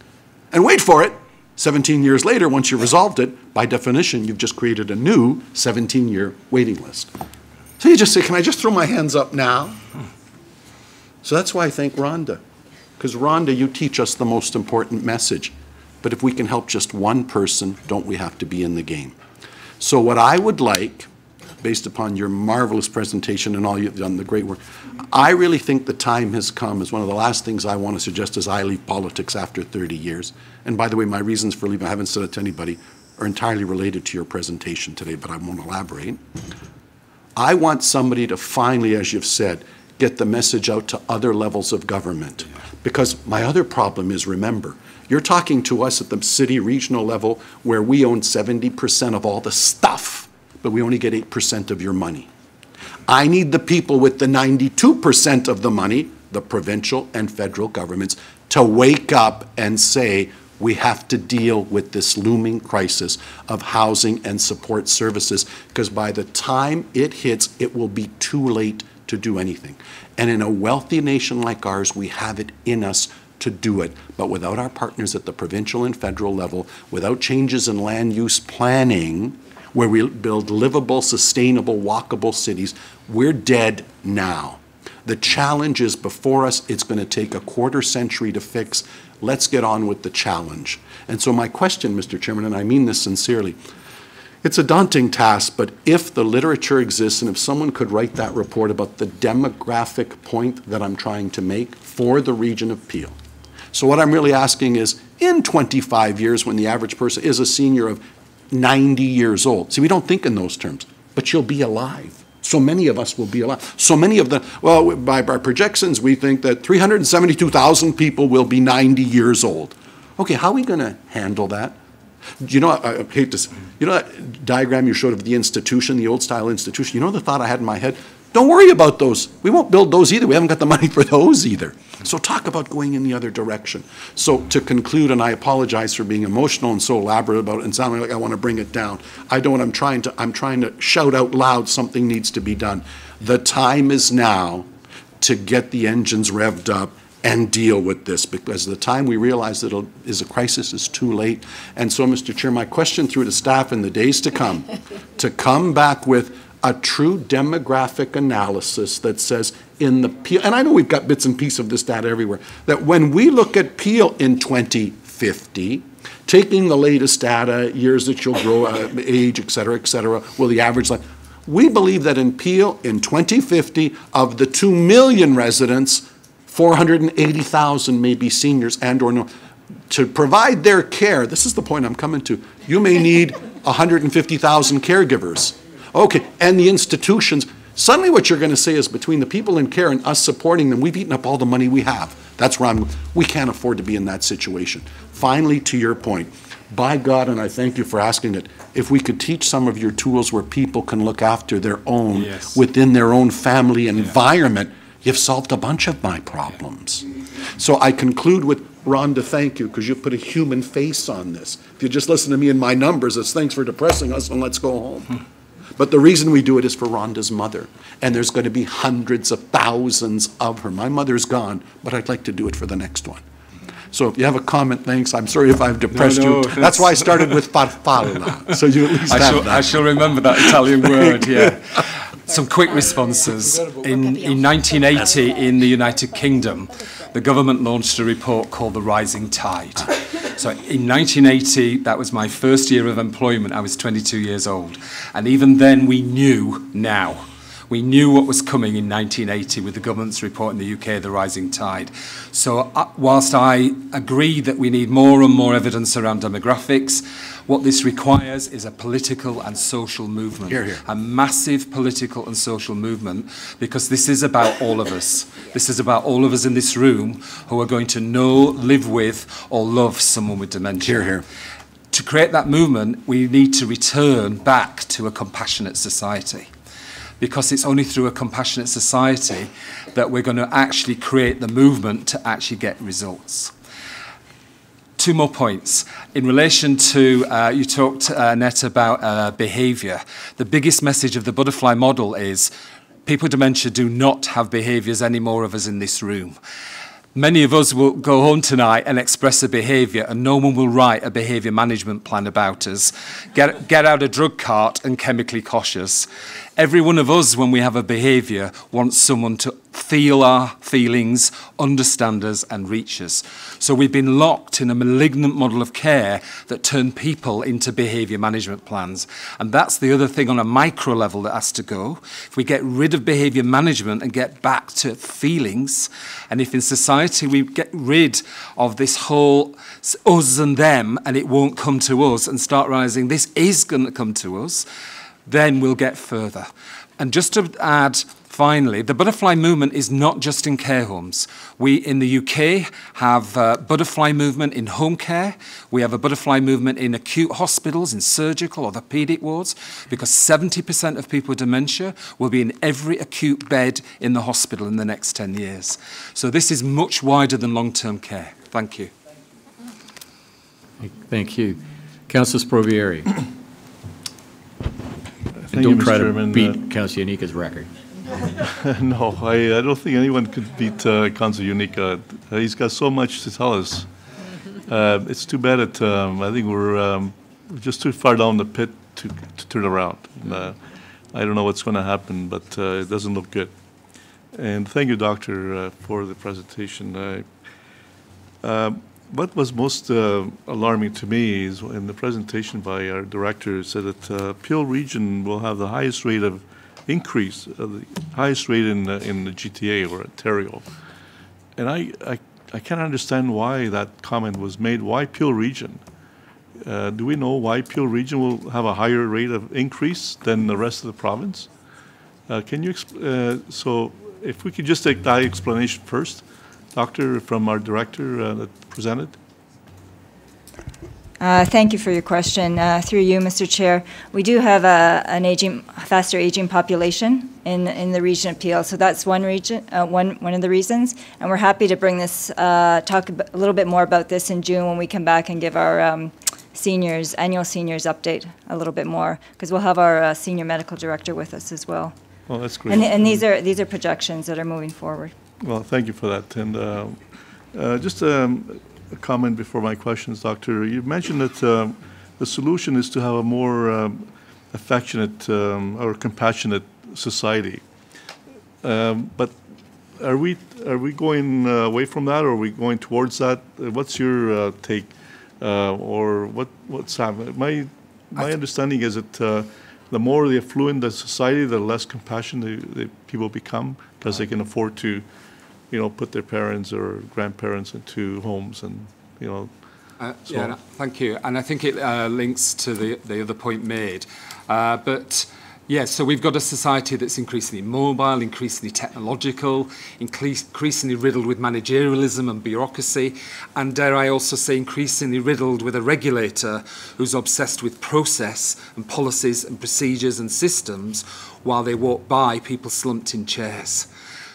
And wait for it, 17 years later, once you resolved it, by definition, you've just created a new 17-year waiting list. So you just say, can I just throw my hands up now? So that's why I thank Rhonda. Because Rhonda, you teach us the most important message. But if we can help just one person, don't we have to be in the game? So what I would like, based upon your marvelous presentation and all you've done, the great work, I really think the time has come, is one of the last things I want to suggest as I leave politics after 30 years. And by the way, my reasons for leaving, I haven't said it to anybody, are entirely related to your presentation today, but I won't elaborate. I want somebody to finally, as you've said, get the message out to other levels of government. Because my other problem is, remember, you're talking to us at the city regional level where we own 70% of all the stuff, but we only get 8% of your money. I need the people with the 92% of the money, the provincial and federal governments, to wake up and say, we have to deal with this looming crisis of housing and support services, because by the time it hits, it will be too late to do anything. And in a wealthy nation like ours, we have it in us to do it. But without our partners at the provincial and federal level, without changes in land use planning, where we build livable, sustainable, walkable cities, we're dead now. The challenge is before us. It's going to take a quarter century to fix. Let's get on with the challenge. And so my question, Mr. Chairman, and I mean this sincerely, it's a daunting task, but if the literature exists and if someone could write that report about the demographic point that I'm trying to make for the region of Peel. So what I'm really asking is, in 25 years, when the average person is a senior of 90 years old, see, we don't think in those terms, but you'll be alive. So many of us will be alive. So many of the, well, by our projections, we think that 372,000 people will be 90 years old. Okay, how are we going to handle that? You know, I hate to, you know that diagram you showed of the institution, the old style institution? You know the thought I had in my head? Don't worry about those. We won't build those either. We haven't got the money for those either. So talk about going in the other direction. So to conclude, and I apologize for being emotional and so elaborate about it and sounding like I want to bring it down. I don't. I'm trying to shout out loud something needs to be done. The time is now to get the engines revved up and deal with this, because the time we realize that it is a crisis is too late. And so, Mr. Chair, my question through to staff in the days to come back with a true demographic analysis that says in the Peel, and I know we've got bits and pieces of this data everywhere, that when we look at Peel in 2050, taking the latest data, years that you'll grow, age, et cetera, will the average life, we believe that in Peel in 2050, of the 2 million residents, 480,000 may be seniors and or no. To provide their care, this is the point I'm coming to, you may need 150,000 caregivers. Okay, and the institutions, suddenly what you're going to say is between the people in care and us supporting them, we've eaten up all the money we have. That's where we can't afford to be in that situation. Finally, to your point, by God, and I thank you for asking it, if we could teach some of your tools where people can look after their own, within their own family environment, you've solved a bunch of my problems. So I conclude with, Rhonda, thank you, because you put a human face on this. If you just listen to me and my numbers, it's thanks for depressing us and let's go home. But the reason we do it is for Rhonda's mother. And there's going to be hundreds of thousands of her. My mother's gone, but I'd like to do it for the next one. So if you have a comment, thanks. I'm sorry if I've depressed you. That's why I started with farfalla. So you at least have that. I shall remember that Italian word, yeah. Some quick responses. In 1980, in the United Kingdom, the government launched a report called The Rising Tide. So in 1980, that was my first year of employment. I was 22 years old. And even then, we knew now. We knew what was coming in 1980 with the government's report in the UK, The Rising Tide. So whilst I agree that we need more and more evidence around demographics, what this requires is a political and social movement. Hear, hear. A massive political and social movement, because this is about all of us. This is about all of us in this room who are going to know, live with, or love someone with dementia. Hear, hear. To create that movement, we need to return back to a compassionate society. Because it's only through a compassionate society that we're going to actually create the movement to actually get results. Two more points. In relation to, you talked, Annette, about behaviour. The biggest message of the butterfly model is people with dementia do not have behaviours, any more of us in this room. Many of us will go home tonight and express a behaviour, and no one will write a behaviour management plan about us. Get out a drug cart and chemically cautious. Every one of us, when we have a behaviour, wants someone to feel our feelings, understand us, and reach us. So we've been locked in a malignant model of care that turned people into behaviour management plans. And that's the other thing on a micro level that has to go. If we get rid of behaviour management and get back to feelings, and if in society we get rid of this whole us and them, and it won't come to us, and start realising this is going to come to us, then we'll get further. And just to add, finally, the butterfly movement is not just in care homes. We, in the UK, have a butterfly movement in home care. We have a butterfly movement in acute hospitals, in surgical, orthopedic wards, because 70% of people with dementia will be in every acute bed in the hospital in the next 10 years. So this is much wider than long-term care. Thank you. Thank you. Councillor Sprovieri. Thank Don't you, try Mr. to Chairman. beat Councillor Yannicka's record. No, I don't think anyone could beat Councillor Yannicka. He's got so much to tell us. It's too bad that I think we're just too far down the pit to turn around. I don't know what's going to happen, but it doesn't look good. And thank you, Doctor, for the presentation. What was most alarming to me is in the presentation by our director said that Peel Region will have the highest rate of increase, the highest rate in the GTA or Ontario. And I can't understand why that comment was made. Why Peel Region? Do we know why Peel Region will have a higher rate of increase than the rest of the province? Can you, so if we could just take that explanation first, Doctor, from our director that presented. Thank you for your question. Through you, Mr. Chair, we do have an faster aging population in the region of Peel, so that's one of the reasons. And we're happy to bring this, talk a little bit more about this in June when we come back and give our annual seniors update a little bit more, because we'll have our senior medical director with us as well. Oh, that's great. And these are projections that are moving forward. Well, thank you for that. And just a comment before my questions, Doctor. You mentioned that the solution is to have a more affectionate or compassionate society. But are we going away from that, or are we going towards that? What's your take, or what's happening? My understanding is that the more the affluent the society, the less compassionate the people become, because they can afford to, put their parents or grandparents into homes, and so yeah, thank you. And I think it links to the other point made. But yes, so we've got a society that's increasingly mobile, increasingly technological, increasingly riddled with managerialism and bureaucracy, and dare I also say increasingly riddled with a regulator who's obsessed with process and policies and procedures and systems while they walk by people slumped in chairs.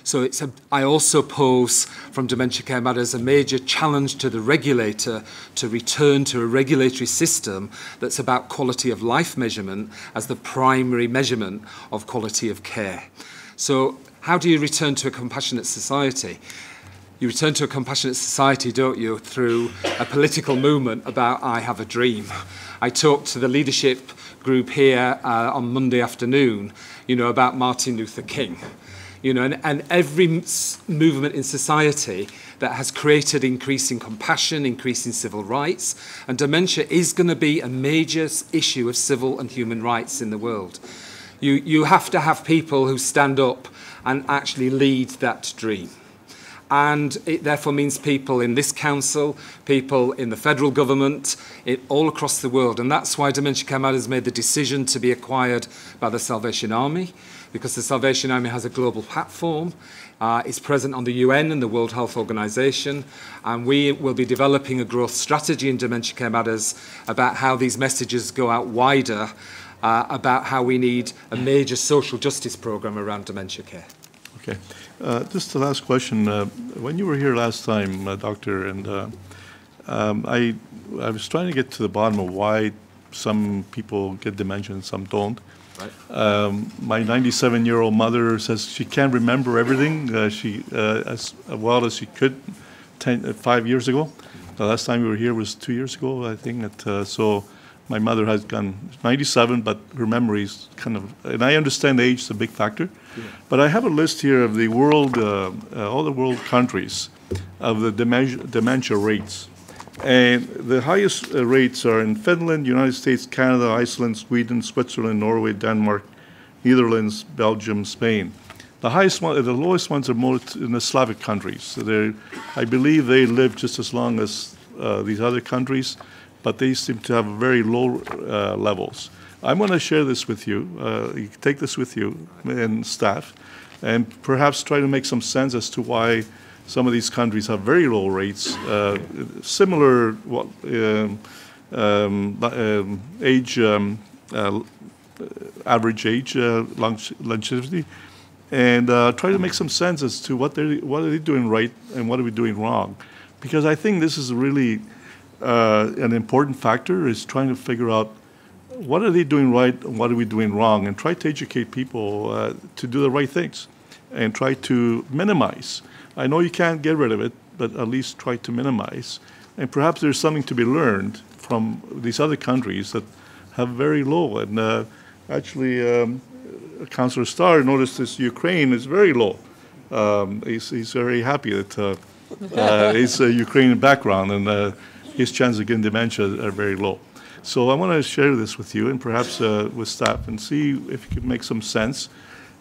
So I also pose from Dementia Care Matters a major challenge to the regulator to return to a regulatory system that's about quality of life measurement as the primary measurement of quality of care. So how do you return to a compassionate society? You return to a compassionate society, don't you, through a political movement about I have a dream. I talked to the leadership group here on Monday afternoon, about Martin Luther King. And every movement in society that has created increasing compassion, increasing civil rights, and dementia is going to be a major issue of civil and human rights in the world. You have to have people who stand up and actually lead that dream. And it therefore means people in this council, people in the federal government, all across the world. And that's why Dementia Care Matters made the decision to be acquired by the Salvation Army, because the Salvation Army has a global platform, is present on the UN and the World Health Organization, and we will be developing a growth strategy in Dementia Care Matters about how these messages go out wider, about how we need a major social justice program around dementia care. Okay. Just the last question. When you were here last time, Doctor, and I was trying to get to the bottom of why some people get dementia and some don't. Right. My 97-year-old mother says she can't remember everything as well as she could 5 years ago. The last time we were here was 2 years ago, I think. So my mother has gone 97, but her memory's kind of, and I understand age is a big factor. Yeah. But I have a list here of the world, all the world countries of the dementia rates. And the highest rates are in Finland, United States, Canada, Iceland, Sweden, Switzerland, Norway, Denmark, Netherlands, Belgium, Spain. The highest one, the lowest ones are more in the Slavic countries. So I believe they live just as long as these other countries, but they seem to have very low levels. I'm going to share this with you. You can take this with you and staff, and perhaps try to make some sense as to why some of these countries have very low rates, similar age, average age, longevity, and try to make some sense as to what are they doing right and what are we doing wrong. Because I think this is really an important factor, is trying to figure out what are they doing right and what are we doing wrong, and try to educate people to do the right things and try to minimize. I know you can't get rid of it, but at least try to minimize. And perhaps there's something to be learned from these other countries that have very low. And actually, Councillor Starr noticed this Ukraine is very low. He's very happy that he's a Ukrainian background, and his chances of getting dementia are very low. So I want to share this with you and perhaps with staff and see if you can make some sense.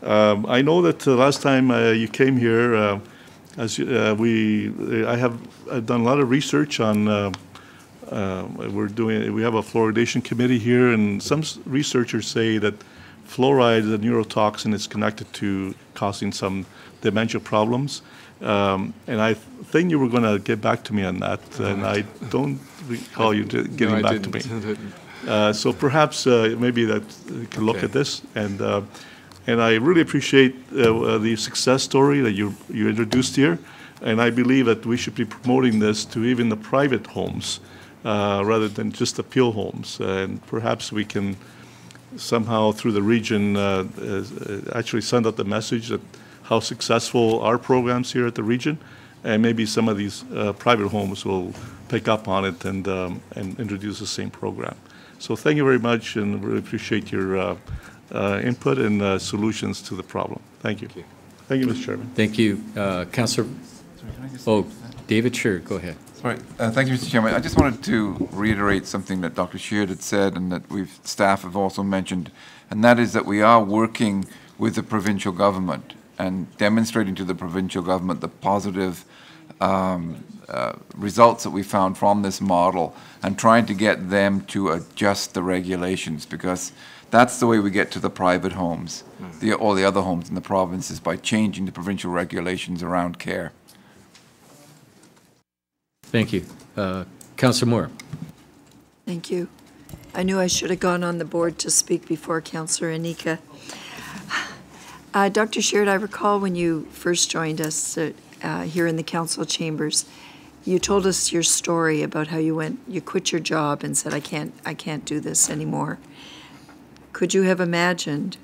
I know that the last time you came here, I've done a lot of research on. We have a fluoridation committee here, and some researchers say that fluoride, the neurotoxin, is connected to causing some dementia problems. And I think you were going to get back to me on that, and I don't recall you getting back to me. So perhaps maybe that you can look at this, and I really appreciate the success story that you introduced here, and I believe that we should be promoting this to even the private homes rather than just the Peel homes, and perhaps we can somehow through the region actually send out the message that how successful our programs here at the region, and maybe some of these private homes will pick up on it and introduce the same program. So thank you very much, and really appreciate your input and solutions to the problem. Thank you. Thank you, Mr. Chairman. Thank you. Councillor, David, sure, go ahead. Sorry. Thank you, Mr. Chairman. I just wanted to reiterate something that Dr. Sheard had said and that staff have also mentioned, and that is that we are working with the provincial government and demonstrating to the provincial government the positive results that we found from this model, and trying to get them to adjust the regulations, because that's the way we get to the private homes, all the other homes in the provinces, by changing the provincial regulations around care. Thank you. Councillor Moore. Thank you. I knew I should have gone on the board to speak before Councillor Anika. Dr. Sheard, I recall when you first joined us here in the council chambers, you told us your story about how you quit your job and said, I can't do this anymore. Could you have imagined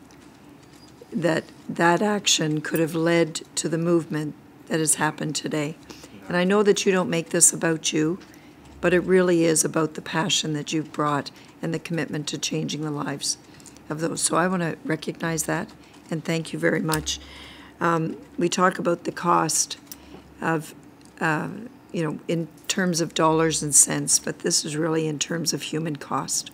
that action could have led to the movement that has happened today? And I know that you don't make this about you, but it really is about the passion that you've brought and the commitment to changing the lives of those. So I want to recognize that and thank you very much. We talk about the cost of, in terms of dollars and cents, but this is really in terms of human cost.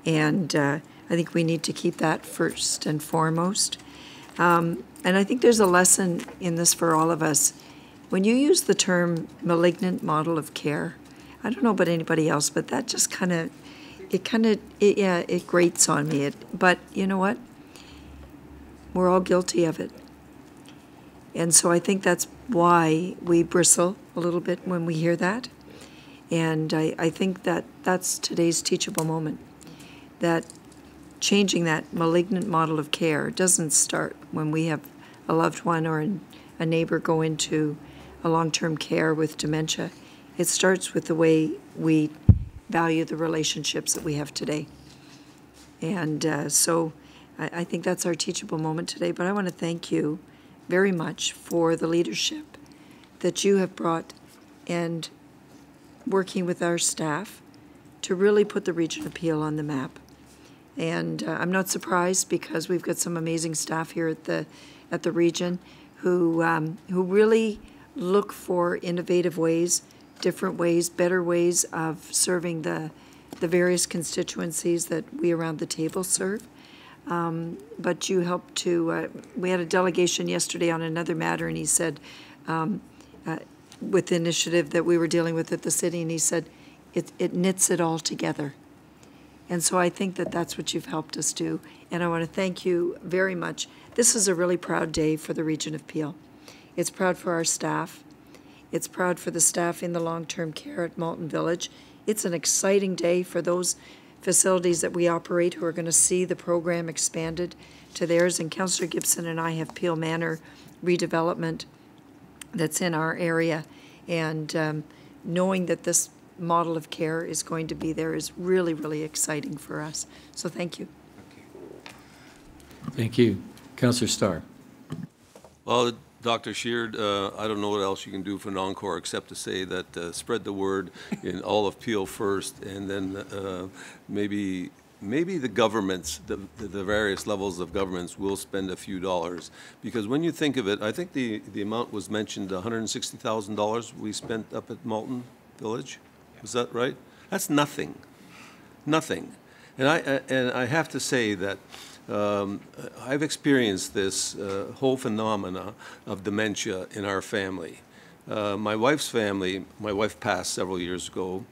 And I think we need to keep that first and foremost. And I think there's a lesson in this for all of us. When you use the term malignant model of care, I don't know about anybody else, but that just it grates on me. But you know what? We're all guilty of it. And so I think that's why we bristle a little bit when we hear that. And I think that that's today's teachable moment, that changing that malignant model of care doesn't start when we have a loved one or a neighbor go into a long-term care with dementia. It starts with the way we value the relationships that we have today. And so I think that's our teachable moment today. But I want to thank you very much for the leadership that you have brought and working with our staff to really put the region of Peel on the map. And I'm not surprised, because we've got some amazing staff here at the region who really look for innovative ways, different ways, better ways of serving the various constituencies that we around the table serve. But you helped to, we had a delegation yesterday on another matter, and he said, with the initiative that we were dealing with at the city, and he said, it knits it all together. And so I think that that's what you've helped us do. And I want to thank you very much. This is a really proud day for the region of Peel. It's proud for our staff. It's proud for the staff in the long-term care at Malton Village. It's an exciting day for those facilities that we operate who are going to see the program expanded to theirs. And Councillor Gibson and I have Peel Manor redevelopment that's in our area. And knowing that this model of care is going to be there is really, really exciting for us. So thank you. Thank you. Councillor Starr. Well, Dr. Sheard, I don't know what else you can do for an encore except to say that spread the word in all of Peel first, and then maybe the governments, the various levels of governments will spend a few dollars. Because when you think of it, I think the amount was mentioned, $160,000 we spent up at Malton Village. Was that right? That's nothing. Nothing. And I have to say that I've experienced this whole phenomena of dementia in our family. My wife's family, my wife passed several years ago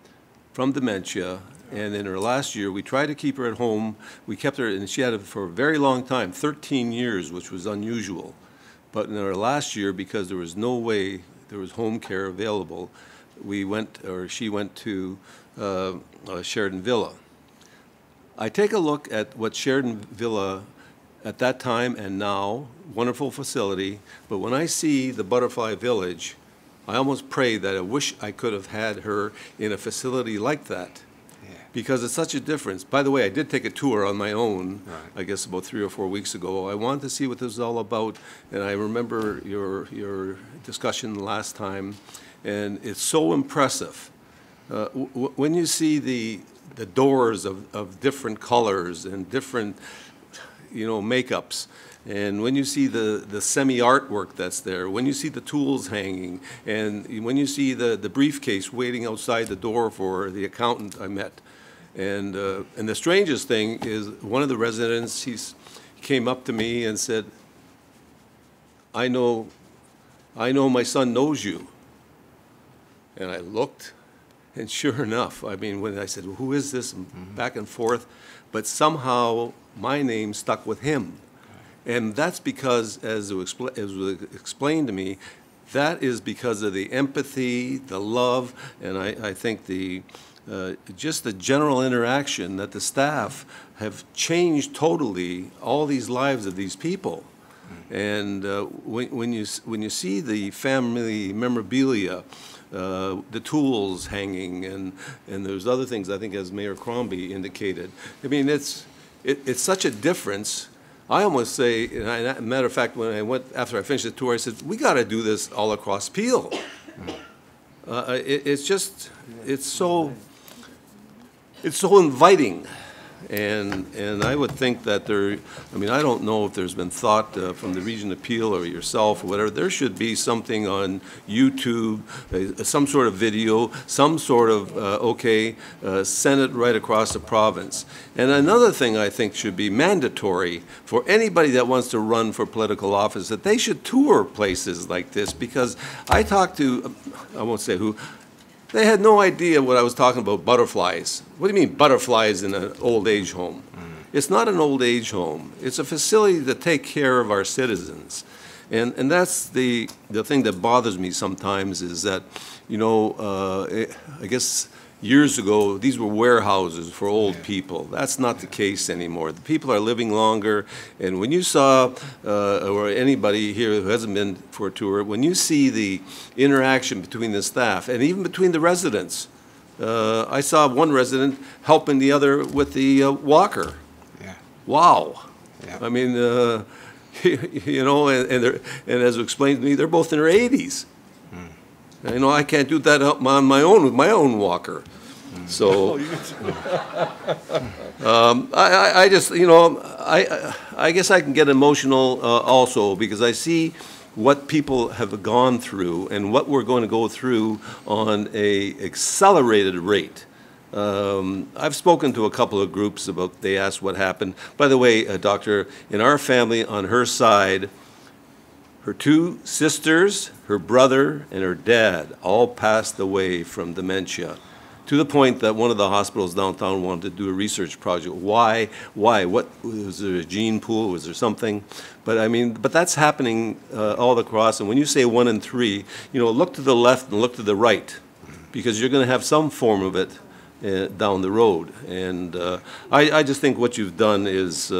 from dementia, and in her last year, we tried to keep her at home. We kept her, and she had it for a very long time, 13 years, which was unusual. But in her last year, because there was no way there was home care available, she went to Sheridan Villa. I take a look at what Sheridan Villa at that time and now, wonderful facility, but when I see the Butterfly Village, I almost pray that I wish I could have had her in a facility like that. Because it's such a difference. By the way, I did take a tour on my own, I guess about 3 or 4 weeks ago. I wanted to see what this was all about, and I remember your discussion last time, and it's so impressive. When you see the doors of different colors and different, makeups, and when you see the semi-artwork that's there, when you see the tools hanging, and when you see the briefcase waiting outside the door for the accountant I met. And the strangest thing is one of the residents, he came up to me and said, I know my son knows you. And I looked, and sure enough, I mean, when I said, well, who is this? And back and forth, but somehow my name stuck with him. And that's because, as it was explained to me, that is because of the empathy, the love, and I think just the general interaction that the staff have changed totally all these lives of these people. And when you see the family memorabilia, the tools hanging, and there's other things, I think, as Mayor Crombie indicated. I mean, it's such a difference. I almost say, and matter of fact, after I finished the tour, I said, we got to do this all across Peel. It's so inviting. And I would think that I don't know if there's been thought from the region of Peel or yourself or whatever, there should be something on YouTube, some sort of video, some sort of, send it right across the province. And another thing I think should be mandatory for anybody that wants to run for political office, that they should tour places like this, because I talked to, I won't say who, they had no idea what I was talking about, butterflies. What do you mean butterflies in an old age home? It's not an old age home. It's a facility to take care of our citizens. And that's the thing that bothers me sometimes is that, I guess years ago, these were warehouses for old people. That's not the case anymore. The people are living longer, and when you saw, or anybody here who hasn't been for a tour, when you see the interaction between the staff, and even between the residents, I saw one resident helping the other with the walker. Yeah. Wow. Yeah. I mean, and as explained to me, they're both in their 80s. I can't do that on my own with my own walker. So I just, I guess I can get emotional also, because I see what people have gone through and what we're going to go through on a accelerated rate. I've spoken to a couple of groups about, they asked what happened. By the way, Doctor, in our family, on her side, her 2 sisters, her brother, and her dad all passed away from dementia. to the point that one of the hospitals downtown wanted to do a research project. Why? What, was there a gene pool? Was there something? But I mean, but that's happening all across. And when you say 1 in 3, look to the left and look to the right, because you're going to have some form of it down the road. And I just think what you've done is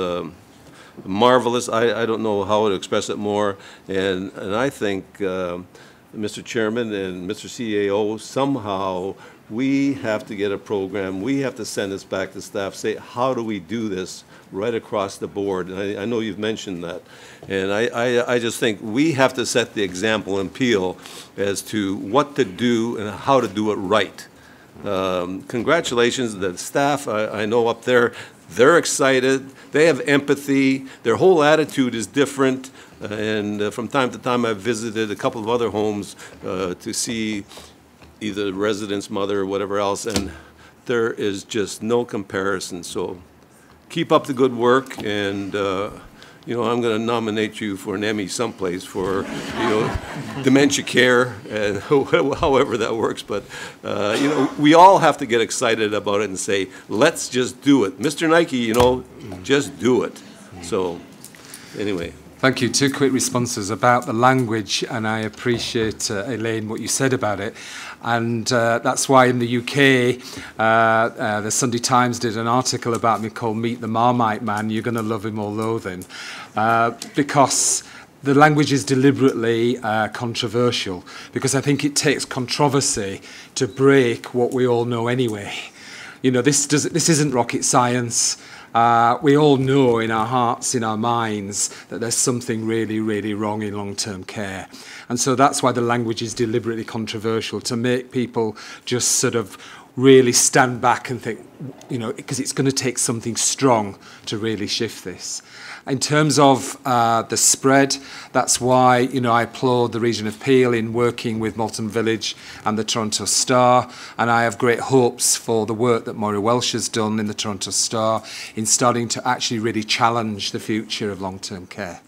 marvelous. I don't know how to express it more. And I think, Mr. Chairman and Mr. CAO, somehow we have to get a program. We have to send this back to staff, say, how do we do this right across the board? And I know you've mentioned that. And I just think we have to set the example in Peel as to what to do and how to do it right. Congratulations, the staff I know up there, they're excited, they have empathy, their whole attitude is different, and from time to time I've visited a couple of other homes to see either the resident's mother or whatever else, and there is just no comparison. So keep up the good work, and I'm going to nominate you for an Emmy someplace for, dementia care, and however that works. But, we all have to get excited about it and say, let's just do it. Mr. Nike, just do it. So, anyway. Thank you. 2 quick responses about the language, and I appreciate, Elaine, what you said about it. And that's why in the UK, the Sunday Times did an article about me called Meet the Marmite Man, You're Going to Love Him or Loathe Him, because the language is deliberately controversial, because I think it takes controversy to break what we all know anyway. This isn't rocket science. We all know in our hearts, in our minds, that there's something really, really wrong in long-term care. And so that's why the language is deliberately controversial, to make people just sort of really stand back and think, because it's going to take something strong to really shift this. In terms of the spread, that's why, I applaud the region of Peel in working with Malton Village and the Toronto Star, and I have great hopes for the work that Maury Welsh has done in the Toronto Star in starting to actually really challenge the future of long-term care.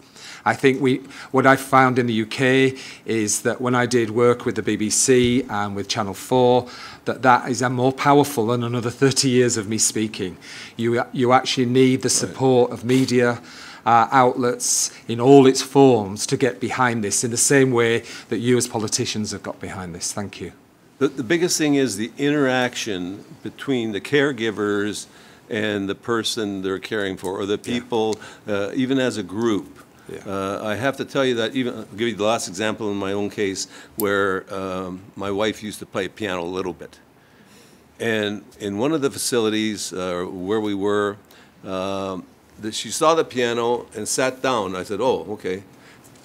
I think what I found in the UK is that when I did work with the BBC and with Channel 4, that is more powerful than another 30 years of me speaking. You actually need the support of media outlets in all its forms to get behind this in the same way that you as politicians have got behind this. Thank you. The biggest thing is the interaction between the caregivers and the person they're caring for, or the people, even as a group. I have to tell you that I'll give you the last example in my own case, where my wife used to play piano a little bit. And in one of the facilities where we were, she saw the piano and sat down. I said, oh, okay.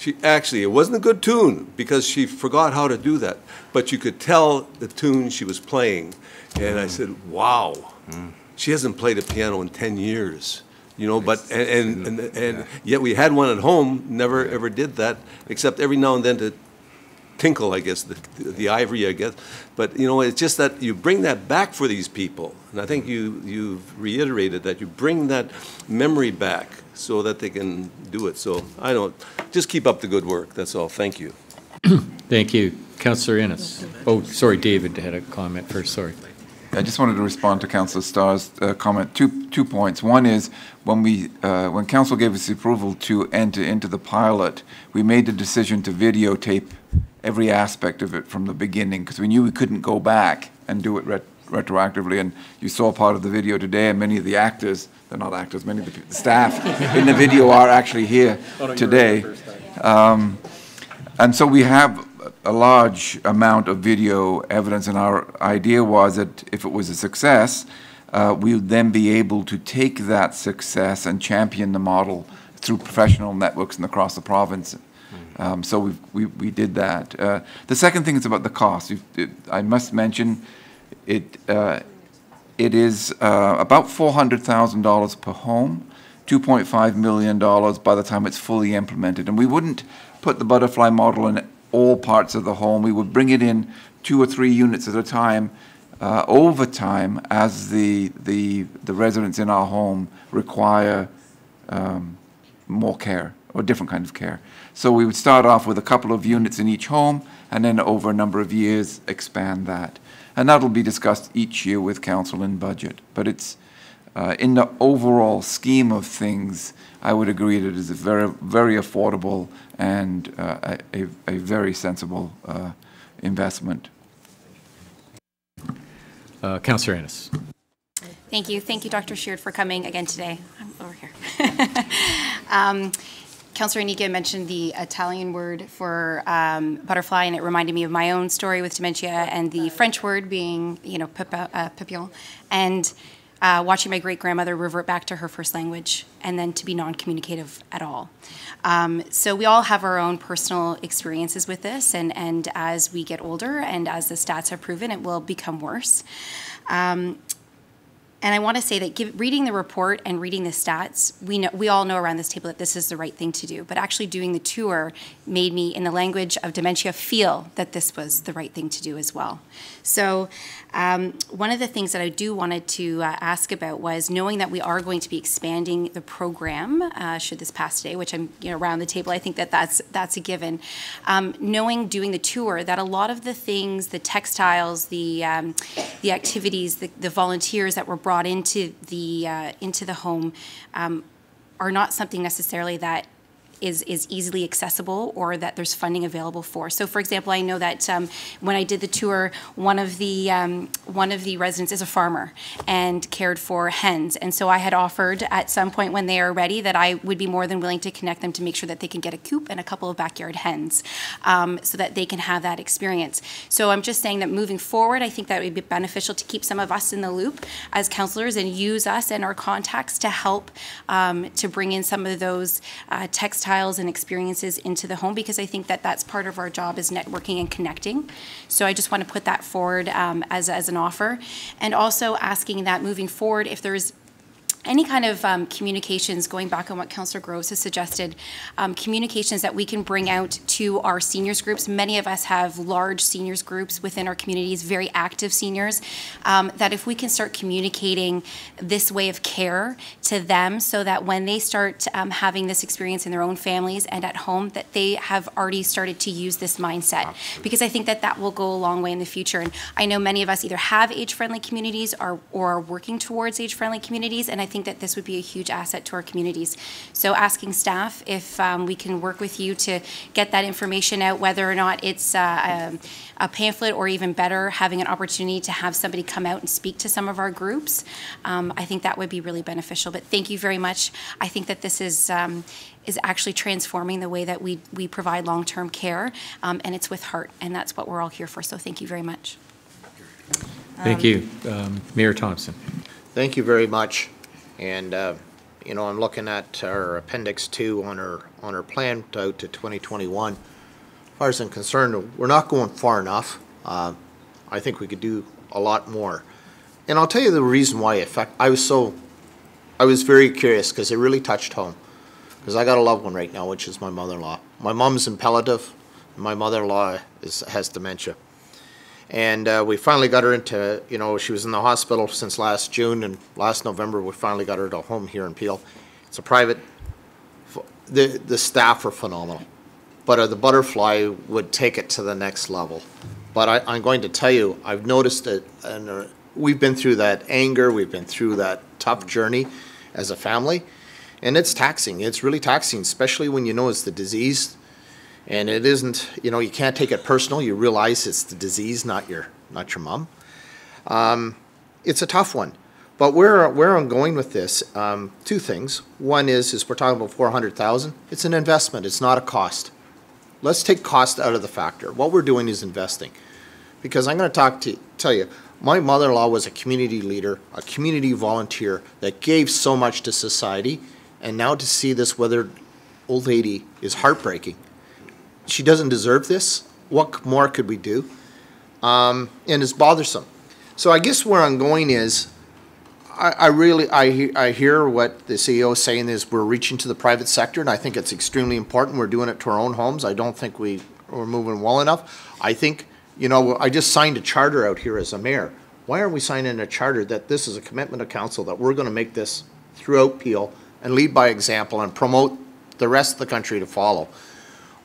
It wasn't a good tune because she forgot how to do that. But you could tell the tune she was playing. And I said, wow, she hasn't played a piano in 10 years. But and yet we had one at home, never ever did that, except every now and then to tinkle, I guess, the ivory, I guess. But it's just that you bring that back for these people, and I think you've reiterated that you bring that memory back so that they can do it. So just keep up the good work. That's all. Thank you. Thank you, Councillor Innes. Oh, sorry, David had a comment first. Sorry. I just wanted to respond to Councillor Starr's comment. Two points. One is when Council gave us the approval to enter into the pilot, we made the decision to videotape every aspect of it from the beginning, because we knew we couldn't go back and do it retroactively. And you saw part of the video today, and many of the actors, they're not actors, many of the staff in the video are actually here today. And so we have a large amount of video evidence, and our idea was that if it was a success, we would then be able to take that success and champion the model through professional networks and across the province. So we did that. The second thing is about the cost. I must mention it is about $400,000 per home, $2.5 million by the time it's fully implemented. And we wouldn't put the butterfly model in all parts of the home. We would bring it in 2 or 3 units at a time over time as the residents in our home require more care. or different kind of care. So we would start off with a couple of units in each home, and then over a number of years expand that. And that'll be discussed each year with council and budget. But it's, in the overall scheme of things, I would agree that it is a very, very affordable and a very sensible investment. Councillor Ennis. Thank you. Thank you, Dr. Sheard, for coming again today. I'm over here. Councillor Anika mentioned the Italian word for butterfly, and it reminded me of my own story with dementia, and the French word being, papillon, and watching my great-grandmother revert back to her first language and then to be non-communicative at all. So we all have our own personal experiences with this, and as we get older and as the stats have proven, it will become worse. And I want to say that reading the report and reading the stats, we all know around this table that this is the right thing to do. But actually doing the tour made me, in the language of dementia, feel that this was the right thing to do as well. So one of the things that I wanted to ask about was knowing that we are going to be expanding the program should this pass today, which I'm around the table. I think that's a given. Knowing doing the tour that a lot of the things, the textiles, the activities, the volunteers that were brought into the home are not something necessarily that is easily accessible or that there's funding available for. So, for example, I know that when I did the tour, one of the residents is a farmer and cared for hens, and so I had offered at some point when they are ready that I would be more than willing to connect them to make sure that they can get a coop and a couple of backyard hens, so that they can have that experience. So I'm just saying that moving forward, I think that it would be beneficial to keep some of us in the loop as councillors and use us and our contacts to help to bring in some of those textiles and experiences into the home, because I think that that's part of our job is networking and connecting. So I just want to put that forward as an offer, and also asking that moving forward, if there's any kind of communications, going back on what Councillor Groves has suggested, communications that we can bring out to our seniors groups. Many of us have large seniors groups within our communities, very active seniors, that if we can start communicating this way of care to them so that when they start having this experience in their own families and at home, that they have already started to use this mindset. Because I think that that will go a long way in the future. And I know many of us either have age-friendly communities or are working towards age-friendly communities, and I think that this would be a huge asset to our communities. So asking staff if we can work with you to get that information out, whether or not it's a pamphlet or even better, having an opportunity to have somebody come out and speak to some of our groups, I think that would be really beneficial. But thank you very much. I think that this is actually transforming the way that we provide long-term care, and it's with heart, and that's what we're all here for. So thank you very much. Thank you. Mayor Thompson. Thank you very much. And I'm looking at our Appendix 2 on our plan out to 2021. As far as I'm concerned, we're not going far enough. I think we could do a lot more. And I'll tell you the reason why. I was very curious because it really touched home. Because I got a loved one right now, which is my mother-in-law. My mom's in palliative. My mother-in-law has dementia. And we finally got her into, she was in the hospital since last June, and last November we finally got her to a home here in Peel. It's a private, the staff are phenomenal, but the Butterfly would take it to the next level. But I'm going to tell you, I've noticed it, and we've been through that anger, we've been through that tough journey as a family, and it's taxing. It's really taxing, especially when you know it's the disease. And it isn't, you can't take it personal. You realize it's the disease, not your mom. It's a tough one. But where I'm going with this, two things. One is we're talking about $400,000. It's an investment. It's not a cost. Let's take cost out of the factor. What we're doing is investing. Because I'm going to tell you, my mother-in-law was a community leader, a community volunteer that gave so much to society. And now to see this withered old lady is heartbreaking. She doesn't deserve this. What more could we do? And it's bothersome. So I guess where I'm going is, I hear what the CEO is saying is we're reaching to the private sector, and I think it's extremely important. We're doing it to our own homes. I don't think we're moving well enough. I think, I just signed a charter out here as a mayor. Why aren't we signing a charter that this is a commitment of council that we're going to make this throughout Peel and lead by example and promote the rest of the country to follow.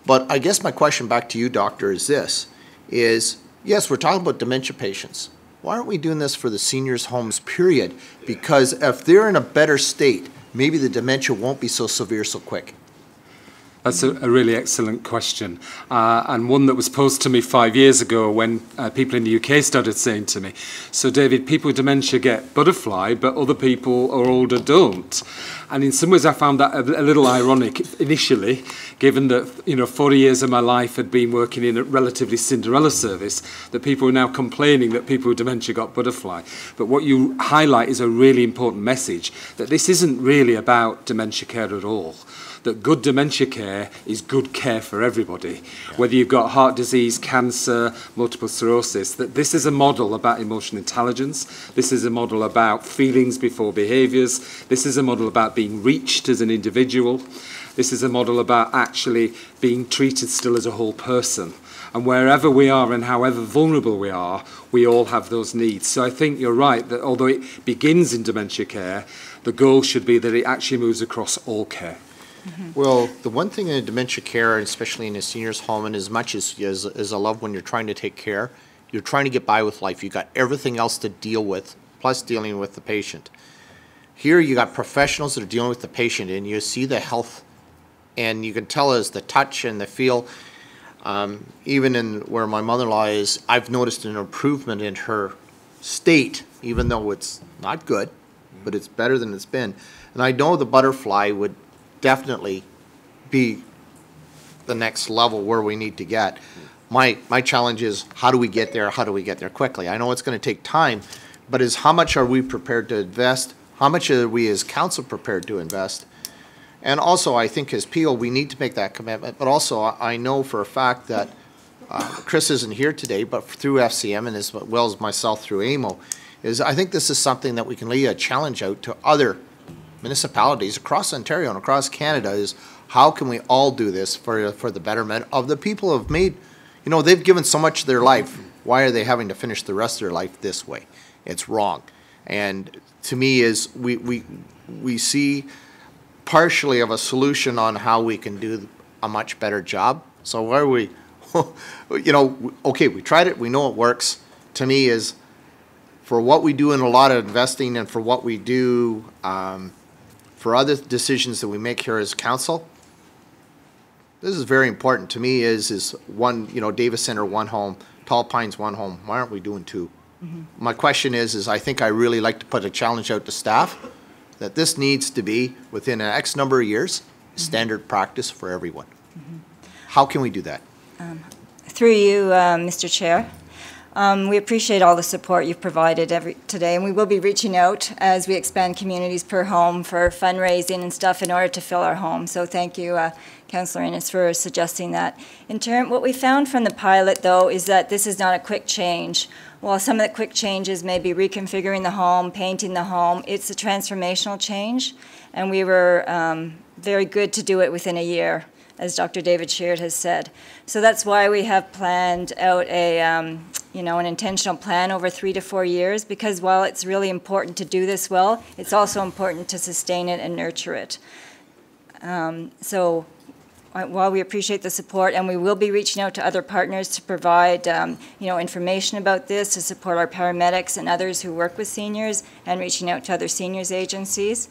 But I guess my question back to you, Doctor, is this, is, yes, we're talking about dementia patients. Why aren't we doing this for the seniors' homes, period? Because if they're in a better state, maybe the dementia won't be so severe so quick. That's a really excellent question, and one that was posed to me 5 years ago when people in the UK started saying to me, so David, people with dementia get butterfly, but other people or older don't. And in some ways I found that a little ironic initially, given that 40 years of my life had been working in a relatively Cinderella service, that people were now complaining that people with dementia got butterfly. But what you highlight is a really important message, that this isn't really about dementia care at all. That good dementia care is good care for everybody, whether you've got heart disease, cancer, multiple sclerosis, that this is a model about emotional intelligence, this is a model about feelings before behaviours, this is a model about being reached as an individual, this is a model about actually being treated still as a whole person. And wherever we are and however vulnerable we are, we all have those needs. So I think you're right that although it begins in dementia care, the goal should be that it actually moves across all care. Well, the one thing in dementia care, and especially in a senior's home, and as much as I love when you're trying to take care, you're trying to get by with life. You've got everything else to deal with, plus dealing with the patient. Here you got professionals that are dealing with the patient, and you see the health, and you can tell as the touch and the feel. Even in where my mother-in-law is, I've noticed an improvement in her state, even though it's not good, but it's better than it's been. And I know the butterfly would definitely be the next level where we need to get. My challenge is, how do we get there? How do we get there quickly? I know it's going to take time, but is how much are we prepared to invest? How much are we as council prepared to invest? And also, I think as Peel, we need to make that commitment, but also I know for a fact that Chris isn't here today, but through FCM and as well as myself through AMO, is I think this is something that we can lay a challenge out to other municipalities across Ontario and across Canada, is how can we all do this for the betterment of the people who have made, they've given so much of their life. Why are they having to finish the rest of their life this way? It's wrong. And to me is we see partially of a solution on how we can do a much better job. So why are we, okay, we tried it, we know it works. To me is for what we do in a lot of investing and for what we do for other decisions that we make here as council, this is very important to me. Is one, Davis Center, one home, Tall Pines, one home. Why aren't we doing two? My question is I think I really like to put a challenge out to staff that this needs to be within an X number of years, standard practice for everyone. How can we do that? Through you, Mr. Chair. We appreciate all the support you've provided today, and we will be reaching out as we expand communities per home for fundraising and stuff in order to fill our home. So thank you, Councillor Innes, for suggesting that. What we found from the pilot, though, is that this is not a quick change. While some of the quick changes may be reconfiguring the home, painting the home, it's a transformational change, and we were very good to do it within a year, as Dr. David Sheard has said. So that's why we have planned out an intentional plan over 3 to 4 years, because while it's really important to do this well, it's also important to sustain it and nurture it. So while we appreciate the support, and we will be reaching out to other partners to provide information about this, to support our paramedics and others who work with seniors, and reaching out to other seniors agencies.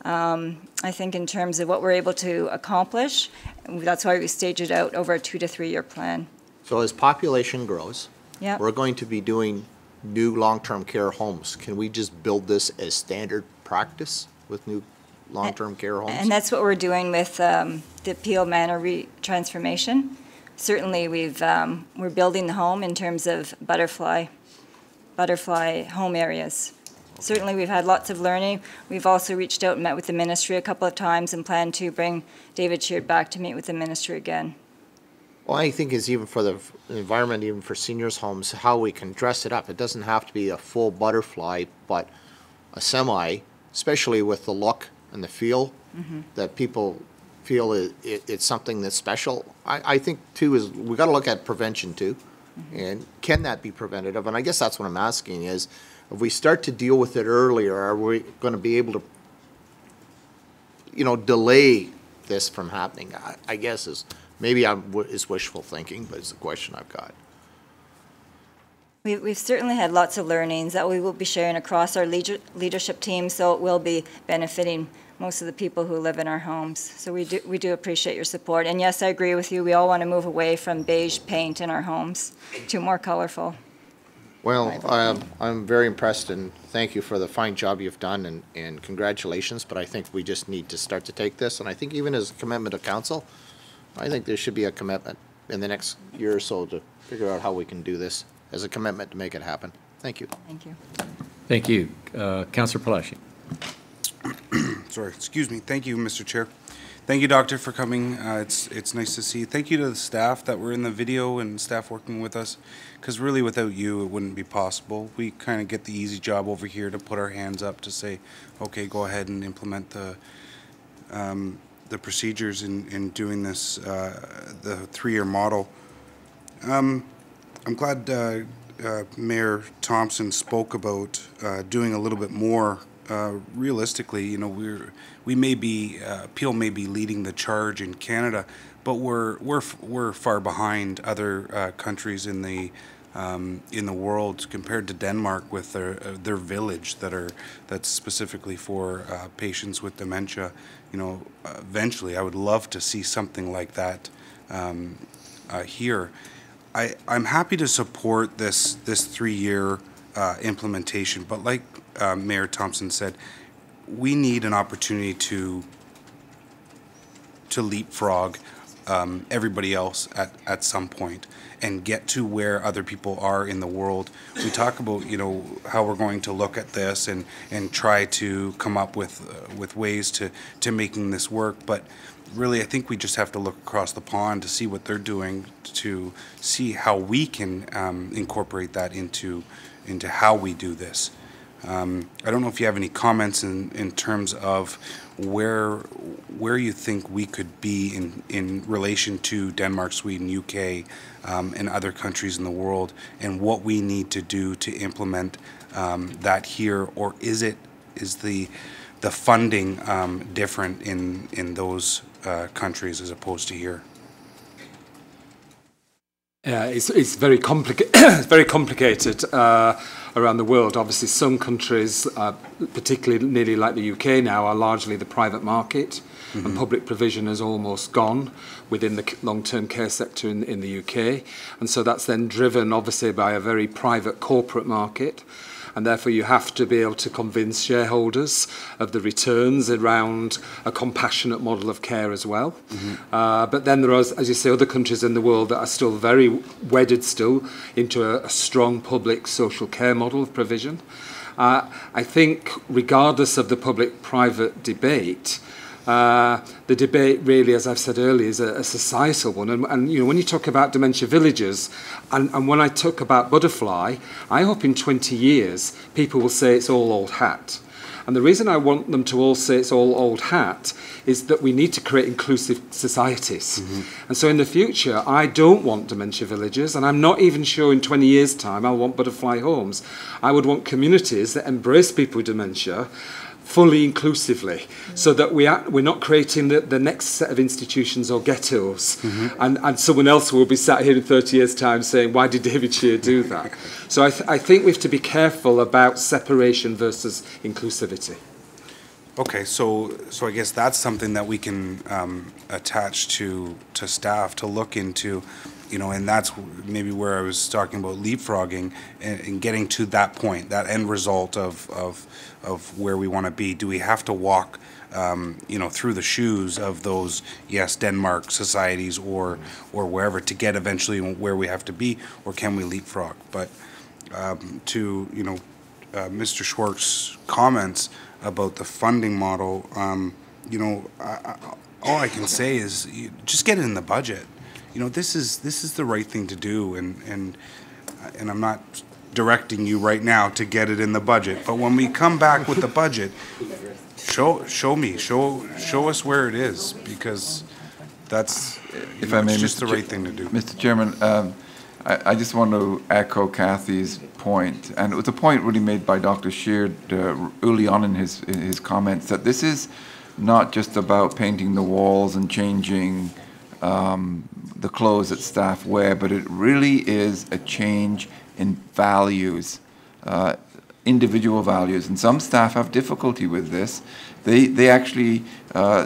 I think in terms of what we're able to accomplish, that's why we staged it out over a 2 to 3 year plan. So as population grows, yep, we're going to be doing new long-term care homes. Can we just build this as standard practice with new long-term care homes? And that's what we're doing with the Peel Manor transformation. Certainly we're building the home in terms of butterfly home areas. Certainly we've had lots of learning. We've also reached out and met with the ministry a couple of times and plan to bring David Sheard back to meet with the ministry again. Well, I think is even for the environment, even for seniors' homes, how we can dress it up. It doesn't have to be a full butterfly, but a semi, especially with the look and the feel, that people feel it's something that's special. I think, too, is we got to look at prevention, too. And can that be preventative? And I guess that's what I'm asking is, if we start to deal with it earlier, are we going to be able to, delay this from happening, I guess is, maybe is wishful thinking, but it's a question I've got. We've certainly had lots of learnings that we will be sharing across our leadership team, so it will be benefiting most of the people who live in our homes. So we do appreciate your support. And yes, I agree with you. We all want to move away from beige paint in our homes to more colorful. Well, I'm very impressed, and thank you for the fine job you've done, and congratulations, but I think we just need to start to take this, and I think even as a commitment of council, I think there should be a commitment in the next year or so to figure out how we can do this as a commitment to make it happen. Thank you. Thank you. Thank you. Councillor Palashi. Sorry, excuse me. Thank you, Mr. Chair. Thank you, Doctor, for coming. It's nice to see. Thank you to the staff that were in the video and staff working with us, because really without you it wouldn't be possible. We kind of get the easy job over here to put our hands up to say, okay, go ahead and implement the procedures in doing this, the 3-year model. I'm glad Mayor Thompson spoke about doing a little bit more. Realistically, you know, we may be Peel may be leading the charge in Canada, but we're far behind other countries in the world compared to Denmark with their village that's specifically for patients with dementia. You know, eventually, I would love to see something like that here. I'm happy to support this 3-year implementation, but like Mayor Thompson said, we need an opportunity to leapfrog everybody else at some point and get to where other people are in the world. We talk about, you know, how we're going to look at this and try to come up with ways to making this work, but really I think we just have to look across the pond to see what they're doing, to see how we can incorporate that into how we do this. I don't know if you have any comments in terms of where you think we could be in relation to Denmark, Sweden, UK, and other countries in the world, and what we need to do to implement that here, or is the funding different in those countries as opposed to here? It's very complicated around the world. Obviously, some countries, particularly nearly like the UK now, are largely the private market, and public provision is almost gone within the long-term care sector in the UK. And so that's then driven, obviously, by a very private corporate market. And therefore you have to be able to convince shareholders of the returns around a compassionate model of care as well. But then there are, as you say, other countries in the world that are still very wedded still into a strong public social care model of provision. I think regardless of the public-private debate, the debate really, as I've said earlier, is a societal one. And you know, when you talk about dementia villages, and when I talk about Butterfly, I hope in 20 years people will say it's all old hat. And the reason I want them to all say it's all old hat is that we need to create inclusive societies. And so in the future, I don't want dementia villages, and I'm not even sure in 20 years' time I'll want Butterfly homes. I would want communities that embrace people with dementia fully inclusively, so that we're not creating the next set of institutions or ghettos, and someone else will be sat here in 30 years' time saying, why did David Shear do that? So I think we have to be careful about separation versus inclusivity. Okay, so I guess that's something that we can attach to staff to look into, you know, and that's maybe where I was talking about leapfrogging and getting to that point, that end result of where we want to be. Do we have to walk, you know, through the shoes of those, yes, Denmark societies or wherever to get eventually where we have to be, or can we leapfrog? But to, you know, Mr. Schwartz's comments about the funding model, you know, all I can say is just get it in the budget. You know, this is the right thing to do, and I'm not directing you right now to get it in the budget. But when we come back with the budget, show us where it is, because that's, if I may, just the right thing to do. Mr. Chairman, I just want to echo Kathy's point, and it was a point really made by Dr. Sheard early on in his comments, that this is not just about painting the walls and changing the clothes that staff wear, but it really is a change in values, individual values. And some staff have difficulty with this. They actually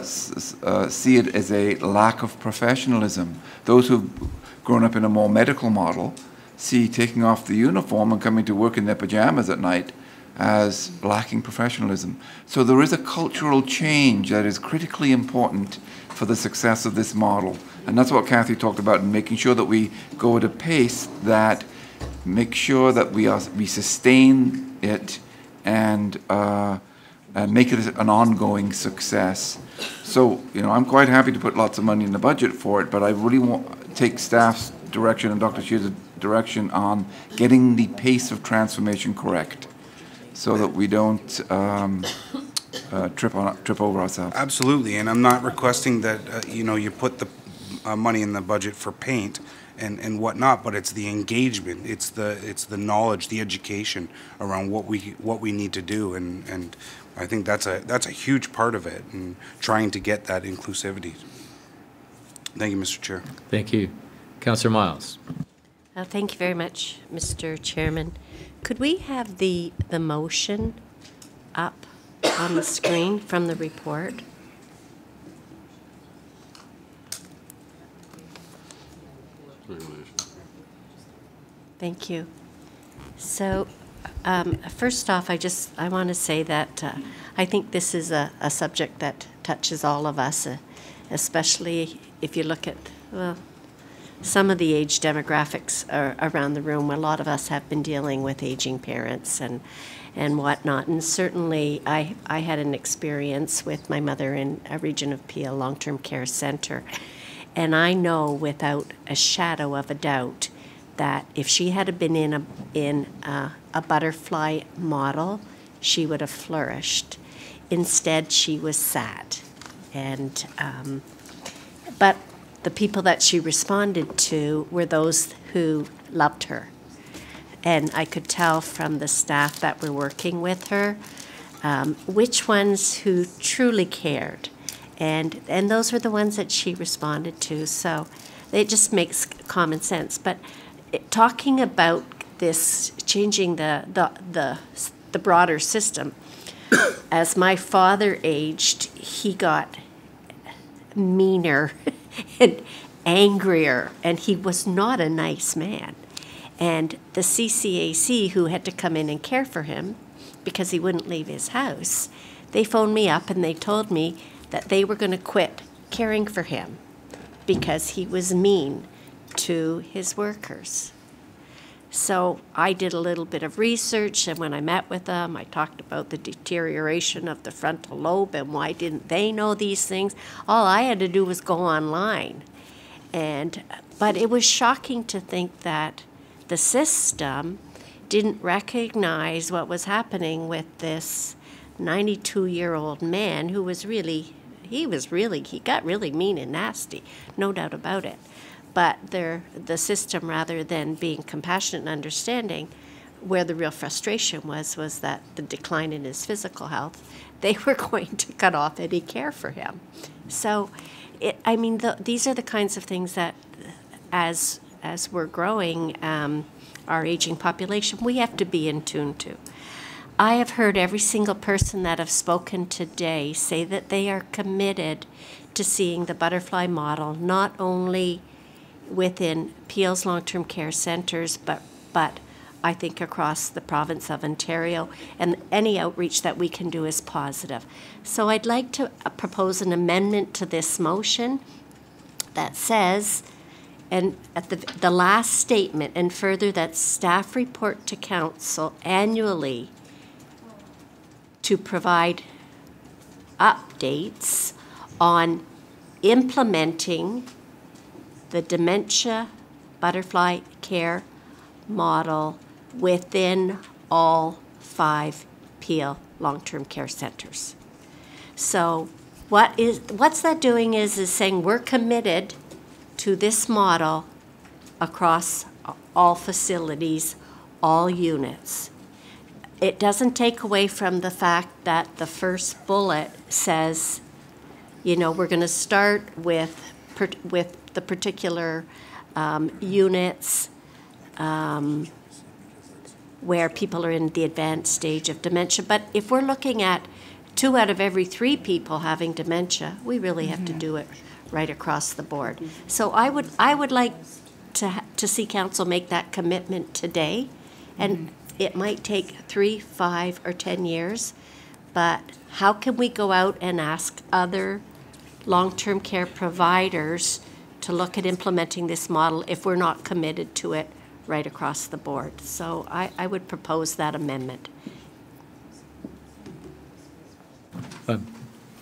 see it as a lack of professionalism. Those who've grown up in a more medical model see taking off the uniform and coming to work in their pajamas at night as lacking professionalism. So there is a cultural change that is critically important for the success of this model. And that's what Kathy talked about, in making sure that we go at a pace that makes sure that we sustain it and make it an ongoing success. So, you know, I'm quite happy to put lots of money in the budget for it, but I really want to take staff's direction and Dr. Shear's direction on getting the pace of transformation correct, so that we don't trip over ourselves. Absolutely, and I'm not requesting that you know, you put the money in the budget for paint and whatnot, but it's the engagement, it's the knowledge, the education around what we need to do, and I think that's a huge part of it, and trying to get that inclusivity. Thank you, Mr. Chair. Thank you. Councillor Miles. Thank you very much, Mr. Chairman. Could we have the motion up on the screen from the report? Thank you. So, first off, I want to say that I think this is a subject that touches all of us, especially if you look at, well, some of the age demographics around the room. A lot of us have been dealing with aging parents and whatnot. And certainly I had an experience with my mother in a Region of Peel long-term care center. And I know without a shadow of a doubt that if she had been in a butterfly model, she would have flourished. Instead, she was sad. And, but the people that she responded to were those who loved her. And I could tell from the staff that were working with her which ones who truly cared. And those were the ones that she responded to. So it just makes common sense. But talking about this, changing the broader system, as my father aged, he got meaner and angrier, and he was not a nice man. And the CCAC, who had to come in and care for him because he wouldn't leave his house, they phoned me up and they told me that they were going to quit caring for him because he was mean to his workers. So I did a little bit of research, and when I met with them, I talked about the deterioration of the frontal lobe and why didn't they know these things. All I had to do was go online. But it was shocking to think that the system didn't recognize what was happening with this 92-year-old man who was really, he got really mean and nasty, no doubt about it. But the system, rather than being compassionate and understanding, where the real frustration was that the decline in his physical health, they were going to cut off any care for him. So, these are the kinds of things that, as we're growing our aging population, we have to be in tune to. I have heard every single person that have spoken today say that they are committed to seeing the butterfly model not only within Peel's long-term care centers, but I think across the province of Ontario, and any outreach that we can do is positive. So I'd like to propose an amendment to this motion that says, and at the last statement, and further, that staff report to council annually to provide updates on implementing the dementia butterfly care model within all 5 Peel long-term care centers. So what's that doing is saying we're committed to this model across all facilities, all units. It doesn't take away from the fact that the first bullet says You know, we're going to start with the particular units where people are in the advanced stage of dementia. But if we're looking at 2 out of every 3 people having dementia, we really have to do it right across the board. So I would like to see council make that commitment today, and it might take 3, 5, or 10 years, but how can we go out and ask other long-term care providers to look at implementing this model if we're not committed to it right across the board? So I would propose that amendment.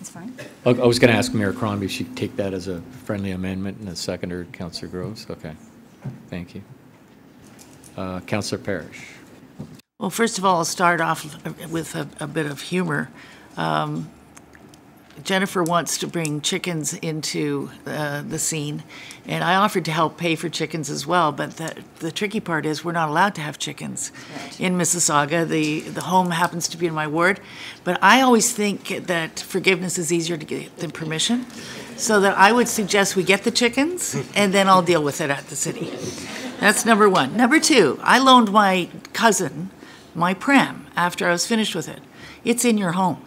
It's fine. I was going to ask Mayor Crombie if she'd take that as a friendly amendment, and a seconder, Councillor Groves. Okay, thank you. Councillor Parrish. Well, first of all, I'll start off with a bit of humor. Jennifer wants to bring chickens into the scene, and I offered to help pay for chickens as well, but the tricky part is we're not allowed to have chickens in Mississauga. The home happens to be in my ward, but I always think that forgiveness is easier to get than permission, so that I would suggest we get the chickens, and then I'll deal with it at the city. That's number one. Number two, I loaned my cousin my pram after I was finished with it. It's in your home.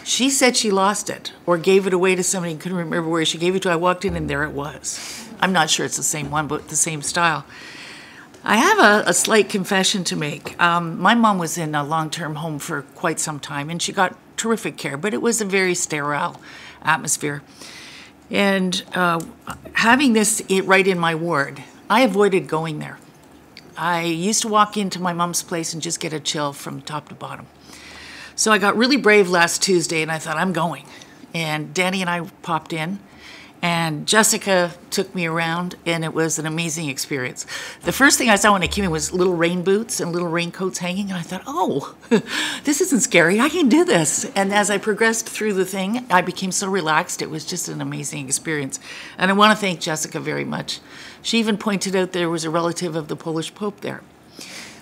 She said she lost it or gave it away to somebody, couldn't remember where she gave it to. I walked in and there it was. I'm not sure it's the same one, but the same style. I have a slight confession to make. My mom was in a long-term home for quite some time, and she got terrific care, but it was a very sterile atmosphere. And having this right in my ward, I avoided going there. I used to walk into my mom's place and just get a chill from top to bottom. So I got really brave last Tuesday, and I thought, I'm going. And Danny and I popped in, and Jessica took me around, and it was an amazing experience. The first thing I saw when I came in was little rain boots and little raincoats hanging, and I thought, oh, this isn't scary. I can do this. And as I progressed through the thing, I became so relaxed. It was just an amazing experience. And I want to thank Jessica very much. She even pointed out there was a relative of the Polish Pope there.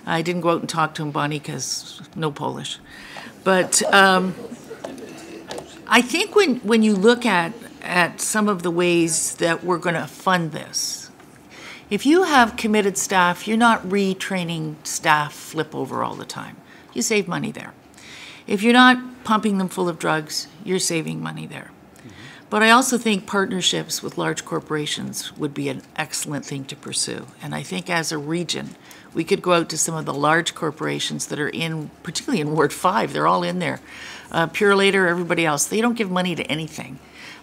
I didn't go out and talk to him, Bonnie, because no Polish. But I think when you look at some of the ways that we're going to fund this, if you have committed staff, you're not retraining staff flip over all the time. You save money there. If you're not pumping them full of drugs, you're saving money there. But I also think partnerships with large corporations would be an excellent thing to pursue. And I think as a region, we could go out to some of the large corporations that are in, particularly in Ward 5, they're all in there. Purelator, everybody else, they don't give money to anything.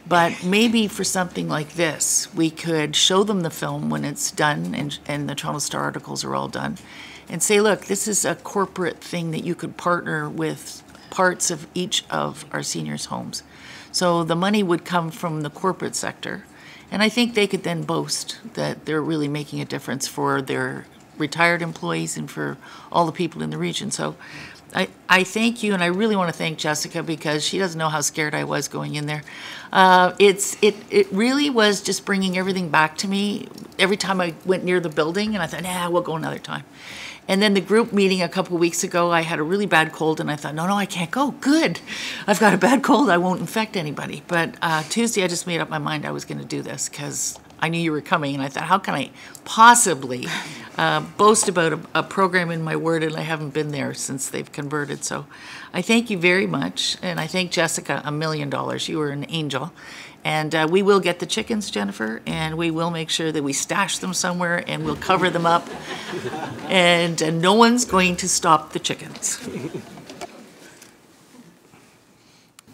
But maybe for something like this, we could show them the film when it's done and the Toronto Star articles are all done and say, look, this is a corporate thing that you could partner with parts of each of our seniors' homes. So the money would come from the corporate sector, and I think they could then boast that they're really making a difference for their retired employees and for all the people in the region. So I thank you, and I really want to thank Jessica because she doesn't know how scared I was going in there. It really was just bringing everything back to me every time I went near the building, and I thought, nah, we'll go another time. And then the group meeting a couple of weeks ago, I had a really bad cold, and I thought, no, I can't go. Good. I've got a bad cold. I won't infect anybody. But Tuesday, I just made up my mind I was going to do this because I knew you were coming, and I thought, how can I possibly boast about a program in my ward, and I haven't been there since they've converted. So I thank you very much, and I thank Jessica $1 million. You were an angel. And we will get the chickens, Jennifer, and we will make sure that we stash them somewhere, and we'll cover them up, and no one's going to stop the chickens.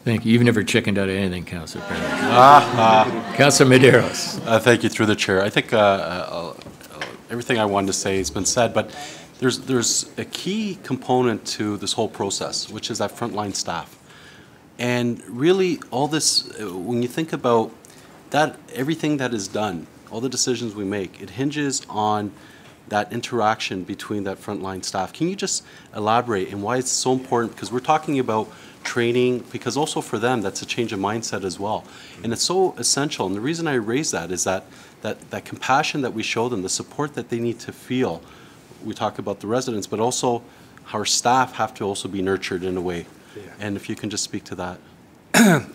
Thank you. You've never chickened out of anything, Councillor Parrish. Councillor Medeiros. Thank you, through the chair. I think everything I wanted to say has been said, but there's a key component to this whole process, which is that frontline staff. And really, all this, when you think about that, everything that is done, all the decisions we make, it hinges on that interaction between that frontline staff. Can you just elaborate and why it's so important? Because we're talking about training, because also for them, that's a change of mindset as well. And it's so essential. And the reason I raise that is that compassion that we show them, the support that they need to feel. We talk about the residents, but also our staff have to also be nurtured in a way. Yeah. And if you can just speak to that.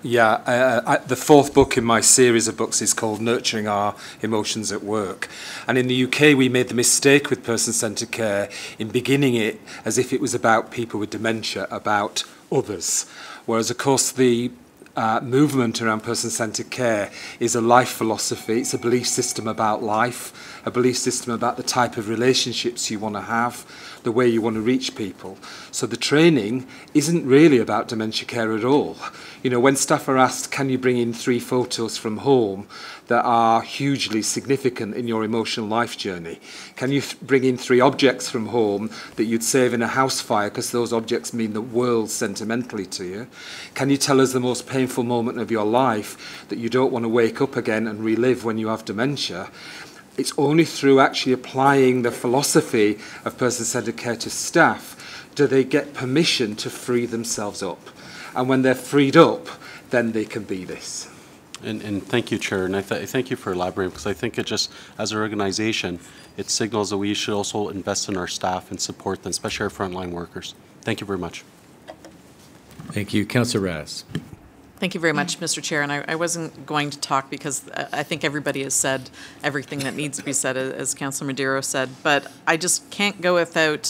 Yeah, the fourth book in my series of books is called Nurturing Our Emotions at Work. And in the UK, we made the mistake with person-centred care in beginning it as if it was about people with dementia, about others. Whereas, of course, the movement around person-centred care is a life philosophy. It's a belief system about life, a belief system about the type of relationships you want to have, the way you want to reach people. So the training isn't really about dementia care at all. You know, when staff are asked, can you bring in 3 photos from home that are hugely significant in your emotional life journey? Can you bring in 3 objects from home that you'd save in a house fire because those objects mean the world sentimentally to you? Can you tell us the most painful moment of your life that you don't want to wake up again and relive when you have dementia? It's only through actually applying the philosophy of person-centred care to staff do they get permission to free themselves up. And when they're freed up, then they can be this. And thank you, Chair, and I thank you for elaborating, because I think it just, as an organization, it signals that we should also invest in our staff and support them, especially our frontline workers. Thank you very much. Thank you. Councillor Raz. Thank you very much, Mr. Chair. And I wasn't going to talk because I think everybody has said everything that needs to be said, as Councillor Madero said. But I just can't go without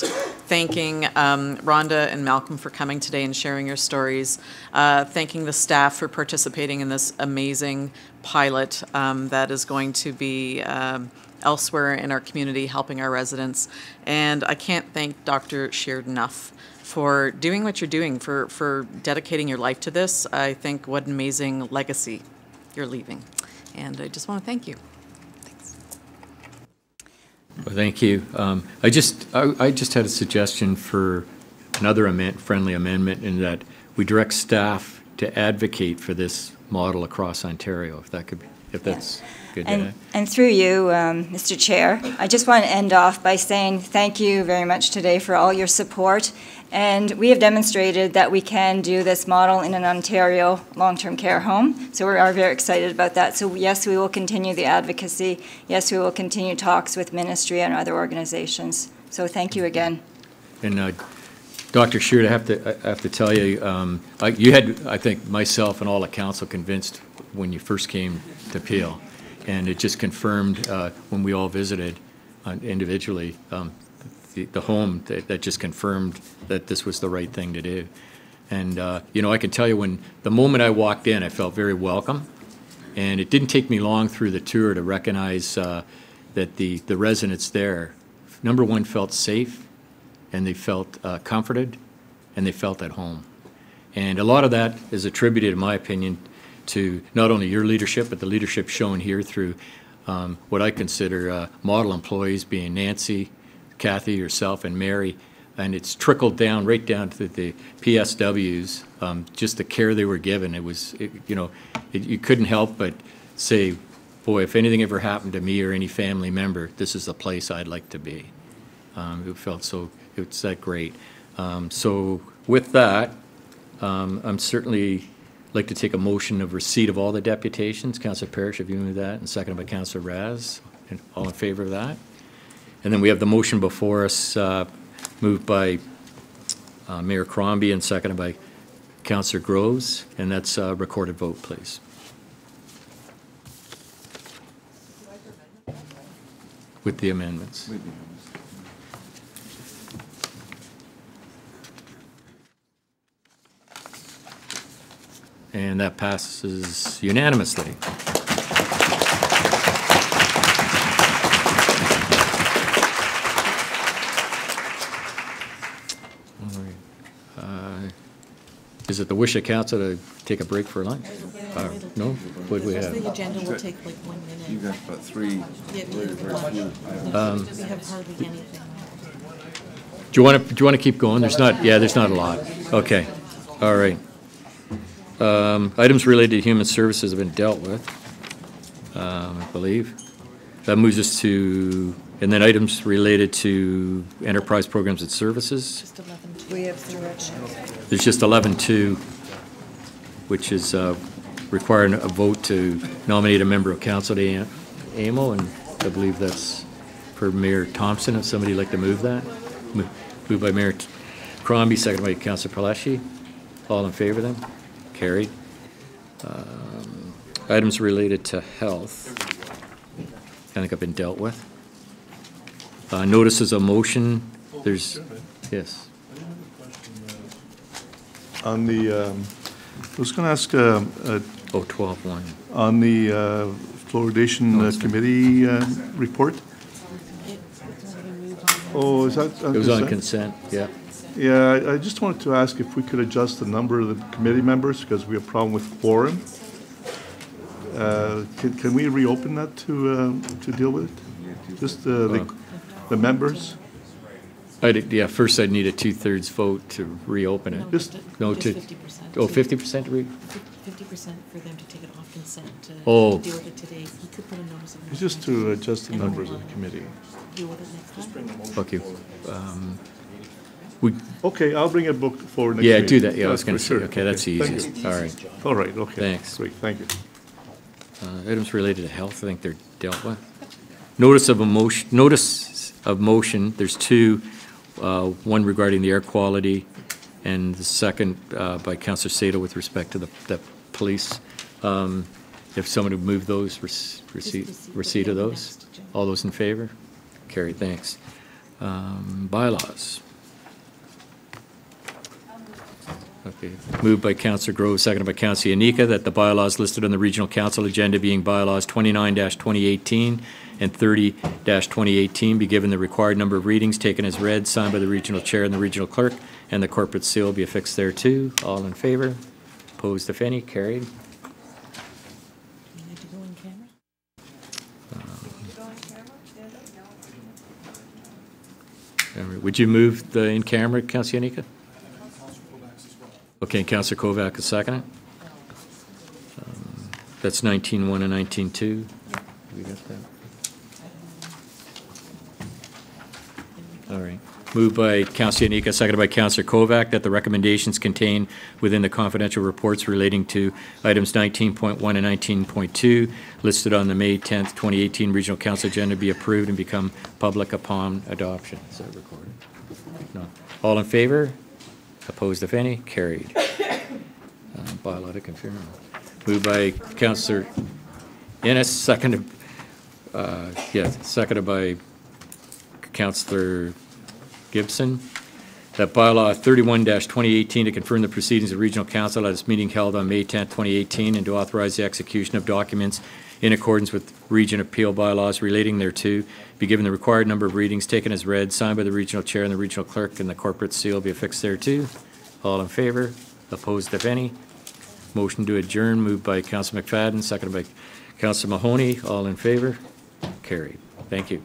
thanking Rhonda and Malcolm for coming today and sharing your stories, thanking the staff for participating in this amazing pilot that is going to be elsewhere in our community, helping our residents. And I can't thank Dr. Sheard enough for doing what you're doing, for dedicating your life to this. I think what an amazing legacy you're leaving. And I just want to thank you. Thanks. Well, thank you. I just had a suggestion for another friendly amendment, in that we direct staff to advocate for this model across Ontario, if that could be, if that's good. And through you, Mr. Chair, I just want to end off by saying thank you very much today for all your support. And we have demonstrated that we can do this model in an Ontario long-term care home. So we are very excited about that. So yes, we will continue the advocacy. Yes, we will continue talks with ministry and other organizations. So thank you again. And Dr. Sheard, I have to tell you, you had, I think, myself and all the council convinced when you first came to Peel. And it just confirmed when we all visited individually, the home, that just confirmed that this was the right thing to do. And, you know, I can tell you, when the moment I walked in, I felt very welcome. And it didn't take me long through the tour to recognize that the residents there, number one, felt safe, and they felt comforted, and they felt at home. And a lot of that is attributed, in my opinion, to not only your leadership, but the leadership shown here through what I consider model employees, being Nancy, Kathy, yourself, and Mary. And it's trickled down, right down to the PSWs, just the care they were given. It was, you know, you couldn't help but say, boy, if anything ever happened to me or any family member, this is the place I'd like to be. It felt so, it's that great. So with that, I'm certainly like to take a motion of receipt of all the deputations. Councillor Parrish, if you move that, and seconded by Councillor Raz. And all in favor of that? And then we have the motion before us, moved by Mayor Crombie and seconded by Councillor Groves, and that's a recorded vote, please. With the amendments. And that passes unanimously. Is it the wish of council to take a break for lunch? No? What do we have? The agenda will take like 1 minute. You got about 3. We have hardly anything. Do you want to keep going? There's not a lot. Okay. All right. Items related to human services have been dealt with, I believe. That moves us to, and then items related to enterprise programs and services. Just 11.2. We have directions. There's just 11.2, which is requiring a vote to nominate a member of council to AMO, and I believe that's for Mayor Thompson. If somebody would like to move that. Moved by Mayor Crombie, seconded by Councillor Palashi. All in favor then? Carried. Items related to health, I think have been dealt with. Notices of motion, there's, yes. On the, I was going to ask, 12-1. on the fluoridation committee report. Oh, is that on It was on consent? consent, yeah. Yeah, I just wanted to ask if we could adjust the number of the committee members because we have a problem with quorum. Can we reopen that to deal with it? Just the members? Yeah, first I'd need a 2/3 vote to reopen it. Just 50%. Oh, 50% to 50% for them to take it off consent to Oh. deal with it today. You could put a notice of. It's just to adjust the numbers of the committee. Deal with it next time. Fuck you. Okay, I'll bring it forward next Yeah, week. do that, yeah, I was For going to say, sure. okay, that's the Thank easiest, you. all right. All right, okay. Thanks. Great, thank you. Items related to health, I think they're dealt with. Notice of motion, there's two, one regarding the air quality, and the second by Councillor Sato with respect to the police. If someone would move those, receipt of those. All those in favor? Carried, thanks. Bylaws. Okay, moved by Councillor Grove, seconded by Councillor Yanika, that the bylaws listed on the Regional Council agenda being bylaws 29-2018 and 30-2018 be given the required number of readings, taken as read, signed by the regional chair and the regional clerk, and the corporate seal be affixed thereto. All in favor? Opposed, if any? Carried. Would you move the in-camera, Councillor Yanika? Okay, and Councillor Kovac is second. That's 19-1 and 19-2. We got that? All right. Moved by Councillor Yanika, seconded by Councillor Kovac, that the recommendations contained within the confidential reports relating to items 19.1 and 19.2 listed on the May 10th, 2018 Regional Council agenda be approved and become public upon adoption. Is that recorded? No. All in favor? Opposed, if any? Carried. Bylaw to confirm. Moved by Councillor Innes, seconded, seconded by Councillor Gibson, that bylaw 31-2018 to confirm the proceedings of Regional Council at its meeting held on May 10th, 2018, and to authorize the execution of documents in accordance with region appeal bylaws relating thereto, be given the required number of readings, taken as read, signed by the regional chair and the regional clerk, and the corporate seal be affixed thereto. All in favor? Opposed, if any? Motion to adjourn, moved by Councillor McFadden, seconded by Councillor Mahoney. All in favor? Carried. Thank you.